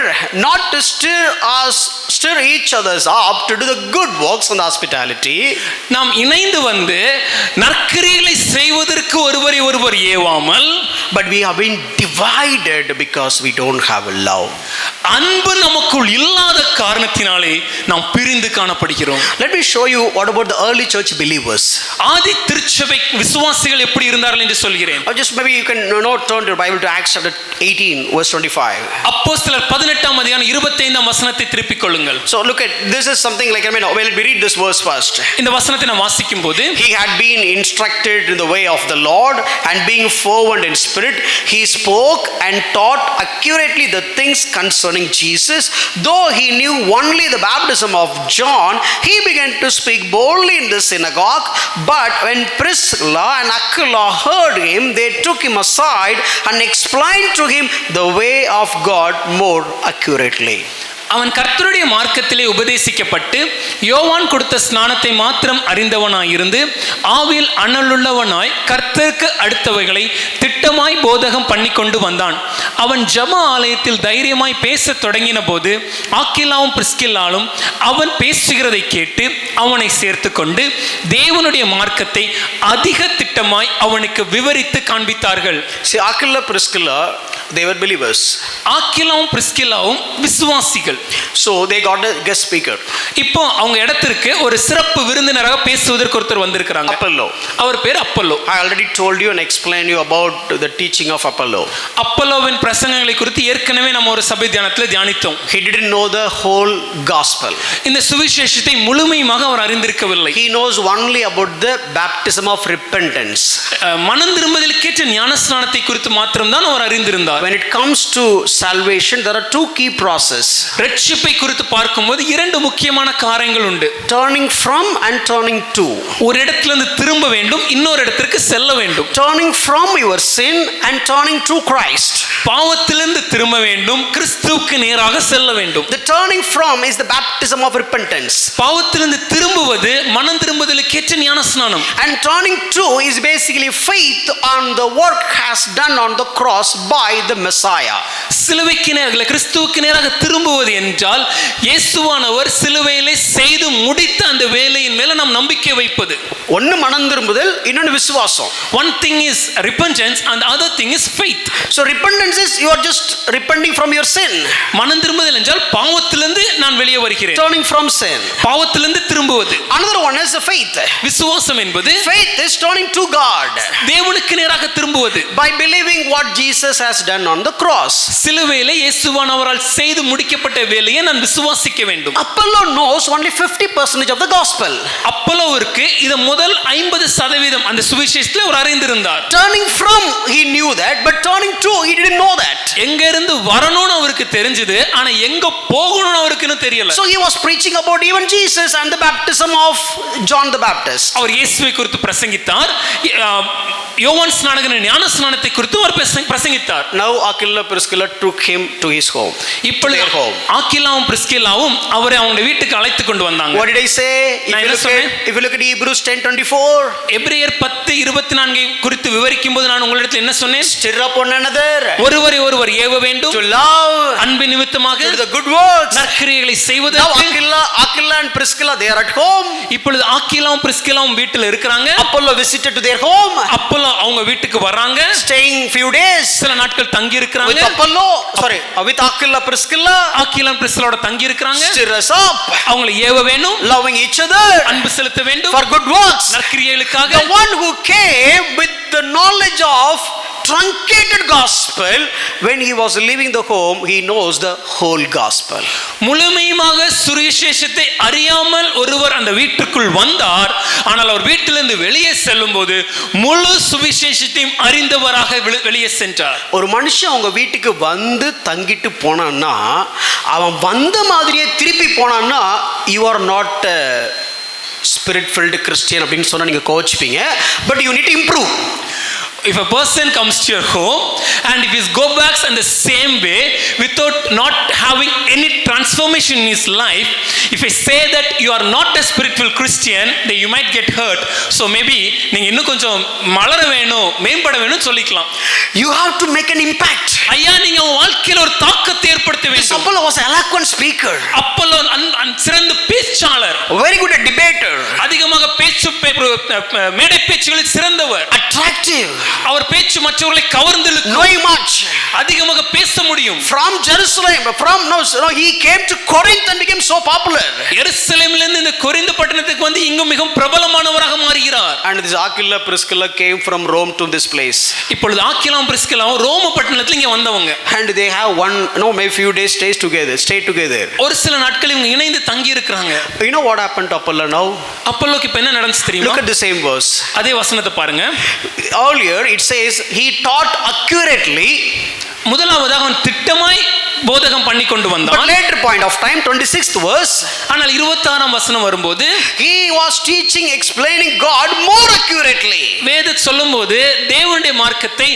not to stir each others up to do the good works and hospitality. நாம் இணைந்து வந்து நற்கிரியைகளை செய்வதற்கு ஒருவரை ஒருவர் ஏவாமல், but we have been divided because we don't have love. அன்பு நமக்குள் இல்லாத காரணத்தினாலே நாம் பிரிந்து காணப்படுகிறோம். Let me show you what about the early church believers. ஆதி திருச்சபை விசுவாசிகள் எப்படி இருந்தார்கள் என்று சொல்கிறேன். Or just maybe you can turn your Bible to Acts chapter 18 verse 25. அப்போஸ்தலர் 18 அதிகாரம் 25 வசனத்தை திருப்பிக் கொள்ளுங்கள். So look at this is something like when we read this verse first. இந்த வசனத்தை நாம் வாசிக்கும் போது, he had been instructed in the way of the Lord and being fervent in spirit he spoke and taught accurately the things concerning Jesus. Though he knew only the baptism of John, he began to speak boldly in the synagogue. But when Priscilla and Aquila heard him, they took him aside and explained to him the way of God more accurately. அவன் கர்த்தருடைய மார்க்கத்திலே உபதேசிக்கப்பட்டு யோவான் கொடுத்த ஸ்நானத்தை மாத்திரம் அறிந்தவனாயிருந்து ஆவியில் அனலுள்ளவனாய் கர்த்தருக்கு அடுத்தவைகளை திட்டமாய் போதகம் பண்ணி கொண்டு வந்தான். அவன் ஜெப ஆலயத்தில் தைரியமாய் பேச தொடங்கின போது ஆக்கிலாவும் பிரிஸ்கில்லாலும் அவன் பேசுகிறதை கேட்டு அவனை சேர்த்து கொண்டு தேவனுடைய மார்க்கத்தை அதிக திட்டமாய் அவனுக்கு விவரித்து காண்பித்தார்கள். See, Aquila, Priscilla, they were believers. ஆக்கிலாவும் பிரிஸ்கில்லாவும் விசுவாசிகள். So they got a guest speaker. இப்போ அவங்க இடத்திற்கு ஒரு சிறப்பு விருந்தினராக பேசுவதற்கு ஒருத்தர் வந்திருக்காங்க. Apollo. அவர் பேர் Apollo. I already told you and explained you about the teaching of Apollo. அப்பல்லோவின் பிரசங்கங்களை குறித்து ஏற்கனவே நம்ம ஒரு சபை தியானத்தில் தியானித்தோம். He didn't know the whole gospel. இந்த சுவிசேஷத்தை முழுமையாக அவர் அறிந்திருக்கவில்லை. He knows only about the baptism of repentance. மனம் திரும்புதலுக்கேற்ற ஞானஸ்நானத்தை குறித்து மாத்திரம்தான் அவர் அறிந்திருந்தார். When it comes to salvation, there are two key processes. ரட்சிப்பை குறித்து பார்க்கும்போது இரண்டு முக்கியமான காரியங்கள் உண்டு. Turning from and turning to. ஒரு இடத்திலிருந்து திரும்ப வேண்டும், இன்னொரு இடத்திற்கு செல்ல வேண்டும். Turning from your sin and turning to Christ. பாவத்திலிருந்து திரும்ப வேண்டும், கிறிஸ்துவுக்கு நேராக செல்ல வேண்டும். The turning from is the baptism of repentance. பாவத்திலிருந்து திரும்புவது மனம் திரும்புதலுக்கேற்ற ஞானஸ்நானம். And turning to is basically faith on the work has done on the cross by the Messiah. சிலுவைக்கு நேராக கிறிஸ்துவுக்கு நேராக திரும்புவது என்றால் இயேசுவானவர் சிலுவையிலே செய்து முடித்த அந்த வேலையின் மேல நாம் நம்பிக்கை வைப்பது. ஒன்னு மனம் திரும்புதல், இன்னொன்னு விசுவாசம். One thing is repentance and the other thing is faith. So repentance is you are just repenting from your sin. மனம் திரும்புதல் என்றால் பாவத்திலிருந்து நான் வெளியே வருகிறேன். Turning from sin. பாவத்திலிருந்து திரும்புவது. Another one is faith. விசுவாசம் என்பது faith is turning to God. தேவனுக்கு நேராக திரும்புவது. By believing what Jesus has done on the cross. சிலுவையிலே இயேசுவானவரால் செய்து முடிக்கப்பட்ட வேலையை நான் விசுவாசிக்க வேண்டும். Apollo knows only 50% of the gospel. அப்பல்லோவிற்கு இது முதல் 50% அந்த சுவிசேஷத்தில் அவர் அறிந்திருந்தார். Turning from he knew that, but turning to he didn't know that. எங்க இருந்து வரணும்னு அவருக்கு தெரிஞ்சது, ஆனா எங்க போகணும்னு அவருக்கு இன்னும் தெரியல. So he was preaching about even Jesus and the baptism of John the Baptist. அவர் இயேசுவை குறித்து பிரசங்கித்தார். யோவான் ஸ்நானகனின் ஞான ஸ்நானத்தை குறித்து அவர் பிரசங்கித்தார். Now Aquila Priscilla took him to his home. இப்பொழுது ஆக்கிலாவும் பிரிஸ்கில்லாவும் அவரை அவங்க வீட்டுக்கு அழைத்து கொண்டு வந்தாங்க. What did I say? If you look at Hebrews 10:24, எபிரேயர் 10:24 குறித்து விவரிக்கும்போது நான் உங்களிடத்தில் என்ன சொன்னேன்? Stir up one another. ஒருவரை ஒருவர் ஏவ வேண்டும். To love. அன்பின் நிமித்தமாக. To do the good works. நற்கிரியைகளை செய்வதற்கு. Now Aquila and Priscilla they are at home. இப்பொழுது ஆக்கிலாவும் பிரிஸ்கில்லாவும் வீட்டில் இருக்கிறாங்க. Apollo visited to their home. Apollo அவங்க வீட்டுக்கு வராங்க. Staying few days. சில நாட்கள் தங்கி இருக்கிறாங்க. With Apollo, with Aquila Priscilla. Aquila பிரிஸ்கில்லாவோட தங்கி இருக்கிறாங்க. Stir us up. அவங்களை ஏவ வேண்டும். Loving each other. அன்பு செலுத்த வேண்டும். For good works. நற்கிரியைகளுக்காக. The one who came with the knowledge of truncated gospel, when he was leaving the home he knows the whole gospel. முழுமையாக சுவிசேஷத்தை அறியாமல் ஒருவர் அந்த வீட்டுக்குள் வந்தார், ஆனால் அவர் வீட்டிலிருந்து வெளியே செல்லும்போது முழு சுவிசேஷத்தையும் அறிந்தவராக வெளியே சென்றார். ஒரு மனுஷன் அவங்க வீட்டுக்கு வந்து தங்கிட்டு போனான்னா, அவன் வந்த மாதிரியே திருப்பி போனான்னா, you are not spirit filled Christian அப்படின்னு சொன்னா நீங்க கோச்சிப்பீங்க. But you need to improve. if a person comes to your home and if he go back in the same way without not having any transformation in his life, if I say that you are not a spiritual Christian, then you might get hurt. So maybe நீங்க இன்னும் கொஞ்சம் மலர வேணும், மேம்பட வேணும் சொல்லிக்கலாம். You have to make an impact. ஐயா நீங்க உங்க வாழ்க்கையில ஒரு தாக்கத்தை ஏற்படுத்த வேண்டும். Apollo was an eloquent speaker. Apollo சிறந்த பேச்சாளர், Very good at debater. அதிகமாக பேச்சு மேடை பேச்சுகளில் சிறந்தவர். Attractive. அவர் பேச்சு மற்றவர்களை கவர்ந்து இழுக்கும். Knowing much. அதிகமாக பேச முடியும். From Jerusalem, he came to Corinth and became so popular. எருசலேமிலிருந்து இந்த கொரிந்து பட்டணத்துக்கு வந்து இங்கு மிகவும் பிரபலமானவராக மாறுகிறார். And this Aquila Priscilla came from Rome to this place. இப்பொழுது ஆக்கிலாம் பிரிஸ்கில்லாவும் ரோம பட்டணத்துல இங்க வந்தவங்க. And they have maybe few days stay together. ஒரு சில நாட்கள் இவங்க இணைந்து தங்கி இருக்காங்க. You know what happened to Apollo now? அப்போலோக்கு இப்ப என்ன நடந்துச்சு தெரியுமா? Look at the same verse. அதே வசனத்தை பாருங்க. Earlier it says he taught accurately. முதலாவதாக அவன் திட்டமாய் போதகம் பண்ணி கொண்டு வந்தான். But later point of time, 26th verse, ஆனால் 26ஆம் வசனம் வரும்போது he was teaching, explaining God more accurately. வேத சொல்லும்போது தேவனுடைய மார்க்கத்தை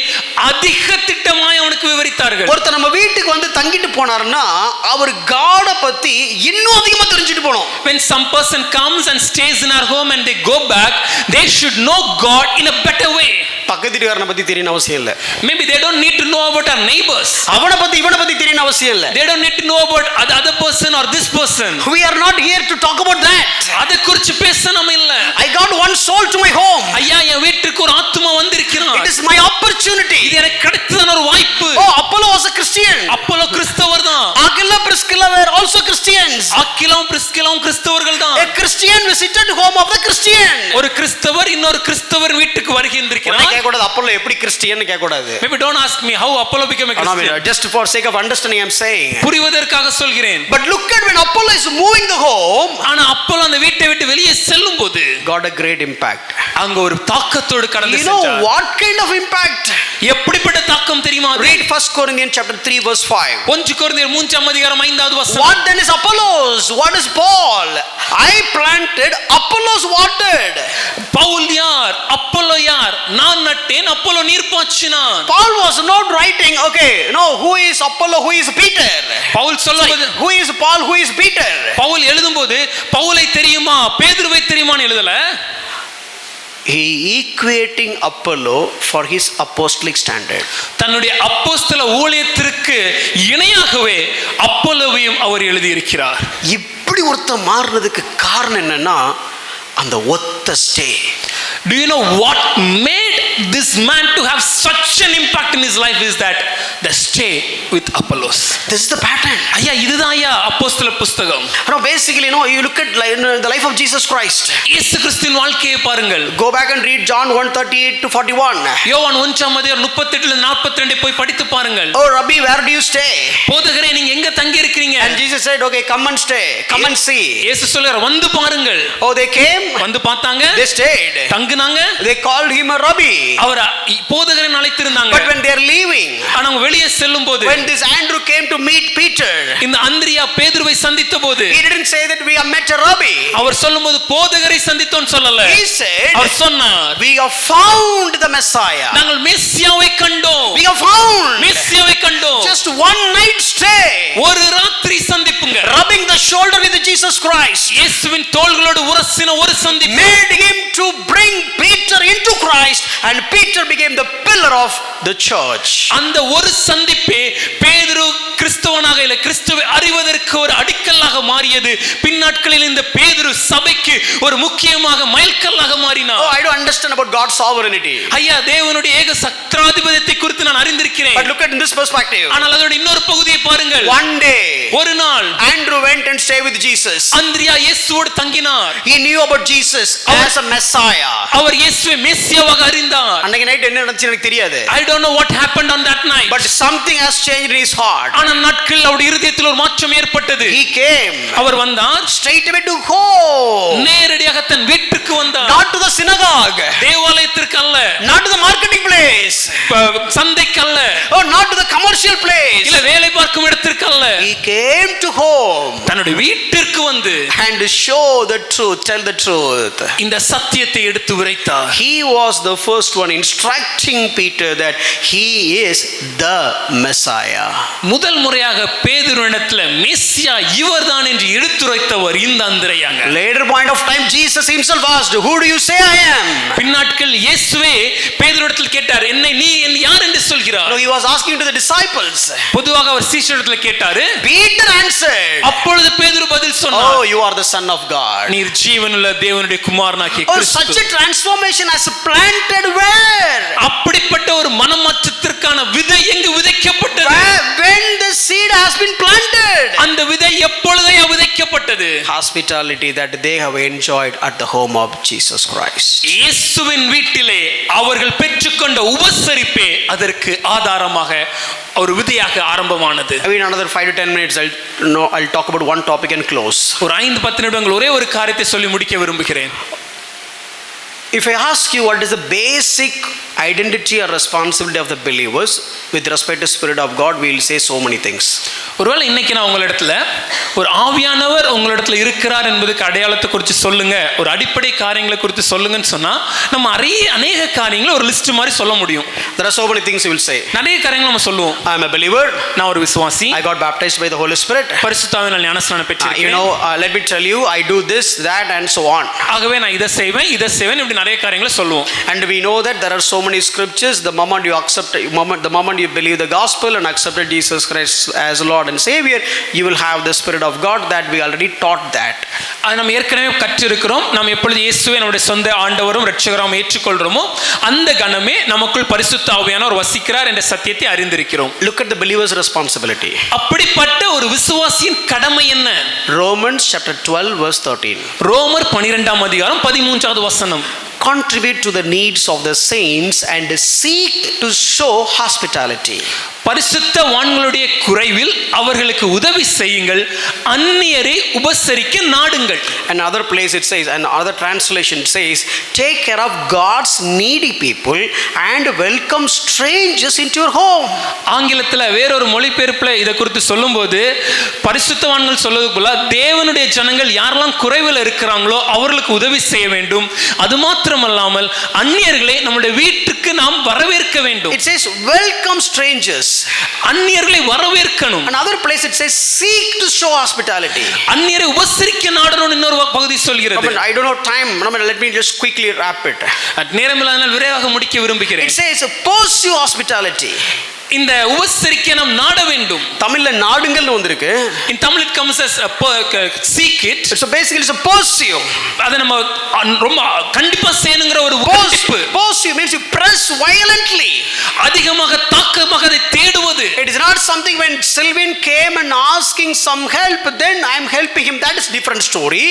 அதிக திட்டமாய் அவனுக்கு விவரித்தார்கள். ஒருத்தர் நம்ம வீட்டுக்கு வந்து தங்கிட்டு போனார்னா அவர் காட பத்தி இன்னும் அதிகமா தெரிஞ்சிட்டு போணும். When some person comes and stays in our home and they go back, they should know God in a better way. பக்கத்து வீட்டுக்காரனை பத்தி தெரியணும் அவசியம் இல்ல. Maybe they don't need to know about our neighbors. அவனை பத்தி இவனை பத்தி தெரியணும் அவசியம் இல்ல. They don't need to know about the other person or this person. We are not here to talk about that. அத குறித்து பேச நம்ம இல்ல. I got one soul to my home. ஐயா என் வீட்டுக்கு ஒரு ஆத்துமா வந்திருக்கிறான். It is my opportunity. இது எனக்கு கிடைச்சதான ஒரு வாய்ப்பு. Oh, Apollo was a Christian. Apollo கிறிஸ்தவர் தான். Aquila Priscilla were also Christians. ஆக்கிலாவும் பிரிஸ்கிலாவும் கிறிஸ்தவர்கள் தான். A Christian visited home of the Christian. ஒரு கிறிஸ்தவர் இன்னொரு கிறிஸ்தவர் வீட்டுக்கு வருகின்றிருக்கிறார். கேட்க கூடாது அப்போலோ எப்படி கிறிஸ்டியன் கேட்க கூடாது. Maybe don't ask me how Apollo became a Christian. Just for sake of understanding I am saying. புரிவதற்காக சொல்கிறேன். But look at when Apollo is moving the home. ஆனா அப்போலோ அந்த வீட்டை விட்டு வெளியே செல்லும்போது got a great impact. அங்க ஒரு தாக்கத்தோடு கடந்து சென்றார். You know சென்றார். what kind of impact? எப்படிப்பட்ட தாக்கம் தெரியுமா? Read 1 Corinthians chapter 3 verse 5. 1 கொரிந்தியர் 3ஆம் அதிகாரம் 5வது வசனம். What then is Apollos? What is Paul? I planted, Apollos watered. Pavul யார்? அப்போலோ யார்? நான் நட்டேன், அப்போலோ நீர் பாய்ச்சினான். Paul was not writing, okay, no, who is Apollo, who is Peter? Pavul சொல்லும்போது who is Paul, who is Peter? Pavul எழுதும்போது பவுலை தெரியுமா பேதுருவை தெரியுமான்னு எழுதல. He equating Apollo for his apostolic standard. தன்னுடைய அப்போஸ்தல ஊழியத்திற்கு இணையாகவே அப்போலோவையும் அவர் எழுதி இருக்கிறார். இப்படி ஒருத்தர் மாறுறதுக்கு காரணம் என்னன்னா அந்த ஒத்த stay. Do you know what made this man to have such an impact in his life is that the stay with Apollos. This is the pattern. ஐயா இதுதான் ஐயா அப்போஸ்தல புத்தகம். No, basically you look at the life of Jesus Christ. இயேசு கிறிஸ்துவின் வாழ்க்கையை பாருங்கள். Go back and read John 1:38 to 41. யோவான் 1ஆம் அதிகாரம் 38 ல 42 போய் படித்து பாருங்கள். Oh Rabbi, where do you stay? போதகரே நீங்க எங்க தங்கி இருக்கீங்க? And Jesus said, okay, come and stay, come and see. இயேசு சொல்றார் வந்து பாருங்கள். Oh, they came, வந்து பார்த்தாங்க, they stayed, தங்குனாங்க. they called him a Rabbi. Our போதகரை அழைத்திருந்தாங்க. But when they are leaving, ஆனா அவங்க வெளியே செல்லும்போது when this Andrew came to meet Peter, இந்த அந்திரியா பேதுருவை சந்தித்தபோது he didn't say that we have met a Rabbi. அவர் சொல்லும்போது போதகரை சந்தித்தோம்னு சொல்லல. He said, அவர் சொன்னார் we have found the Messiah. நாங்கள் மெசியாவை கண்டோம். We have found மெசியாவை கண்டோம். just one night stay, ஒரு ராத்திரி சந்திப்புங்க. rubbing the shoulder with Jesus Christ, இயேசுவின் தோள்களோடு உரசின ஒரு சந்திப்பு made him to bring Peter into Christ, and Peter became the pillar of the church. அந்த ஒரு சந்திப்பே பேதுரு கிறிஸ்தவனாக இல்ல கிறிஸ்துவை அறிவதற்கு ஒரு அடிக்கல்லாக மாறியது. பின்னாட்களில் இந்த பேதுரு சபைக்கு ஒரு முக்கியமாக மைல்கல்லாக மாறினார். Oh, I don't understand about God's sovereignty. ஐயா தேவனுடைய ஏக சத்ராதிபதியத்தை குறித்து நான் அறிந்திருக்கிறேன். But look at in this perspective. ஆனால் அதோட இன்னொரு பகுதியை பாருங்கள். One day, ஒரு நாள் Andrew went and stayed with Jesus. அந்திரியா இயேசுவோடு தங்கினார். He knew about Jesus as a Messiah. அவர் இயேசுவை மெசியாவாக அறிந்தார். அன்னைக்கு நைட் என்ன நடந்துச்சு எனக்கு தெரியாது. I don't know what happened on that night. But something has changed in his heart. ஆனா நாட்கள் அவருடைய இருதயத்தில் ஒரு மாற்றம் ஏற்பட்டது. He came. அவர் வந்தார். Straight away to home. நேரடியாக தன் வீட்டுக்கு வந்தார். Not to the synagogue. தேவாலயத்திற்கு அல்ல. Not to the marketing place. சந்தைக்கு அல்ல. Oh, not to the commercial place. இல்ல வேலை வேலை பார்க்கும் இடத்திற்கு அல்ல, he came to home தன்னுடைய வீட்டிற்கு வந்து and show the truth, tell the truth. இந்த சத்தியத்தை எடுத்து உரைத்தார். He was the first one instructing Peter that he is the Messiah. முதல் முறையாக பேதுருவிடத்தில் மெசியா இவர்தான் என்று எடுத்துரைத்தவர் இந்த அந்திரேயாங்க. Later point of time Jesus himself asked, who do you say I am? பின்னாட்கள் இயேசுவே பேதுருவிடத்தில் கேட்டார், என்னை நீ யார் என்று சொல்கிறாய்? No, he was asking to the disciples. பொதுவாக அவர் சீஷரிடத்தில் கேட்டாரு. Peter answered, அப்பொழுது பேதுரு பதில் சொன்னார், oh, you are the son of God. நீர் ஜீவனுள்ள தேவனுடைய குமாரனாகிய Oh, Kristu. such a transformation has planted where? அப்படிப்பட்ட ஒரு மனமாற்றத்திற்கான விதை எங்கு விதைக்கப்பட்டது? When the seed has been planted. அந்த விதை எப்பொழுதே விதைக்கப்பட்டது? Hospitality that they have enjoyed at the home of Jesus Christ. இயேசுவின் வீட்டிலே அவர்கள் பெற்றுக்கொண்ட உபசரிப்பே அதற்கு ஆதாரமாக ஒரு விதையாக ஆரம்பமானது. I mean another 5 to 10 minutes I'll talk about one topic and close. ஒரு 5-10 நிமிடங்கள் ஒரே ஒரு காரியத்தை சொல்லி முடிக்க விரும்புகிறேன். If I ask you what is the basic identity or responsibility of the believers with respect to Spirit of God, we will say so many things. ஒருவேளை இன்னைக்கு நான் உங்களிடத்துல ஒரு ஆவியானவர் உங்களிடத்துல இருக்கிறார் என்பதுக்கு அடையாளத்தை குறித்து சொல்லுங்க, ஒரு அடிப்படை காரியங்களை குறித்து சொல்லுங்கன்னு சொன்னா நம்ம அநேக காரியங்களை ஒரு லிஸ்ட் மாதிரி சொல்ல முடியும். There are so many things you will say. நிறைய காரியங்கள் நம்ம சொல்லுவோம். I am a believer. நான் ஒரு விசுவாசி. I got baptized by the Holy Spirit. பரிசுத்த ஆவியினால் ஞானஸ்நானம் பெற்றிருக்கிறேன். Let me tell you, I do this, that and so on. ஆகவே நான் இதை செய்வேன் இப்படி நிறைய காரியங்களை சொல்லுவோம். And we know that there are so many scriptures. The moment you believe the gospel and accepted Jesus Christ as Lord and Savior, you will have the Spirit of God. That we already taught that. நாம் ஏற்கனவே கற்றிருக்கிறோம். நாம் எப்பொழுது இயேசுவை நம்முடைய சொந்த ஆண்டவரும் இரட்சகரும் ஏற்றுக்கொள்கிறோமோ அந்த கணமே நமக்குள் பரிசுத்த ஆவியானவர் வசிக்கிறார் என்ற சத்தியத்தை அறிந்திருக்கிறோம். Look at the believer's responsibility. அப்படிப்பட்ட ஒரு விசுவாசியின் கடமை என்ன? Romans chapter 12 verse 13. ரோமர் 12ஆம் அதிகாரம் 13வது வசனம். Contribute to the needs of the saints and seek to show hospitality. பரிசுத்தவான்களுடைய குறைவில் அவர்களுக்கு உதவி செய்யுங்கள், அந்நியரை உபசரிக்க நாடுங்கள். Another place it says, and other translation says, take care of God's needy people and welcome strangers into your home. ஆங்கிலத்தில் வேறொரு மொழிபெயர்ப்பில் இதை குறித்து சொல்லும்போது பரிசுத்தவான்கள் சொல்வது போல தேவனுடைய ஜனங்கள் யாரெல்லாம் குறைவில் இருக்கிறாங்களோ அவர்களுக்கு உதவி செய்ய வேண்டும். அது மாத்திரமல்லாமல் அந்நியர்களை நம்முடைய வீட்டுக்கு நாம் வரவேற்க வேண்டும். It says welcome strangers. அந்நியர்களை வரவேற்கணும். Another place it says seek to show hospitality. அந்நியரை உபசரிக்க நாடணும் இன்னொரு பகுதி சொல்கிறது. I don't have time. Let me just quickly wrap it. நேரமில்லாதனால் விரைவாக முடிக்க விரும்புகிறேன். It says pursue hospitality. இந்த உபசரிக்க நாம் நாட வேண்டும். தமிழ்ல நாடுங்கள்னு வந்திருக்கு. In Tamil it comes as seek it. So basically it's a pursue. அத நம்ம ரொம்ப கண்டிப்பா செய்யணும்ங்கற ஒரு உபசரிப்பு. Pursue means you press violently. அதிகமாக தாக்கமாக அதை தேடுவது. It is not something when Sylvain came and asking some help, then I am helping him. That is different story.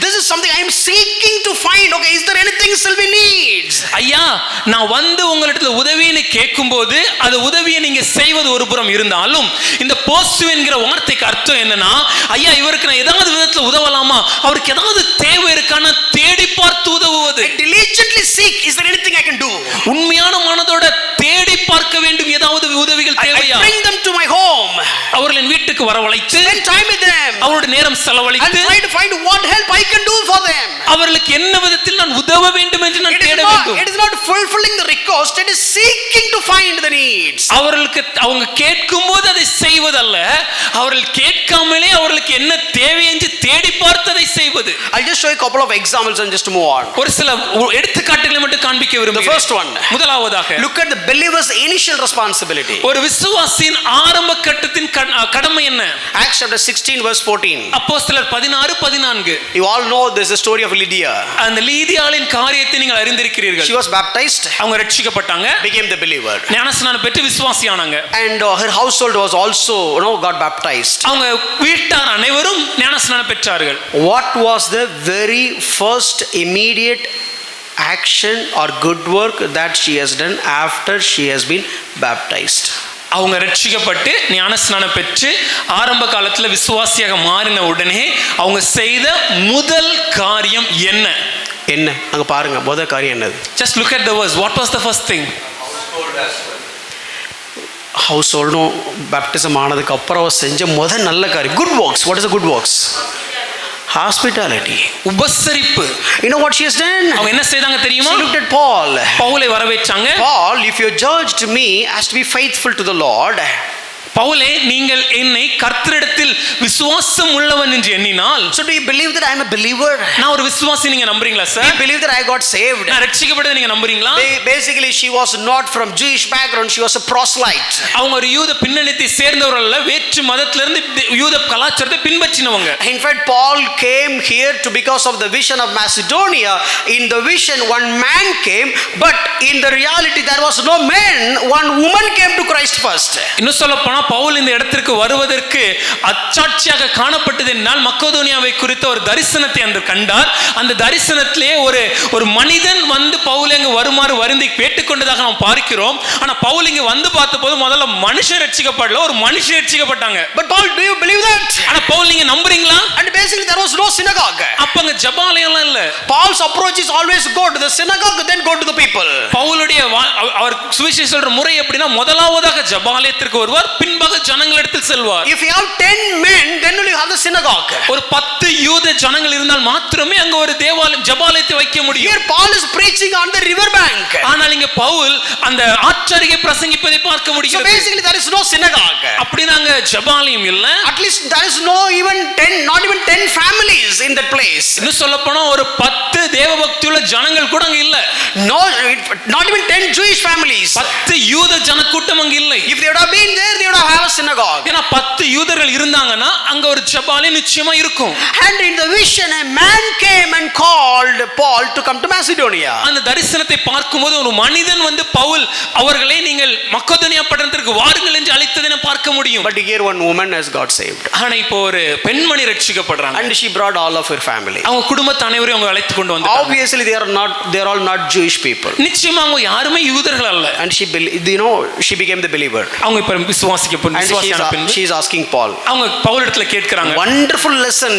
This is something I am seeking to find. Okay, is there anything Sylvain needs? ஐயா, நான் வந்து உங்களிடத்துல உதவின்னு கேட்கும்போது அது உதவியை நீங்க செய்வது ஒரு புறம் இருந்தாலும் இந்த போஸ்ட் என்கிற வார்த்தைக்கு அர்த்தம் என்னன்னா, ஐயா இவருக்கு நான் ஏதாவது விதத்துல உதவலாமா, அவருக்கு ஏதாவது தேவை இருக்கான தேடி பார்த்து உதவுவது. Diligently seek, is there anything I can do? உண்மையான மனதோட தேடி பார்க்க வேண்டும், ஏதாவது உதவிகள் தேவையா. I bring them to my home. அவர்களின் வீட்டுக்கு வரவழைத்து spend time with them. அவரோட நேரம் செலவழித்து and try to find what help I can do for them. அவர்களுக்கு என்ன விதத்தில் நான் உதவ வேண்டும் என்று நான் தேட வேண்டும். It is not fulfilling the request, it is seeking to find the needs. அவர்களுக்கு அவங்க கேட்கும்போது அதை செய்வதல்ல, அவர்கள் கேட்காமலே அவர்களுக்கு என்ன தேவை என்று தேடி பார்த்ததை செய்வது. I'll just show you a couple of examples and just move on. ஒரு சில எடுத்துக்காட்டுகளை மட்டும் காண்பிக்க விரும்புகிறேன். The first one. முதலாவதாக look at the believer's initial responsibility. ஒரு விசுவாசியின் ஆரம்ப கட்டத்தின் கடமை என்ன? Acts chapter 16 verse 14. அப்போஸ்தலர் 16:14. You all know this is the story of Lydia. அந்த லீதியாளின் காரியத்தை நீங்கள் அறிந்திருக்கிறீர்கள். She was baptized. அவங்க ரட்சிக்கப்பட்டாங்க. became the believer. ஞானஸ்நானம் பெற்று விசுவாசியானாங்க. And her household was also got baptized. அவங்க வீட்டார் அனைவரும் ஞானஸ்நானம் பெற்றார்கள். What was the very first immediate action or good work that she has done after she has been baptized? அவங்க ரட்சிக்கப்பட்டு ஞானஸ்நானம் பெற்று ஆரம்ப காலத்துல விசுவாசியாக மாறின உடனே அவங்க செய்த முதல் காரியம் என்ன? அங்க பாருங்க முதல் காரியம் என்னது? Just look at the verse. What was the first thing? ஹவுஸ் ஹோல்டும் பேப்டிசம் ஆனதுக்கு அப்புறம் செஞ்ச நல்ல காரியம் good works. What is good works? Hospitality. உபசரிப்பு. You know what she has done? அவங்க என்ன செய்தாங்க தெரியுமா? She looked at Paul. பவுலை வரவேற்றாங்க. Paul, if you judged me as to be faithful to the Lord, பவுலே, நீங்கள் என்னை கர்த்தரிடத்தில் விசுவாசம் உள்ளவன் என்று எண்ணினால், so do you believe that I am a believer? நான் ஒரு விசுவாசி நீங்க நம்புறீங்களா sir? Do you believe that I got saved? நான் ரட்சிக்கப்பட்டதை நீங்க நம்புறீங்களா? Basically she was not from Jewish background, she was a proselyte. அவங்க ஒரு யூத பின்னணியை சேர்ந்தவர்கள் அல்ல, வேற்று மதத்திலிருந்து யூத கலாச்சாரத்தை பின்பற்றினவங்க. In fact, Paul came here to because of the vision of Macedonia. In the vision one man came, but in the reality there was no man, one woman came to Christ first. இன்னும் சொல்ல போனா பவுல் இந்த இடத்திற்கு வருவதற்கு அச்சாட்சியாக காணப்பட்டது என்னால் மக்கெதோனியாவை குறித்த ஒரு தரிசனத்தை அன்று கண்டார். அந்த தரிசனத்திலே ஒரு மனிதன் வந்து பவுல் அங்கு வருமாறு வருந்தி கேட்டுக்கொண்டதாக நாம் பார்க்கிறோம். ஆனா பவுல் இங்க வந்து பார்த்தபோது முதல்ல மனுஷர் ரட்சிக்கப்படல, ஒரு மனுஷர் ரட்சிக்கப்பட்டாங்க. But Paul, do you believe that? ஆனா பவுல் நீங்க நம்புறீங்களா? And basically there was no synagogue. அப்பங்க ஜெபாலயம் இல்ல. Paul's approach is always go to the synagogue then go to the people. பவுலுடைய அவர் சுவிசேஷம் சொல்ற முறை எப்படின்னா முதலாவதாக ஜெபாலயத்திற்கு வருவார், பின்பாக ஜனங்களிடத்தில் செல்வார். If you have 10 men then you have the synagogue. ஒரு 10 யூத ஜனங்கள் இருந்தால் மாத்திரமே அங்க ஒரு தேவாலயம் ஜெபாலயத்தை வைக்க முடியும். Here Paul is preaching on the river bank. ஆனால் இங்க பவுல் அந்த ஆற்றருகே பிரசங்கிப்பதை பார்க்க முடிகிறது. So basically there is no synagogue. அப்படினா அங்க ஜெபாலயம் இல்ல. At least there is no even 10, not even 10 families in that place. இன்னும் சொல்லப்போனா ஒரு 10 தேவபக்தியுள்ள ஜனங்கள் கூட அங்க இல்ல. No, not even 10 Jewish families. 10 யூத ஜனக்கூட்டம் அங்க இல்லை. If they would have been there, they would have a synagogue. ஏனா 10 யூதர்கள் இருந்தாங்கன்னா அங்க ஒரு ஜெபாலயம் நிச்சயமா இருக்கும். And in the vision a man came and called Paul to come to Macedonia. அந்த தரிசனத்தை பார்க்கும்போது ஒரு மனிதன் வந்து பவுல் அவர்களை நீங்கள் மக்கெதோனியா பட்டணத்திற்கு வாருங்கள் என்று அழைத்ததை நாம் பார்க்க முடியும். But here one woman has got saved. ஆனா இப்போ ஒரு பெண்மணி ரட்சிக்கப்படுறாங்க. And she brought all of her family. அவங்க குடும்பத்தை அனைவரையும் அவங்க அழைத்து கொண்டு வந்தாங்க. Obviously they are all not Jewish people. நிச்சயமா அவங்க யாருமே யூதர்கள் அல்ல. And she became the believer. அவங்க இப்ப விசுவாசிக்கப்பட்ட விசுவாசியான பெண். She is asking Paul. அவங்க பவுலிடத்துல கேட்கறாங்க. Wonderful lesson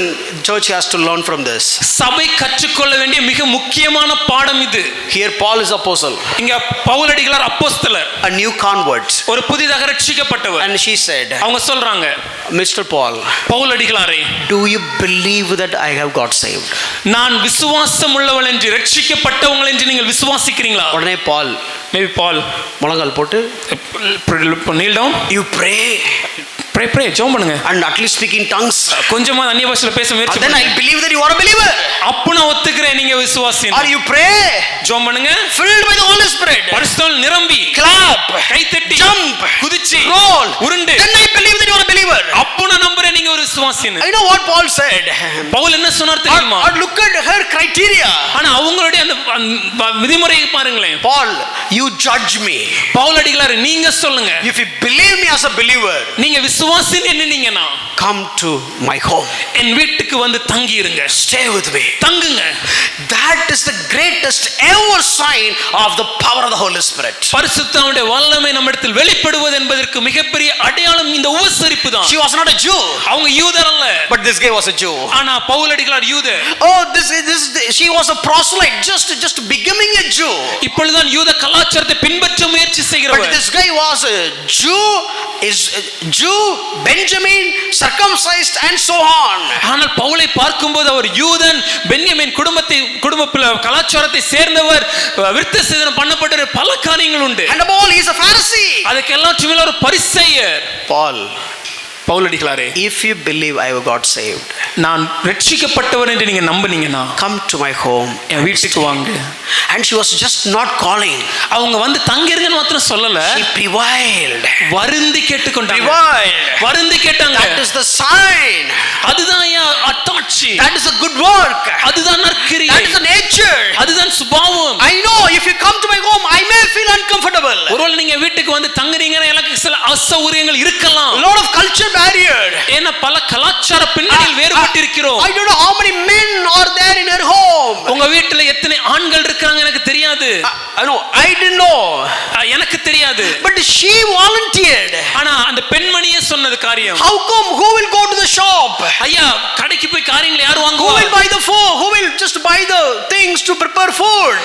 church has to learn from this. சபை கற்றுக்கொள்ள வேண்டிய மிக முக்கியமான பாடம் இது. Here Paul is apostle. இங்க பவுலடிகளார் அப்போஸ்தலர். A new convert. ஒரு புதிதாக ரட்சிக்கப்பட்டவர். And she said, அவங்க சொல்றாங்க, Mr. Paul, பவுலடிகளாரே, do you believe that I have got saved? நான் விசுவாசம் உள்ளவள் என்று ரட்சிக்கப்பட்டவங்கள் என்று நீங்கள் விசுவாசிக்கிறீங்களா? உடனே Paul, maybe Paul முழங்கால் போட்டு kneel down, you pray, pray ஜெபம் பண்ணுங்க, and at least speak in tongues. கொஞ்சமா அந்நிய பாஷையில பேச முயற்சி Then I believe that you are a believer. அப்ப நான் ஒத்துக்கிறேன் நீங்க விசுவாசி. Or you pray, ஜெபம் பண்ணுங்க, filled by the Holy Spirit, பரிசுத்தால் நிரம்பி, clap, கைத்தட்டி, jump, குதிச்சு, roll, உருண்டு, then I believe that you are a believer. அப்ப நான் நம்புறேன் நீங்க ஒரு விசுவாசின்னு. I know what Paul said. Pavul என்ன சொன்னார் தெரியுமா? Or look at her criteria. ஆனா அவங்களுடைய அந்த விதிமுறையை பாருங்களேன். Paul, you judge me. Pavul அடிகளார் நீங்க சொல்லுங்க. If you believe me as a believer, நீங்க விசுவாசின்னு என்னன்னீங்கன்னா come to my home. என் வீட்டுக்கு வந்து தங்கி இருங்க. Stay with me. தங்குங்க. That is the greatest ever sign of the power of the Holy Spirit. பரிசுத்தாவினுடைய வல்லமை நம்மிடத்தில் வெளிப்படுவது என்பதற்கு மிகப்பெரிய அடையாளம் இந்த உபசரிப்பு தான். She was not a Jew. அவங்க யூதர் அல்ல. But this guy was a Jew. ஆனா பவுல் அடிகளார் யூதர். Oh, she was a proselyte, just becoming a Jew. இப்பொழுதுதான் யூத கலாச்சாரத்தை பின்பற்ற முயற்சி செய்கிறவர். But this guy was a Jew, Benjamin, circumcised and so on. ஆனால் பவுலை பார்க்கும்போது அவர் யூதன், பென்யமீன் குடும்ப கலாச்சாரத்தை சேர்ந்தவர், விருத்த சேதனம் பண்ணப்பட்ட பல காரியங்கள் உண்டு. And above all he is a Pharisee. அதுக்கு எல்லாத்துமே ஒரு பரிசேயர். Pavul அடிகளாரே, if you believe I have got saved, நான் ரட்சிக்கப்பட்டவர் என்று நீங்க நம்புனீங்கன்னா come to my home, என் வீட்டுக்கு வாங்க. And she was just not calling. அவங்க வந்து தங்கிருங்கன்னு மாத்திரம் சொல்லல, she prevailed. வருந்தி கேட்டுக்கொண்டாங்க. வருந்தி கேட்டாங்க. That is the sign. அதுதான் அத்தாட்சி. That is a good work. அதுதான் நற்கிரியை. That is the nature. அதுதான் சுபாவம். I know if you come to my home I may feel uncomfortable. ஒருவேளை நீங்க வீட்டுக்கு வந்து தங்குறீங்கன்னா எனக்கு சில அசௌகரியங்கள் இருக்கலாம். A lot of culture barrier. ஏன்னா பல கலாச்சார பின்னணியில் வேறுபட்டு இருக்கிறோம். I don't know how many men are there in her home. உங்க வீட்டுல எத்தனை ஆண்கள் இருக்காங்க எனக்கு தெரியாது. I didn't know. எனக்கு தெரியாது. But she volunteered. ஆனா அந்த பெண்மணியே சொன்னது காரியம். How come? Who will go to the shop? ஐயா, கடைக்கு போய் காரியங்களை யார் வாங்குவா? Who will buy the food? Who will just buy the things to prepare food?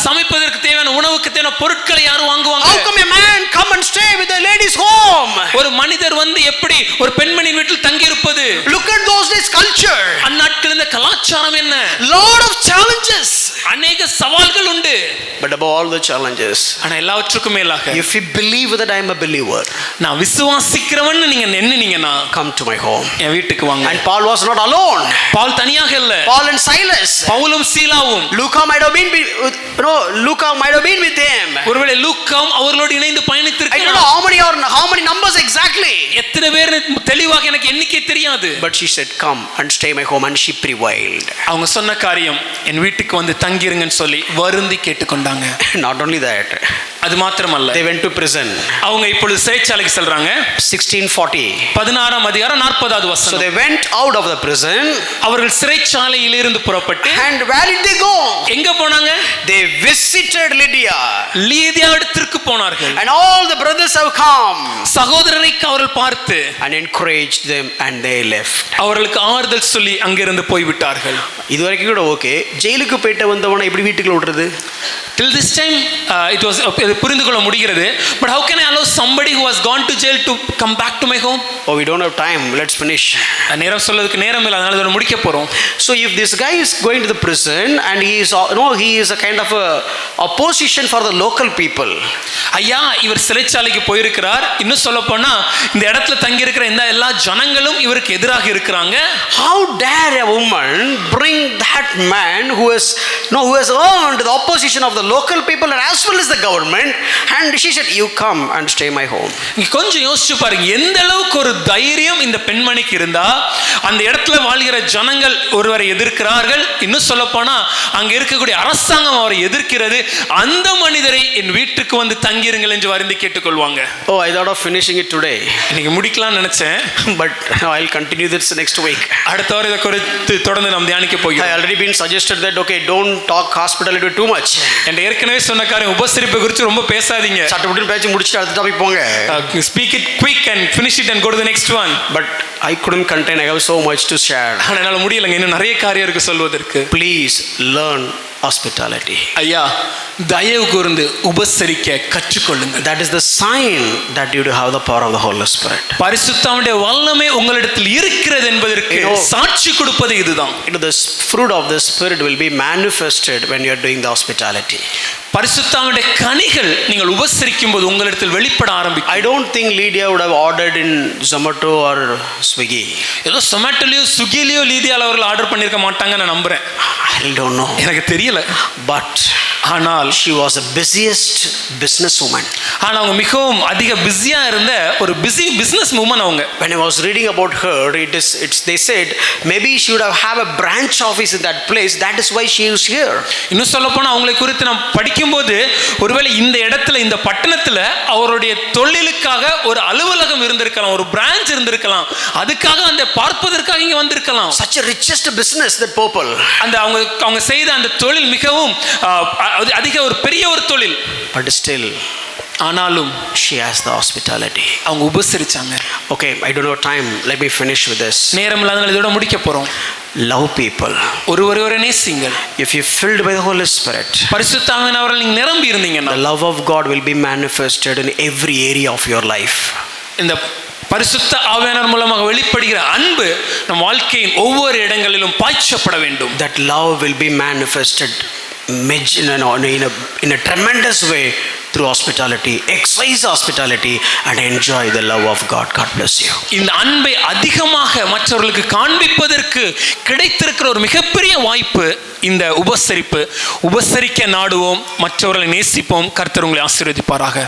சமைப்பதற்கு தேவையான உணவுக்கு தேவையான பொருட்களை யார் வாங்குவாங்க? How come a man come and stay with the lady's home? ஒரு மனிதர் வந்து எப்படி ஒரு பெண்மணியின் வீட்டில் தங்கி இருப்பது? Look at those days culture. அந்நாட்களில் இந்த கலாச்சாரம் என்ன? Lot of challenges. அநேக சவால்கள் உண்டு. But above all the challenges, ஆனா எல்லாவற்றுக்கும் மேலாக if you believe that I am a believer, நான் விசுவாசிக்கிறவன் நீங்க எண்ணினீங்கன்னா come to my home. என் வீட்டுக்கு வாங்க. And Paul was not alone. Pavul தனியாக இல்ல. Paul and Silas. பவுலும் சீலாவும். Luca might have been with them. ஒருவேளை லூக்காவும் அவர்களோடு இணைந்து I don't know பயணித்திருக்கிறார். how many numbers exactly. எத்தனை பேர் தெளிவாக எனக்கு எண்ணிக்கை தெரியாது. But she said, come and stay my home, and she prevailed. அவங்க சொன்ன காரியம் என் வீட்டுக்கு வந்து தங்கிருங்கன்னு சொல்லி வருந்தி கேட்டுக்கொண்டாங்க. Not only that, அது மாத்திரமல்ல, they went to prison. அவங்க இப்பொழுது சிறைச்சாலைக்கு செல்றாங்க. 16:40. 16ஆம் அதிகாரம் 40வது So வசனம். they went out of the prison. அவர்கள் சிறைச்சாலையில் இருந்து புறப்பட்டு And where did they go? எங்க போனாங்க? They visited Lydia. லீதியாவிடத்திற்கு போனார்கள். And all the brothers have come சகோதரரை அவர்கள் பார்த்து and encouraged them, and they left. அவர்களுக்கு ஆறுதல் சொல்லி அங்கிருந்து போய்விட்டார்கள். இது வரைக்கும் கூட ஓகே. ஜெயிலுக்கு போயிட்டு வந்தவனை எப்படி வீட்டுக்குள்ள விடுறது? Till this time it was புரிந்து கொள்ள முடிகிறது. But how can I allow somebody who has gone to jail to come back to my home? Oh, we don't have time. Let's finish. நேரம் சொல்றதுக்கு நேரம் இல்லை, அதனால இதை முடிக்க போறோம். So if this guy is going to the prison and he is a kind of a opposition for the local people. ஐயா இவர் சிறைச்சாலைக்கு போயிருக்கிறார். இன்னும் சொல்ல போனா இந்த இடத்துல தங்கி இருக்கிற இந்த எல்லா ஜனங்களும் இவருக்கு எதிராக இருக்கிறாங்க. How dare a woman bring that man who has earned the opposition of the local people as well as the government, and she said, you come and stay my home. நீ கொஞ்சம் யோசிச்சு பாருங்க, எந்த அளவுக்கு ஒரு தைரியம் இந்த பெண்மணிக்கு இருந்தா அந்த இடத்துல வாழ்கிற ஜனங்கள் ஒருவரை எதிர்க்கிறார்கள். இன்னும் சொல்ல போனா அங்க இருக்கக்கூடிய அரசாங்கம் அவரை எதிர்க்கிறது. அந்த மனிதரை என் வீட்டுக்கு வந்து தங்கிருங்கள் என்று வருந்தி கேட்டுக்கொள்வாங்க. Oh, I thought of finishing it today. இன்னைக்கு முடிக்கலாம் நினைச்சேன். But I'll continue this next week. அடுத்த வாரம் இதை குறித்து தொடர்ந்து நாம் தியானிக்க I போகிறோம். already been suggested that okay, don't talk hospitality too much. என் ஏற்கனவே சொன்ன காரியம் உபசரிப்பை குறித்து ரொம்ப பேசாதீங்க. சட்டப்பட்டு பேச்சு முடிச்சிட்டு அடுத்த டாபிக் போங்க. Speak it quick and finish it and go to the next one. But I couldn't contain. I have so much to share. என்னால முடியலங்க, இன்னும் நிறைய காரியம் இருக்கு சொல்வதற்கு. Please learn hospitality. ஐயா தயவு கூர்ந்து உபசரிக்க கற்றுக்கொள்ளுங்க. That is the sign that you have the power of the Holy Spirit. பரிசுத்தாவினுடைய வல்லமை உங்களிடத்தில் இருக்கிறது என்பதற்கு சாட்சி கொடுப்பது இதுதான். The fruit of the Spirit will be manifested when you are doing the hospitality. பரிசுத்தாவினுடைய கனிகள் நீங்கள் உபசரிக்கும் போது உங்களிடத்தில் வெளிப்பட ஆரம்பிக்கும். I don't think Lydia would have ordered in Zomato or Swiggy. ஏதோ சொமேட்டோலயோ ஸ்விக்கிலயோ லீதியால அவர்கள் ஆர்டர் பண்ணிருக்க மாட்டாங்க நான் நம்புறேன். I don't know. எனக்கு தெரியல. But ஆனால் she was the busiest business woman. ஆனால் அவங்க மிகவும் அதிக பிஸியா இருந்த ஒரு பிசினஸ் உமன் அவங்க. When I was reading about her, they said maybe she would have a branch office in that place. That is why she is here. இன்னும் சொல்ல போனா அவங்களை குறித்து நாம் படிக்கும்போது ஒருவேளை இந்த இடத்துல இந்த பட்டணத்துல அவருடைய தொழிலுக்காக ஒரு அலுவலகம் இருந்திருக்கலாம், ஒரு பிரான்ச் இருந்திருக்கலாம், அதுக்காக அந்த பார்ப்பதற்காக இங்க வந்திருக்கலாம். Such a richest business that people. அந்த அவங்க செய்த அந்த தொழில் மிகவும் அதிக ஒரு பெரிய ஒரு தொழில். But still ஆனாலும் she has the hospitality. அவங்க உபசரிச்சாங்க. Okay, I don't have time. Let me finish with this. நேரம் இல்லாதனால இதோட முடிக்க போறோம். Love people. ஒருவரை நேசிங்கள். If you filled by the Holy Spirit, பரிசுத்த ஆவியானவரால் நீங்க நிரம்பி இருந்தீங்கன்னா the love of God will be manifested in every area of your life. இந்த பரிசுத்த ஆவியானவர் மூலமாக வெளிப்படுகிற அன்பு நம் வாழ்க்கையின் ஒவ்வொரு இடங்களிலும் பாய்ச்சப்பட வேண்டும். That love will be manifested in a tremendous way through hospitality. Exercise hospitality and enjoy the love of God. God bless you. இந்த அன்பை அதிகமாக மற்றவர்களுக்கு காண்பிப்பதற்கு கிடைத்திருக்கிற ஒரு மிகப்பெரிய வாய்ப்பு இந்த உபசரிப்பு. உபசரிக்க நாடுவோம், மற்றவர்களை நேசிப்போம். கர்த்தர் உங்களை ஆசீர்வதிப்பாராக.